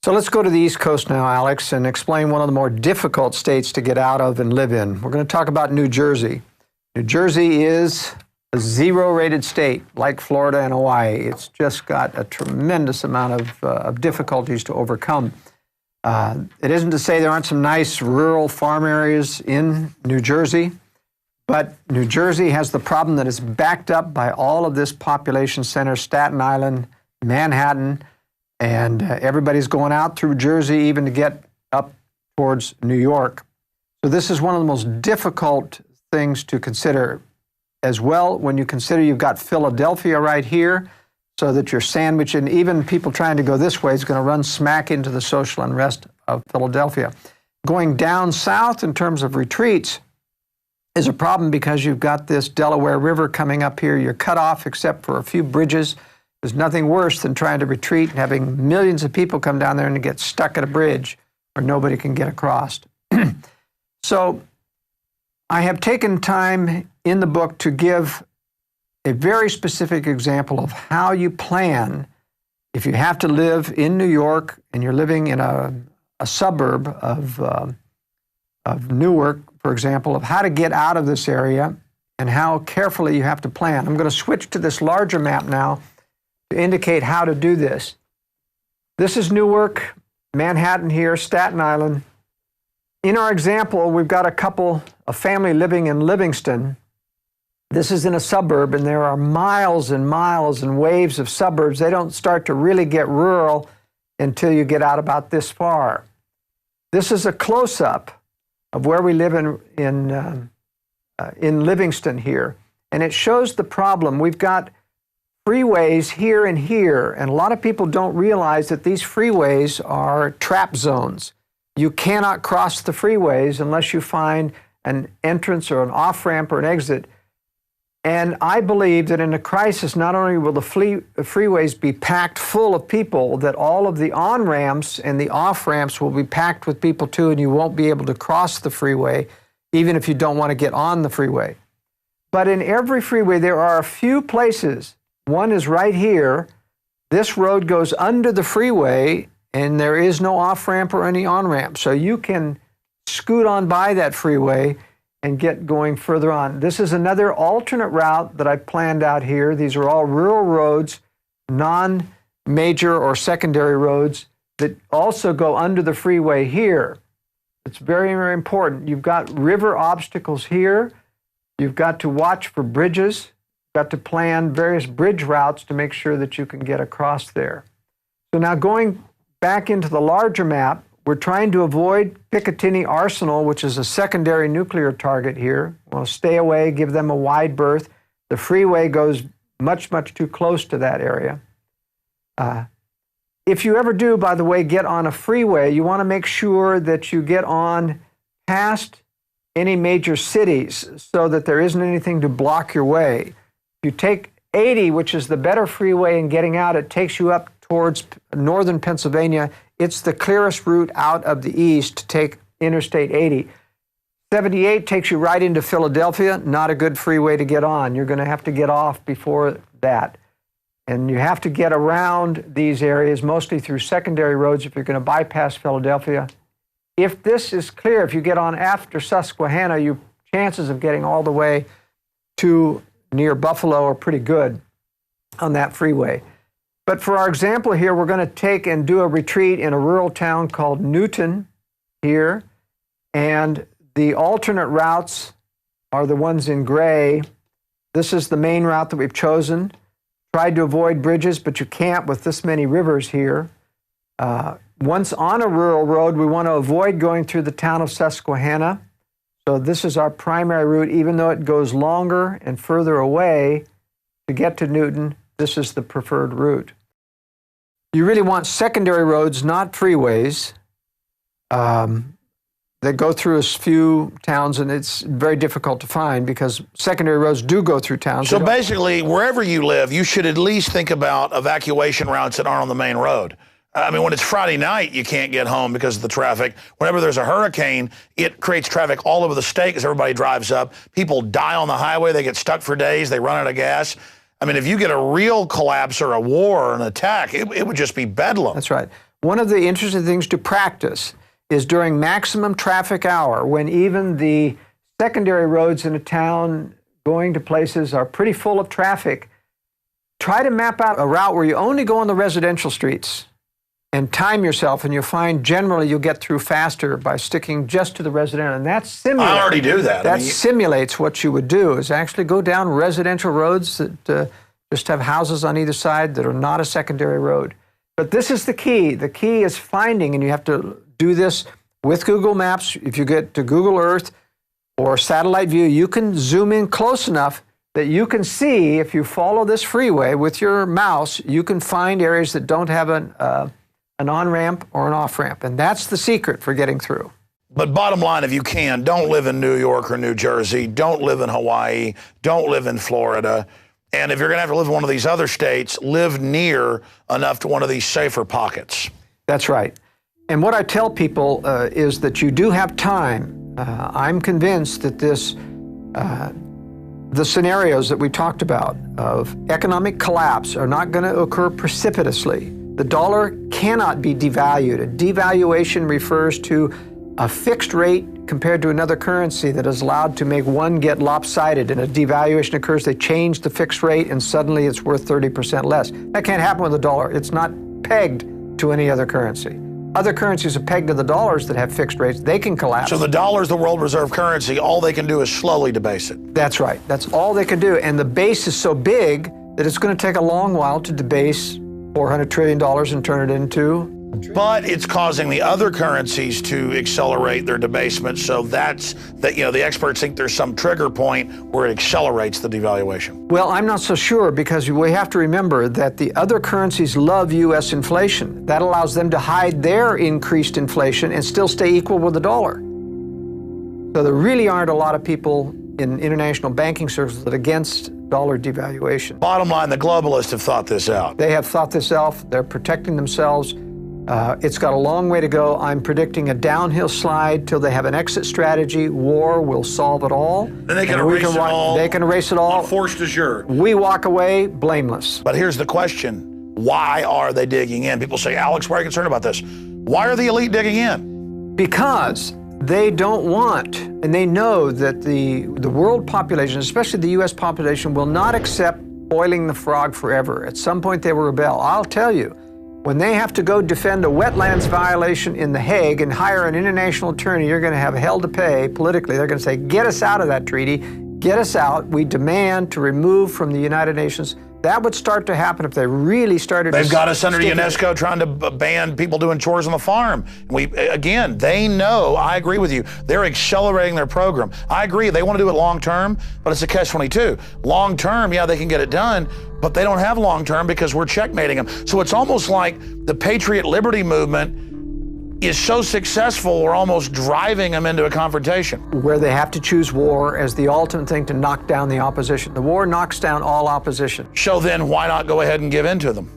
So let's go to the East Coast now, Alex, and explain one of the more difficult states to get out of and live in. We're going to talk about New Jersey. New Jersey is a zero-rated state, like Florida and Hawaii. It's just got a tremendous amount of difficulties to overcome. It isn't to say there aren't some nice rural farm areas in New Jersey, but New Jersey has the problem that it's backed up by all of this population center, Staten Island, Manhattan, and everybody's going out through Jersey even to get up towards New York. So this is one of the most difficult things to consider as well when you consider you've got Philadelphia right here, so that you're sandwiched, and even people trying to go this way is going to run smack into the social unrest of Philadelphia. Going down south in terms of retreats is a problem because you've got this Delaware River coming up here. You're cut off except for a few bridges. There's nothing worse than trying to retreat and having millions of people come down there and get stuck at a bridge where nobody can get across. So I have taken time in the book to give a very specific example of how you plan if you have to live in New York and you're living in a suburb of Newark, for example, of how to get out of this area and how carefully you have to plan. I'm going to switch to this larger map now to indicate how to do this. This is Newark, Manhattan here, Staten Island. In our example, we've got a family living in Livingston. This is in a suburb, and there are miles and miles and waves of suburbs. They don't start to really get rural until you get out about this far. This is a close-up of where we live in Livingston here, and it shows the problem. We've got freeways here and here, and a lot of people don't realize that these freeways are trap zones. You cannot cross the freeways unless you find an entrance or an off-ramp or an exit. And I believe that in a crisis, not only will the freeways be packed full of people, that all of the on-ramps and the off-ramps will be packed with people too, and you won't be able to cross the freeway, even if you don't want to get on the freeway. But in every freeway, there are a few places. One is right here. This road goes under the freeway, and there is no off-ramp or any on-ramp. So you can scoot on by that freeway and get going further on. This is another alternate route that I planned out here. These are all rural roads, non-major or secondary roads that also go under the freeway here. It's very, very important. You've got river obstacles here. You've got to watch for bridges. You've got to plan various bridge routes to make sure that you can get across there. So now going back into the larger map, we're trying to avoid Picatinny Arsenal, which is a secondary nuclear target here. We'll stay away, give them a wide berth. The freeway goes much, much too close to that area. If you ever do, by the way, get on a freeway, you want to make sure that you get on past any major cities so that there isn't anything to block your way. If you take 80, which is the better freeway in getting out, it takes you up towards northern Pennsylvania. It's the clearest route out of the east to take Interstate 80. 78 takes you right into Philadelphia, not a good freeway to get on. You're going to have to get off before that. And you have to get around these areas, mostly through secondary roads if you're going to bypass Philadelphia. If this is clear, if you get on after Susquehanna, your chances of getting all the way to near Buffalo are pretty good on that freeway. But for our example here, we're going to take and do a retreat in a rural town called Newton here. And the alternate routes are the ones in gray. This is the main route that we've chosen. Tried to avoid bridges, but you can't with this many rivers here. Once on a rural road, we want to avoid going through the town of Susquehanna. So this is our primary route, even though it goes longer and further away to get to Newton. This is the preferred route. You really want secondary roads, not freeways, that go through a few towns, and it's very difficult to find because secondary roads do go through towns. So basically, wherever you live, you should at least think about evacuation routes that aren't on the main road. I mean, when it's Friday night, you can't get home because of the traffic. Whenever there's a hurricane, it creates traffic all over the state because everybody drives up. People die on the highway. They get stuck for days. They run out of gas. I mean, if you get a real collapse or a war or an attack, it would just be bedlam. That's right. One of the interesting things to practice is during maximum traffic hour, when even the secondary roads in a town going to places are pretty full of traffic, try to map out a route where you only go on the residential streets and time yourself, and you'll find generally you'll get through faster by sticking just to the residential. And that simulates. I already do that. That simulates what you would do, is actually go down residential roads that just have houses on either side that are not a secondary road. But this is the key. The key is finding, and you have to do this with Google Maps. If you get to Google Earth or satellite view, you can zoom in close enough that you can see, if you follow this freeway with your mouse, you can find areas that don't have an on-ramp or an off-ramp. And that's the secret for getting through. But bottom line, if you can, don't live in New York or New Jersey. Don't live in Hawaii. Don't live in Florida. And if you're going to have to live in one of these other states, live near enough to one of these safer pockets. That's right. And what I tell people is that you do have time. I'm convinced that the scenarios that we talked about of economic collapse are not going to occur precipitously. The dollar cannot be devalued. A devaluation refers to a fixed rate compared to another currency that is allowed to make one get lopsided. And a devaluation occurs, they change the fixed rate, and suddenly it's worth 30% less. That can't happen with the dollar. It's not pegged to any other currency. Other currencies are pegged to the dollars that have fixed rates. They can collapse. So the dollar's the world reserve currency. All they can do is slowly debase it. That's right. That's all they can do. And the base is so big that it's going to take a long while to debase $400 trillion and turn it into. But it's causing the other currencies to accelerate their debasement. So the experts think there's some trigger point where it accelerates the devaluation. Well, I'm not so sure, because we have to remember that the other currencies love U.S. inflation. That allows them to hide their increased inflation and still stay equal with the dollar. So there really aren't a lot of people in international banking circles that are against dollar devaluation. Bottom line, the globalists have thought this out. They have thought this out. They're protecting themselves. It's got a long way to go. I'm predicting a downhill slide till they have an exit strategy. War will solve it all. Then they can erase it all. They can erase it all. Force majeure. We walk away blameless. But here's the question. Why are they digging in? People say, Alex, why are you concerned about this? Why are the elite digging in? Because they don't want, and they know that the world population, especially the U.S. population, will not accept boiling the frog forever. At some point they will rebel. I'll tell you, when they have to go defend a wetlands violation in The Hague and hire an international attorney, you're going to have hell to pay politically. They're going to say, get us out of that treaty, get us out. We demand to remove from the United Nations. That would start to happen if they really started to... They've got us under UNESCO trying to ban people doing chores on the farm. They know, I agree with you, they're accelerating their program. I agree, they want to do it long term, but it's a catch-22. Long term, yeah, they can get it done, but they don't have long term because we're checkmating them. So it's almost like the Patriot Liberty movement is so successful, we're almost driving them into a confrontation. Where they have to choose war as the ultimate thing to knock down the opposition. The war knocks down all opposition. So then why not go ahead and give in to them?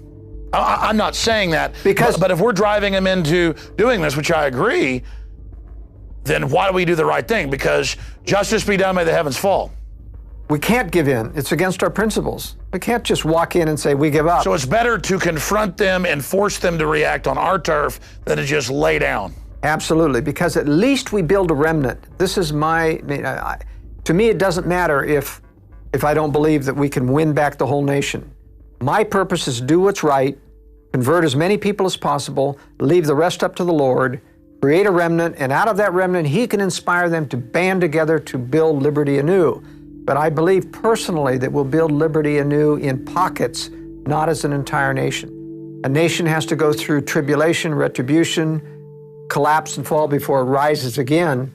I'm not saying that, but if we're driving them into doing this, which I agree, then why do we do the right thing? Because justice be done, may the heavens fall. We can't give in. It's against our principles. We can't just walk in and say we give up. So it's better to confront them and force them to react on our turf than to just lay down. Absolutely, because at least we build a remnant. This is to me, it doesn't matter if I don't believe that we can win back the whole nation. My purpose is to do what's right, convert as many people as possible, leave the rest up to the Lord, create a remnant, and out of that remnant, He can inspire them to band together to build liberty anew. But I believe personally that we'll build liberty anew in pockets, not as an entire nation. A nation has to go through tribulation, retribution, collapse and fall before it rises again.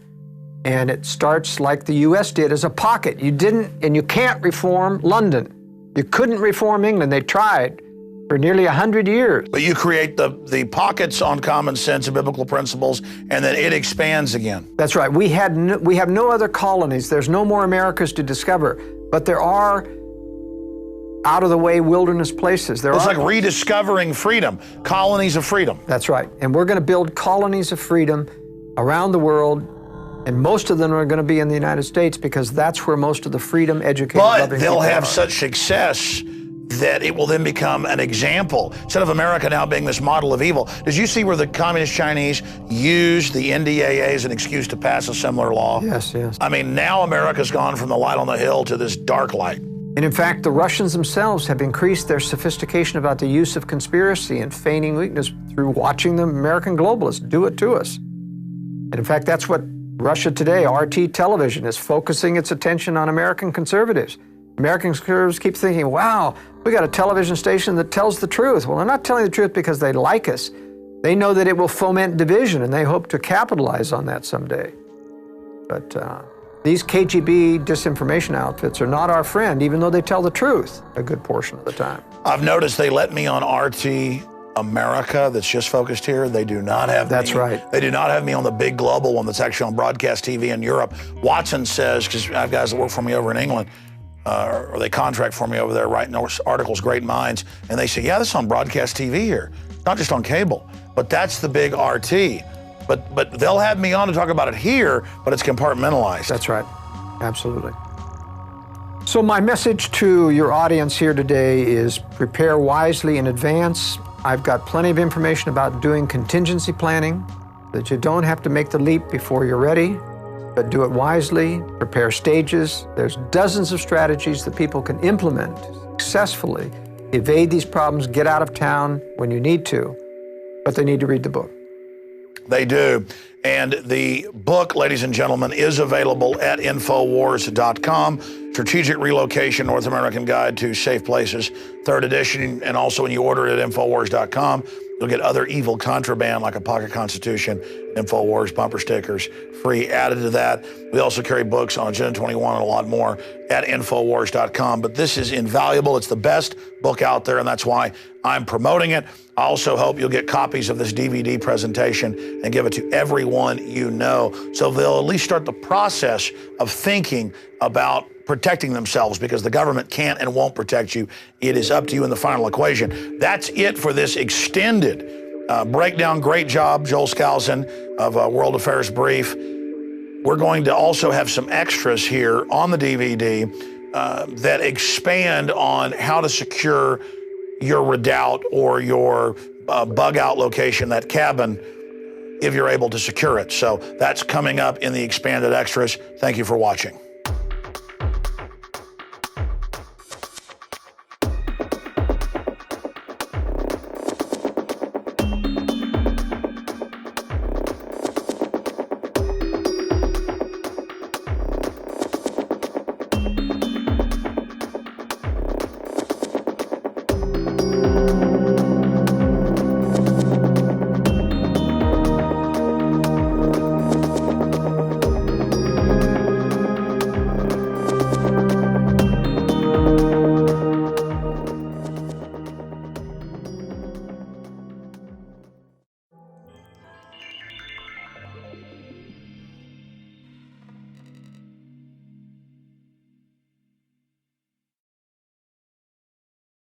And it starts like the U.S. did, as a pocket. You didn't, and you can't reform London. You couldn't reform England. They tried for nearly 100 years. But you create the pockets on common sense and biblical principles, and then it expands again. That's right. We have no other colonies. There's no more Americas to discover, but there are out-of-the-way wilderness places. It's like rediscovering freedom, colonies of freedom. That's right. And we're going to build colonies of freedom around the world, and most of them are going to be in the United States because that's where most of the freedom, educated, loving But they'll people have are. such success that it will then become an example. Instead of America now being this model of evil, did you see where the communist Chinese used the NDAA as an excuse to pass a similar law? Yes, yes. I mean, now America's gone from the light on the hill to this dark light. And in fact, the Russians themselves have increased their sophistication about the use of conspiracy and feigning weakness through watching the American globalists do it to us. And in fact, that's what Russia today, RT television, is focusing its attention on American conservatives. American conservatives keep thinking, wow, we got a television station that tells the truth. Well, they're not telling the truth because they like us. They know that it will foment division, and they hope to capitalize on that someday. But these KGB disinformation outfits are not our friend, even though they tell the truth a good portion of the time. I've noticed they let me on RT America that's just focused here. They do not have That's me. right. They do not have me on the big global one that's actually on broadcast TV in Europe. Watson says, because I have guys that work for me over in England, or they contract for me over there writing articles, great minds, and they say, yeah, this is on broadcast TV here. It's not just on cable, but that's the big RT. But they'll have me on to talk about it here, but it's compartmentalized. That's right. Absolutely. So my message to your audience here today is prepare wisely in advance. I've got plenty of information about doing contingency planning, that you don't have to make the leap before you're ready, but do it wisely, prepare stages. There's dozens of strategies that people can implement successfully, evade these problems, get out of town when you need to, but they need to read the book. They do. And the book, ladies and gentlemen, is available at Infowars.com. Strategic Relocation, North American Guide to Safe Places, 3rd edition. And also when you order it at Infowars.com, you'll get other evil contraband like a pocket constitution, Infowars bumper stickers, free added to that. We also carry books on Agenda 21 and a lot more at Infowars.com. But this is invaluable. It's the best book out there, and that's why I'm promoting it. I also hope you'll get copies of this DVD presentation and give it to everyone you know, so they'll at least start the process of thinking about protecting themselves, because the government can't and won't protect you. It is up to you in the final equation. That's it for this extended breakdown. Great job, Joel Skousen of World Affairs Brief. We're going to also have some extras here on the DVD that expand on how to secure your redoubt or your bug out location, that cabin, if you're able to secure it. So that's coming up in the expanded extras. Thank you for watching.